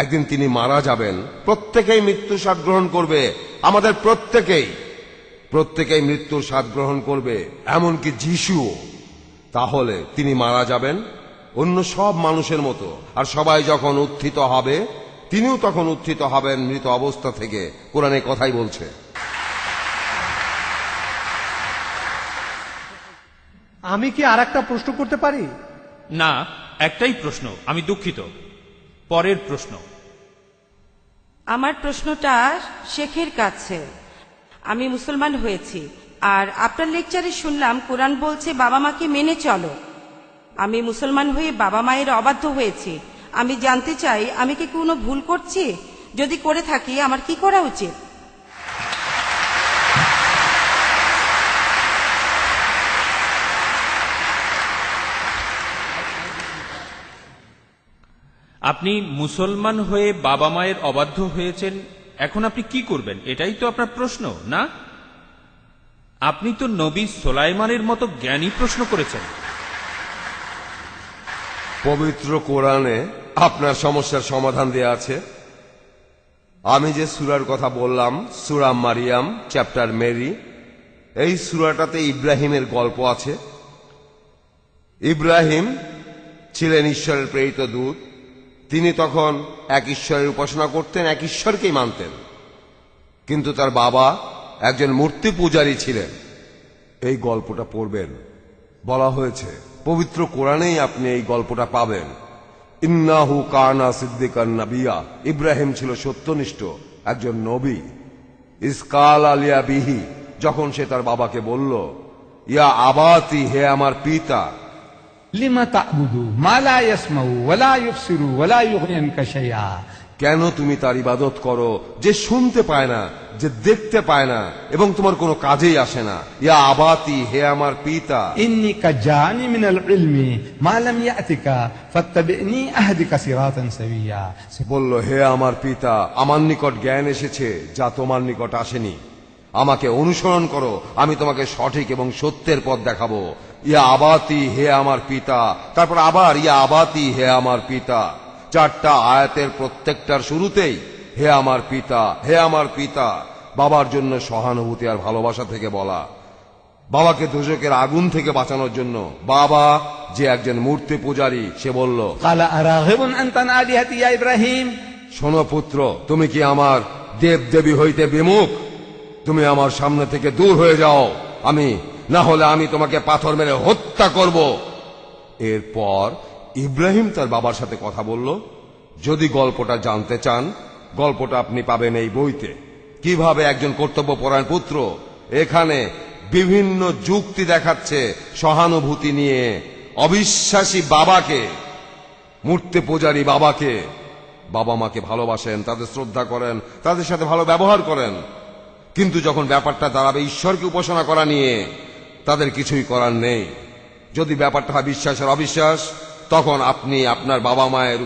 একদিন তিনি মারা যাবেন, প্রত্যেকেই মৃত্যু স্বাদ গ্রহণ করবে, আমাদের প্রত্যেকেই মৃত্যুর স্বাদ গ্রহণ করবে, এমনকি যিশুও। তাহলে তিনি মারা যাবেন অন্য সব মানুষের মতো, আর সবাই যখন উত্থিত হবে তিনিও তখন উত্থিত হবেন মৃত অবস্থা থেকে। কোরআনে কথাই বলছে। আমি কি আর একটা প্রশ্ন করতে পারি? না, একটাই প্রশ্ন, আমি দুঃখিত। পরের প্রশ্ন। আমার প্রশ্নটা শেখের কাছে। আমি মুসলমান হয়েছি, আর আপনার লেকচারে শুনলাম কোরআন বলছে বাবা মাকে মেনে চলো। আমি মুসলমান হয়ে বাবা মায়ের অবাধ্য হয়েছি। আমি জানতে চাই আমি কি কোনো ভুল করছি? যদি করে থাকি আমার কি করা উচিত? আপনি মুসলমান হয়ে বাবা মায়ের অবাধ্য হয়েছেন, এখন আপনি কি করবেন? এটাই তো আপনার প্রশ্ন, না? আপনি তো নবী সোলাইমানের মতো জ্ঞানী প্রশ্ন করেছেন। পবিত্র কোরআনে আপনার সমস্যার সমাধান দেয়া আছে। আমি যে সূরার কথা বললাম, সূরা মারিয়াম, চ্যাপ্টার মেরি, এই সূরাটাতে ইব্রাহিমের গল্প আছে। ইব্রাহিম ছিলেন ঈশ্বরের প্রেরিত দূত। তিনি তখন এক ঈশ্বরের উপাসনা করতেন, এক ঈশ্বরকেই মানতেন, কিন্তু তার বাবা একজন মূর্তি পূজারী ছিলেন। এই গল্পটা পড়বেন, বলা হয়েছে পবিত্র কোরআনেই আপনি এই গল্পটা পাবেন। ইন্নাহু কানা সিদ্দিকান নাবিয়া, ইব্রাহিম ছিল সত্যনিষ্ঠ একজন নবী। ইসকাল আলিয়া বিহি, যখন সে তার বাবাকে বলল, ইয়া আবাতি, হে আমার পিতা, লিমা তা'বুদু মা লা ইয়াসমাউ ওয়া লা ইউবসিরু ওয়া লা ইউগনি আনকা শাইআ, কেন তুমি তার ইবাদত করো যে শুনতে পায় না, যে দেখতে পায় না, এবং তোমার কোনো কাজেই আসে না। ইয়া আবাতি, হে আমার পিতা, ইন্নী কাদ জাআনি মিনাল ইলমি মা লাম ইয়াতিকা ফাত্তাবি'নি আহদিকা সিরাতান সাবিয়্যা, সে বলল, হে আমার পিতা, আমার নিকট জ্ঞান এসেছে যা তোমার নিকট আসেনি, আমাকে অনুসরণ করো, আমি তোমাকে সঠিক এবং সত্যের পথ দেখাবো। ইয়া আবাতি, হে আমার পিতা, তারপর আবার ইয়া আবাতি, হে আমার পিতা। চারটা আয়াতের প্রত্যেকটার শুরুতেই হে আমার পিতা, হে আমার পিতা। বাবার জন্য সহানুভূতি আর ভালোবাসা থেকে বলা, বাবাকে দোজকের আগুন থেকে বাঁচানোর জন্য। বাবা যে একজন মূর্তি পূজারী, সে বলল, ক্বালা আরাগিবুন আনতা আন আলিহাতি ইয়া ইব্রাহিম, শোনো পুত্র, তুমি কি আমার দেব দেবী হইতে বিমুখ? তুমি আমার সামনে থেকে দূর হয়ে যাও, না হলে আমি তোমাকে পাথর মেরে হত্যা করব। এরপর ইব্রাহিম তার বাবার সাথে কথা বলল। যদি গল্পটা জানতে চান, গল্পটা আপনি পাবেন এই বইতে। কিভাবে একজন কর্তব্যপরায়ণ পুত্র এখানে বিভিন্ন যুক্তি দেখাচ্ছে সহানুভূতি নিয়ে অবিশ্বাসী বাবাকে, মূর্তি পূজারী বাবাকে। বাবা মাকে ভালোবাসেন, তাদের শ্রদ্ধা করেন, তাদের সাথে ভালো ব্যবহার করেন, কিন্তু যখন ব্যাপারটা দাঁড়াবে ঈশ্বরকে উপাসনা করা নিয়ে, তাদের কিছুই করার নেই। যদি ব্যাপারটা হয় বিশ্বাস আর অবিশ্বাস, তখন আপনি আপনার বাবা মায়ের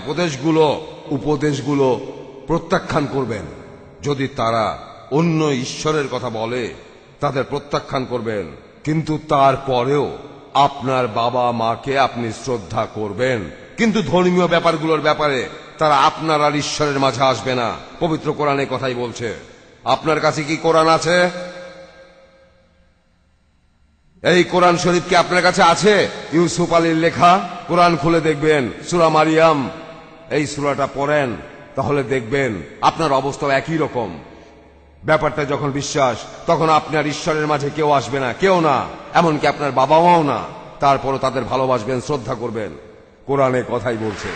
উপদেশগুলো প্রত্যাখ্যান করবেন। যদি তারা অন্য ঈশ্বরের কথা বলে, তাদের প্রত্যাখ্যান করবেন, কিন্তু তারপরেও আপনার বাবা মাকে আপনি শ্রদ্ধা করবেন। কিন্তু ধর্মীয় ব্যাপারগুলোর ব্যাপারে তারা আপনার আর ঈশ্বরের মাঝে আসবে না। পবিত্র কোরআনে কথাই বলছে। আপনার কাছে কি কোরআন আছে? এই কোরআন শরীফ কি আপনার কাছে আছে? ইউসুফ আলীর লেখা কোরআন খুলে দেখবেন, সূরা মারিয়াম, এই সূরাটা পড়েন, তাহলে দেখবেন আপনার অবস্থা একই রকম। ব্যাপারটা যখন বিশ্বাস, তখন আপনার ঈশ্বরের মাঝে কেউ আসবে না, কেউ না, এমনকি আপনার বাবা মাও না। তারপরও তাদের ভালোবাসবেন, শ্রদ্ধা করবেন। কোরআনে কথাই বলছে।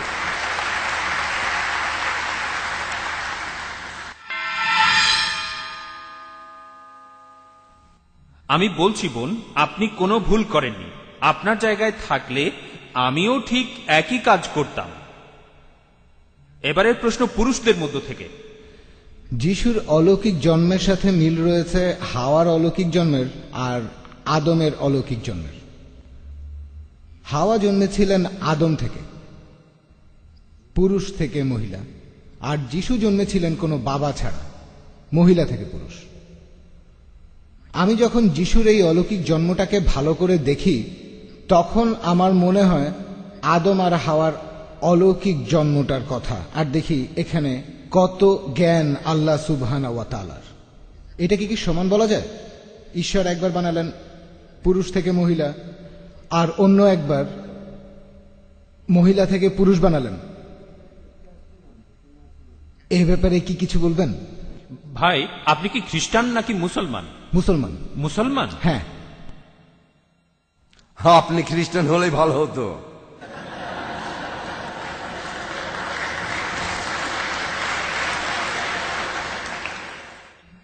আমি বলছি বোন, আপনি কোনো ভুল করেননি। আপনার জায়গায় থাকলে আমিও ঠিক একই কাজ করতাম। এবারের প্রশ্ন পুরুষদের মধ্য থেকে। যিশুর অলৌকিক জন্মের সাথে মিল রয়েছে হাওয়ার অলৌকিক জন্মের আর আদমের অলৌকিক জন্মের। হাওয়া জন্মেছিলেন আদম থেকে, পুরুষ থেকে মহিলা, আর যিশু জন্মেছিলেন কোনো বাবা ছাড়া, মহিলা থেকে পুরুষ। আমি যখন যিশুর এই অলৌকিক জন্মটাকে ভালো করে দেখি, তখন আমার মনে হয় আদম আর হাওয়ার অলৌকিক জন্মটার কথা, আর দেখি এখানে কত জ্ঞান আল্লাহ সুবহানাহু ওয়া তাআলার। এটাকে কি সমান বলা যায়? ঈশ্বর একবার বানালেন পুরুষ থেকে মহিলা, আর অন্য একবার মহিলা থেকে পুরুষ বানালেন। এই ব্যাপারে কি কিছু বলবেন? ভাই, আপনি কি খ্রিস্টান নাকি মুসলমান? মুসলমান। মুসলমান? হ্যাঁ। আপনি খ্রিস্টান হলেই ভালো হতো।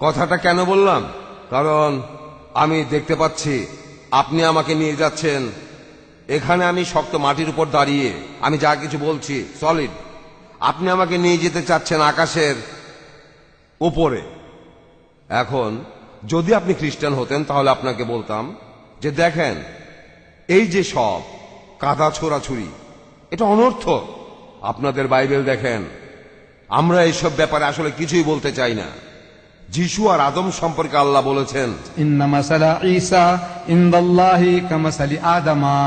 কথাটা কেন বললাম? কারণ আমি দেখতে পাচ্ছি আপনি আমাকে নিয়ে যাচ্ছেন, এখানে আমি শক্ত মাটির উপর দাঁড়িয়ে আমি যা কিছু বলছি সলিড, আপনি আমাকে নিয়ে যেতে চাচ্ছেন আকাশের উপরে। এখন যদি আপনি খ্রিস্টান হতেন তাহলে আপনাকে বলতাম যে দেখেন, এই যে সব কাদা ছোড়াছুরি, এটা অনর্থক। আপনাদের বাইবেল দেখেন, আমরা এইসব ব্যাপারে আসলে কিছুই বলতে চাই না। যিশু আর আদম সম্পর্কে আল্লাহ বলেছেন, ইন্না মাসালা ঈসা ইনদাল্লাহি কামাসালি আদামা,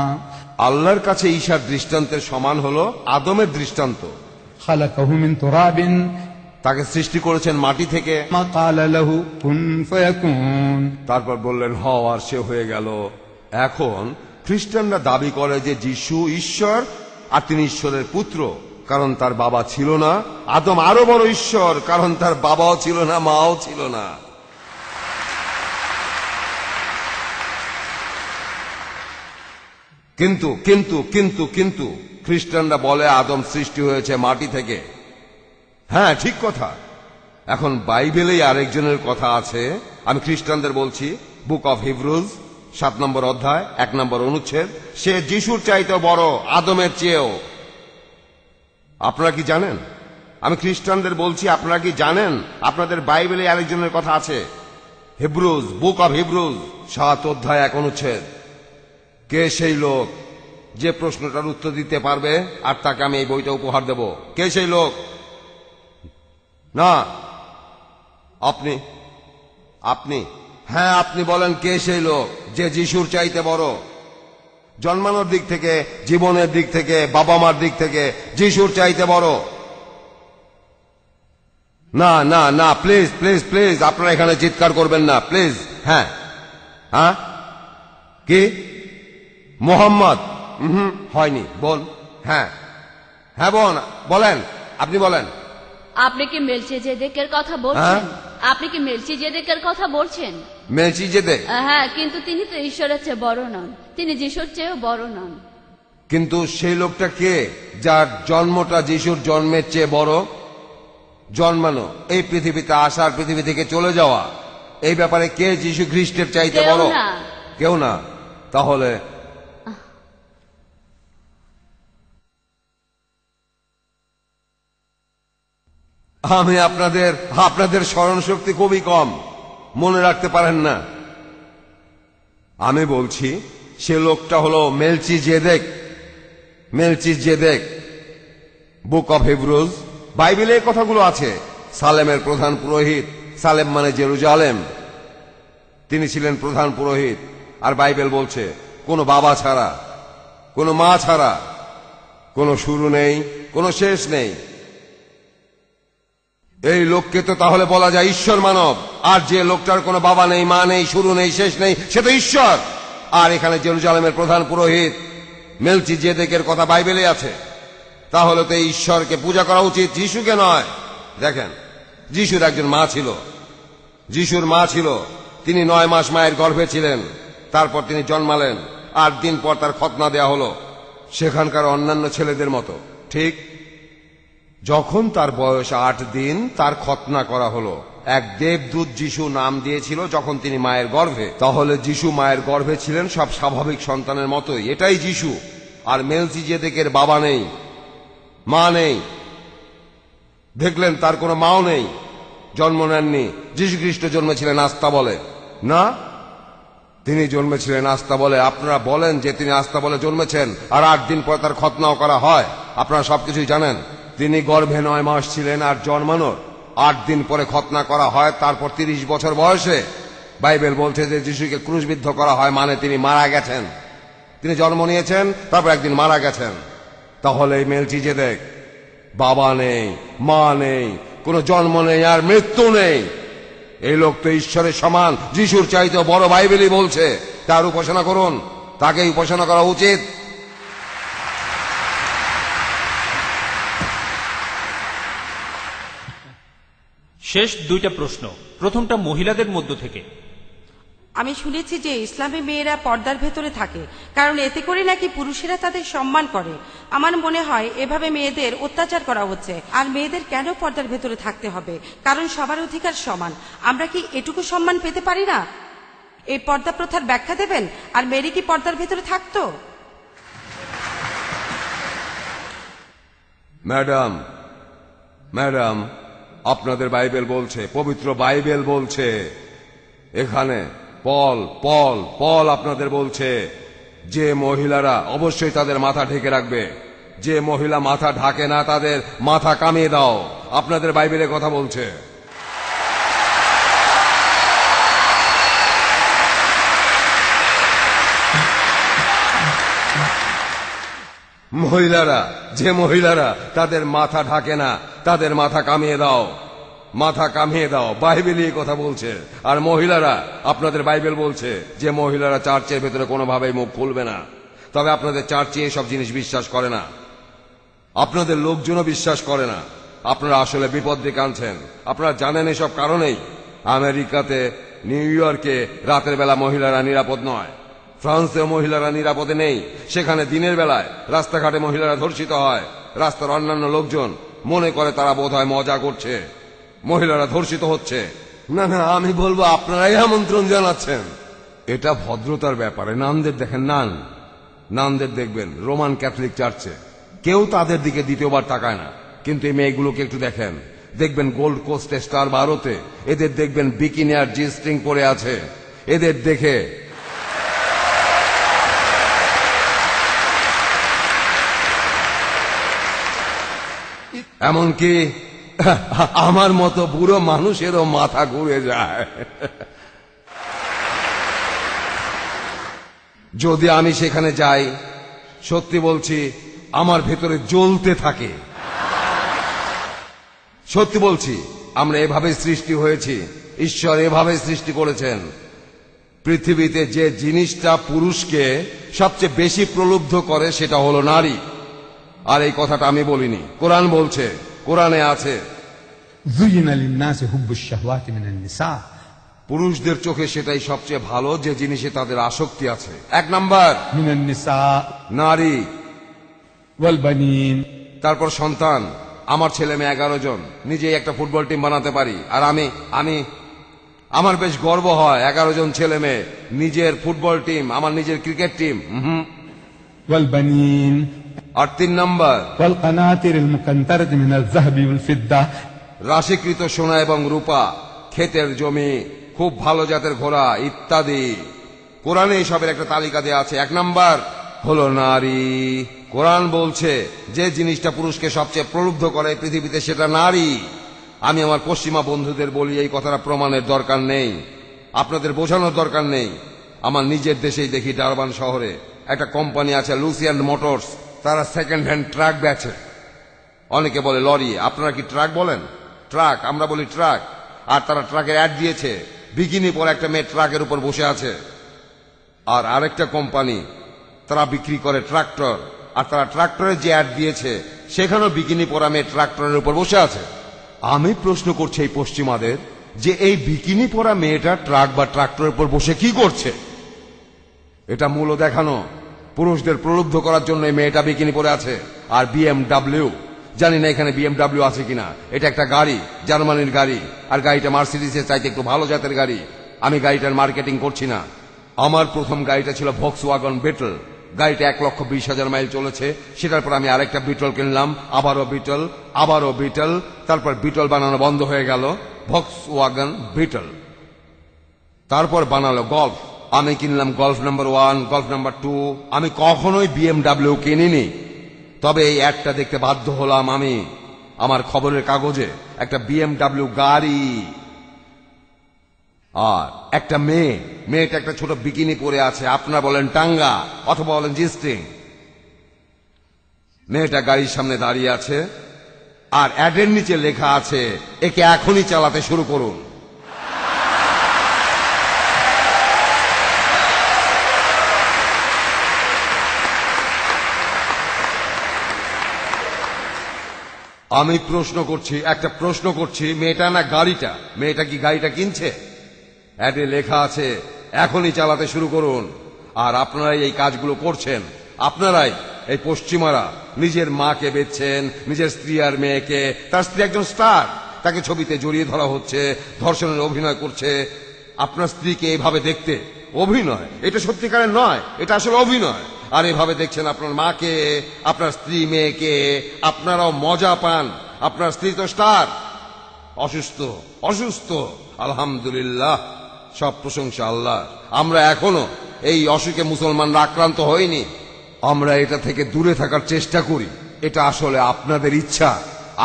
আল্লাহর কাছে ঈসার দৃষ্টান্তের সমান হলো আদমের দৃষ্টান্ত। খালাকাহু মিন তুরাবিন, তাকে সৃষ্টি করেছেন মাটি থেকে। মা ক্বালা লাহু কুন ফায়াকুন, তারপর বললেন হও, আর সে হয়ে গেল। এখন খ্রিস্টানরা দাবি করে যে যিশু ঈশ্বর আর তিনি ঈশ্বরের পুত্র, কারণ তার বাবা ছিল না। আদম আরো বড় ঈশ্বর, কারণ তার বাবাও ছিল না, মাও ছিল না। কিন্তু কিন্তু কিন্তু কিন্তু খ্রিস্টানরা বলে আদম সৃষ্টি হয়েছে মাটি থেকে। হ্যাঁ, ঠিক কথা। এখন বাইবেলেই আরেকজনের কথা আছে। আমি খ্রিস্টানদের বলছি, বুক অফ হিব্রুজ 7 নম্বর অধ্যায় 1 নম্বর অনুচ্ছেদ, সে যিশুর চাইতে বড়, আদমের চেয়েও। আপনারা কি জানেন? আমি খ্রিস্টানদের বলছি, আপনারা কি জানেন আপনাদের বাইবেলে আরেকজনের কথা আছে? হিব্রুজ, বুক অফ হিব্রুজ 7 অধ্যায় 1 অনুচ্ছেদ। কে সেই লোক যে প্রশ্নটার উত্তর দিতে পারবে আর তাকে আমি এই বইটা উপহার দেব? কে সেই লোক? না, আপনি আপনি হ্যাঁ, আপনি বলেন, কে সেই লোক যে যিশুর চাইতে বড়? জন্মানোর দিক থেকে, জীবনের দিক থেকে, বাবা মার দিক থেকে যিশুর চাইতে বড়? না না না, প্লিজ প্লিজ প্লিজ, আপনারা এখানে চিৎকার করবেন না, প্লিজ। হ্যাঁ হ্যাঁ, কি মোহাম্মদ? হয়নি। বল। হ্যাঁ হ্যাঁ, বলেন, আপনি বলেন। আপনি কি মেলকিজেদেকের কথা বলছেন? আপনি কি মেলকিজেদেকের কথা বলছেন? মেলকিজেদেক? হ্যাঁ, কিন্তু তিনি তো ঈশ্বরের চেয়ে বড় নন, তিনি যিশুর চেয়েও বড় নন। কিন্তু সেই লোকটা কে যার জন্মটা যিশুর জন্মের চেয়ে বড়? জন্মানো, এই পৃথিবীতে আসার, পৃথিবী থেকে চলে যাওয়া, এই ব্যাপারে কে যিশু খ্রিস্টের চাইতে বড়? কেউ না। তাহলে আমি আপনাদের স্মরণ শক্তি খুবই কম, মনে রাখতে পারেন না। আমি বলছি সে লোকটা হলো মেলকিজেদেক। মেলকিজেদেক, বুক অফ হিব্রুজ, বাইবেলে এই কথাগুলো আছে। সালেমের প্রধান পুরোহিত, সালেম মানে জেরুজালেম, তিনি ছিলেন প্রধান পুরোহিত। আর বাইবেল বলছে কোনো বাবা ছাড়া, কোনো মা ছাড়া, কোনো শুরু নেই, কোনো শেষ নেই। এই লোককে তো তাহলে বলা যায় ঈশ্বর মানব। আর যে লোকটার কোনো বাবা নেই, মা নেই, শুরু নেই, শেষ নেই, সে তো ঈশ্বর। আর এখানে জেরুজালেমের প্রধান পুরোহিত মেলকিজেদেকের কথা বাইবেলে আছে। তাহলে তো এই ঈশ্বরকে পূজা করা উচিত, যিশুকে নয়। দেখেন, যিশুর একজন মা ছিল, যিশুর মা ছিল, তিনি 9 মাস মায়ের গর্ভে ছিলেন। তারপর তিনি জন্মালেন, 8 দিন পর তার খতনা দেয়া হলো, সেখানকার অন্যান্য ছেলেদের মতো। ঠিক যখন তার বয়স 8 দিন, তার খতনা করা হলো। এক দেবদূত যিশু নাম দিয়েছিল যখন তিনি মায়ের গর্ভে। তাহলে যিশু মায়ের গর্ভে ছিলেন সব স্বাভাবিক সন্তানের মতোই, এটাই যিশু। আর মেলকিজেদেকের বাবা নেই, মা নেই। দেখলেন, তার কোনো মাও নেই, জন্ম নেননি। যিশু খ্রিস্ট জন্মেছিলেন আস্থা বলে? না, তিনি জন্মেছিলেন আস্থা বলে। আপনারা বলেন যে তিনি আস্থা বলে জন্মেছেন, আর 8 দিন পর তার খতনাও করা হয়। আপনারা সবকিছুই জানেন। তিনি গর্ভে 9 মাস ছিলেন, আর জন্মানোর 8 দিন পরে খতনা করা হয়। তারপর 30 বছর বয়সে বাইবেল বলছে যে যিশুকে ক্রুশবিদ্ধ করা হয়, মানে তিনি মারা গেছেন। তিনি জন্ম নিয়েছেন, তারপর একদিন মারা গেছেন। তাহলে এই মেলচিজেদেক বাবা নেই, মা নেই, কোনো জন্ম নেই আর মৃত্যু নেই। এই লোক তো ঈশ্বরের সমান, যিশুর চাইতে বড়, বাইবেলই বলছে। তার উপাসনা করুন, তাকেই উপাসনা করা উচিত। শেষ দুইটা প্রশ্ন, প্রথমটা মহিলাদের মধ্য থেকে। আমি শুনেছি যে ইসলামে মেয়েরা পর্দার ভেতরে থাকে, কারণ এতে করে নাকি পুরুষেরা তাদের সম্মান করে। আমার মনে হয় এভাবে মেয়েদের অত্যাচার করা হচ্ছে। আর মেয়েদের কেন পর্দার ভেতরে থাকতে হবে? কারণ সবার অধিকার সমান। আমরা কি এটুকু সম্মান পেতে পারি না? এই পর্দা প্রথার ব্যাখ্যা দেবেন? আর মেয়েরা কি পর্দার ভেতরে থাকতো? ম্যাডাম, আপনাদের বাইবেল বলছে, পবিত্র বাইবেল বলছে, এখানে পল আপনাদের বলছে যে মহিলারা অবশ্যই তাদের মাথা ঢেকে রাখবে। যে মহিলা মাথা ঢাকে না তাদের মাথা কামিয়ে দাও। আপনাদের বাইবেলে কথা বলছে। যে মহিলারা তাদের মাথা ঢাকে না তাদের মাথা কামিয়ে দাও, মাথা কামিয়ে দাও। বাইবেলই কথা বলছে। আর মহিলারা, আপনাদের বাইবেল বলছে যে মহিলারা চার্চের ভেতরে কোনোভাবেই মুখ খুলবে না। তবে আপনাদের চার্চে এসব জিনিস বিশ্বাস করে না, আপনাদের লোকজনও বিশ্বাস করে না। আপনারা আসলে বিপদ ডেকে আনছেন। আপনারা জানেন এসব কারণেই আমেরিকাতে, নিউ ইয়র্কে রাতের বেলা মহিলারা নিরাপদ নয়। ফ্রান্সেও মহিলারা নিরাপদে নেই। সেখানে দিনের বেলায় রাস্তাঘাটে মহিলারা ধর্ষিত হয়। রাস্তার অন্যান্য লোকজন মনে করে তারা বোধহয় মজা করছে, মহিলারা ধর্ষিত হচ্ছে। না, আমি বলবো আপনারাই আমন্ত্রণ জানাচ্ছেন। এটা ভদ্রতার ব্যাপারে। নানদের দেখেন, নানদের দেখবেন রোমান ক্যাথলিক চার্চে কেউ তাদের দিকে দ্বিতীয়বার তাকায় না। কিন্তু এই মেয়েগুলোকে একটু দেখবেন গোল্ড কোস্টে, স্টার ভারতে, এদের দেখবেন বিকিনি আর জি স্ট্রিং পরে আছে। এদের দেখে এমনকি আমার মতো বুড়ো মানুষেরও মাথা ঘুরে যায়। যদি আমি সেখানে যাই, সত্যি বলছি আমার ভেতরে জ্বলতে থাকে। সত্যি বলছি, আমরা এভাবে সৃষ্টি হয়েছি, ঈশ্বর এভাবে সৃষ্টি করেছেন। পৃথিবীতে যে জিনিসটা পুরুষকে সবচেয়ে বেশি প্রলুব্ধ করে সেটা হলো নারী। আর এই কথাটা আমি বলিনি, কোরআন বলছে, কোরআনে আছে, পুরুষদের চোখে সেটাই সবচেয়ে ভালো যে জিনিসে তাদের আসক্তি আছে। 1 নাম্বার নারী, তারপর সন্তান। আমার ছেলে মেয়ে 11 জন, নিজেই একটা ফুটবল টিম বানাতে পারি। আর আমার বেশ গর্ব হয় 11 জন ছেলে মেয়ে, নিজের ফুটবল টিম, আমার নিজের ক্রিকেট টিম। আর 3 নাম্বার রাশিকৃত সোনা এবং রূপা, ক্ষেতের জমি, খুব ভালো জাতের ঘোড়া ইত্যাদি। কোরআনে এসবের একটা তালিকা দেওয়া আছে। 1 নাম্বার হলো নারী। কোরআন বলছে যে জিনিসটা পুরুষকে সবচেয়ে প্রলুব্ধ করে পৃথিবীতে সেটা নারী। আমি আমার পশ্চিমা বন্ধুদের বলি এই কথাটা প্রমাণের দরকার নেই, আপনাদের বোঝানোর দরকার নেই। আমার নিজের দেশেই দেখি, ডারবান শহরে একটা কোম্পানি আছে, লুসিয়ান মোটরস। তারা সেকেন্ড হ্যান্ড ট্রাক বেচে। অনেকে বলে লরি, আপনারা কি ট্রাক বলেন? ট্রাক, আমরা বলি ট্রাক। আর তারা ট্রাকের অ্যাড দিয়েছে, বিকিনি পরে একটা মেয়ে ট্রাকের উপর বসে আছে। আর আরেকটা কোম্পানি, তারা বিক্রি করে ট্রাক্টর। আর তারা ট্রাক্টরের যে অ্যাড দিয়েছে সেখানেও বিকিনি পরা মেয়ে ট্রাক্টরের উপর বসে আছে। আমি প্রশ্ন করছি এই পশ্চিমাদের যে এই বিকিনি পরা মেয়েটা ট্রাক বা ট্রাক্টরের উপর বসে কি করছে? এটা মূল দেখানো, পুরুষদের প্রলুব্ধ করার জন্য এই মেয়েটা বিকিনি পরে আছে। আর BMW, জানি না এখানে BMW আছে কিনা। এটা একটা গাড়ি, জার্মানির গাড়ি। আর গাড়িটা মার্সিডিজের চাইতে একটু ভালো জাতের গাড়ি। আমি গাড়িটার মার্কেটিং করছি না। আমার প্রথম গাড়িটা ছিল ভক্সওয়াগন বিটল। গাড়িটা 1,20,000 মাইল চলেছে। সেটার পর আমি আরেকটা বিটল কিনলাম, আবারও বিটল। তারপর বিটল বানানো বন্ধ হয়ে গেল, ভক্সওয়াগন বিটল। তারপর বানালো গল্ফ। আমি কিনলাম গল্ফ নাম্বার 1, গল্ফ নাম্বার 2। আমি কখনোই BMW কিনিনি। তবে এই অ্যাডটা দেখতে বাধ্য হলাম আমি আমার খবরের কাগজে, একটা BMW গাড়ি। আর একটা মেয়েটা একটা ছোট বিকিনি পরে আছে। আপনারা বলেন টাঙ্গা অথবা বলেন জি স্ট্রিং। মেয়েটা গাড়ির সামনে দাঁড়িয়ে আছে আর অ্যাডের নিচে লেখা আছে একে এখনই চালাতে শুরু করুন। আমি একটা প্রশ্ন করছি, মেয়েটা না গাড়িটা, মেয়েটা কি গাড়িটা কিনছে? অ্যাডে লেখা আছে এখনই চালাতে শুরু করুন। আর আপনারাই এই কাজগুলো করছেন, আপনারাই এই পশ্চিমারা নিজের মাকে বেচছেন, নিজের স্ত্রী আর মেয়েকে। তার স্ত্রী একজন স্টার, তাকে ছবিতে জড়িয়ে ধরা হচ্ছে, ধর্ষণের অভিনয় করছে। আপনার স্ত্রীকে এভাবে দেখতে অভিনয়, এটা সত্যিকারের নয়, এটা আসলে অভিনয়। আর এভাবে দেখছেন আপনার মাকে, আপনার স্ত্রী মেয়েকে, আপনারাও মজা পান। আপনার স্ত্রী তো স্টার, অসুস্থ। আলহামদুলিল্লাহ, সব প্রশংসা আল্লাহ। আমরা এখনো এই অসুখে মুসলমানরা আক্রান্ত হইনি। আমরা এটা থেকে দূরে থাকার চেষ্টা করি। এটা আসলে আপনাদের ইচ্ছা,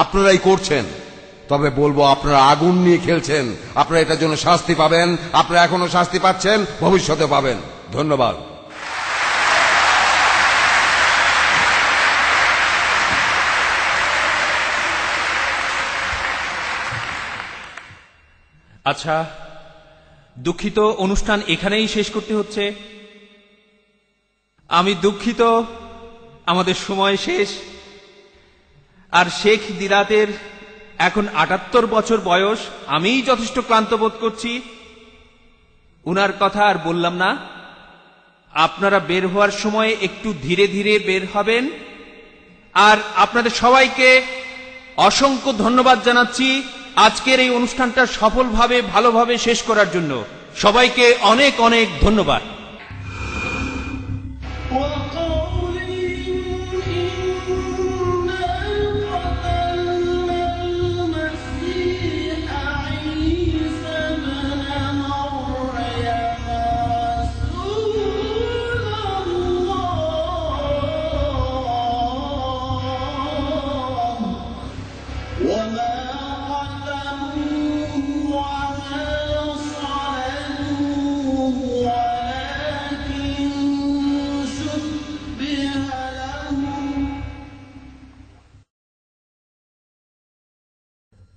আপনারাই করছেন। তবে বলবো, আপনারা আগুন নিয়ে খেলছেন, আপনারা এটার জন্য শাস্তি পাবেন। আপনারা এখনো শাস্তি পাচ্ছেন, ভবিষ্যতে পাবেন। ধন্যবাদ। আচ্ছা, দুঃখিত, অনুষ্ঠান এখানেই শেষ করতে হচ্ছে। আমি দুঃখিত, আমাদের সময় শেষ। আর শেখ দিরাতের এখন ৭৮ বছর বয়স, আমিই যথেষ্ট ক্লান্ত বোধ করছি। উনার কথা আর বললাম না। আপনারা বের হওয়ার সময় একটু ধীরে ধীরে বের হবেন। আর আপনাদের সবাইকে অসংখ্য ধন্যবাদ জানাচ্ছি আজকের এই অনুষ্ঠানটা সফলভাবে ভালোভাবে শেষ করার জন্য। সবাইকে অনেক অনেক ধন্যবাদ।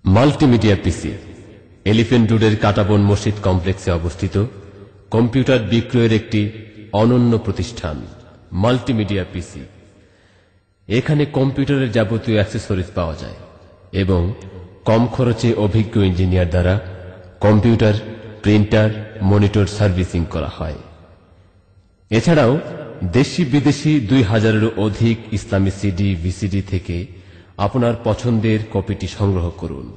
মাল্টিমিডিয়া পিসি এলিফ্যান্ট রোডের কাটাবন মসজিদ কমপ্লেক্সে অবস্থিত কম্পিউটার বিক্রয়ের একটি অনন্য প্রতিষ্ঠান মাল্টিমিডিয়া পিসি। এখানে কম্পিউটারের যাবতীয় অ্যাক্সেসরিজ পাওয়া যায় এবং কম খরচে অভিজ্ঞ ইঞ্জিনিয়ার দ্বারা কম্পিউটার, প্রিন্টার, মনিটর সার্ভিসিং করা হয়। এছাড়াও দেশি বিদেশি ২০০০-এরও অধিক ইসলামী সিডি, ভিসিডি থেকে আপনার পছন্দের কপিটি সংগ্রহ করুন।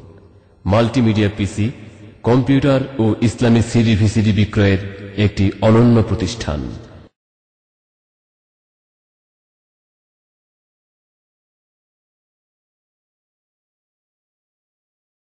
মাল্টিমিডিয়া পিসি কম্পিউটার ও ইসলামী সিডি, ভিসিডি বিক্রয়ের একটি অনন্য প্রতিষ্ঠান।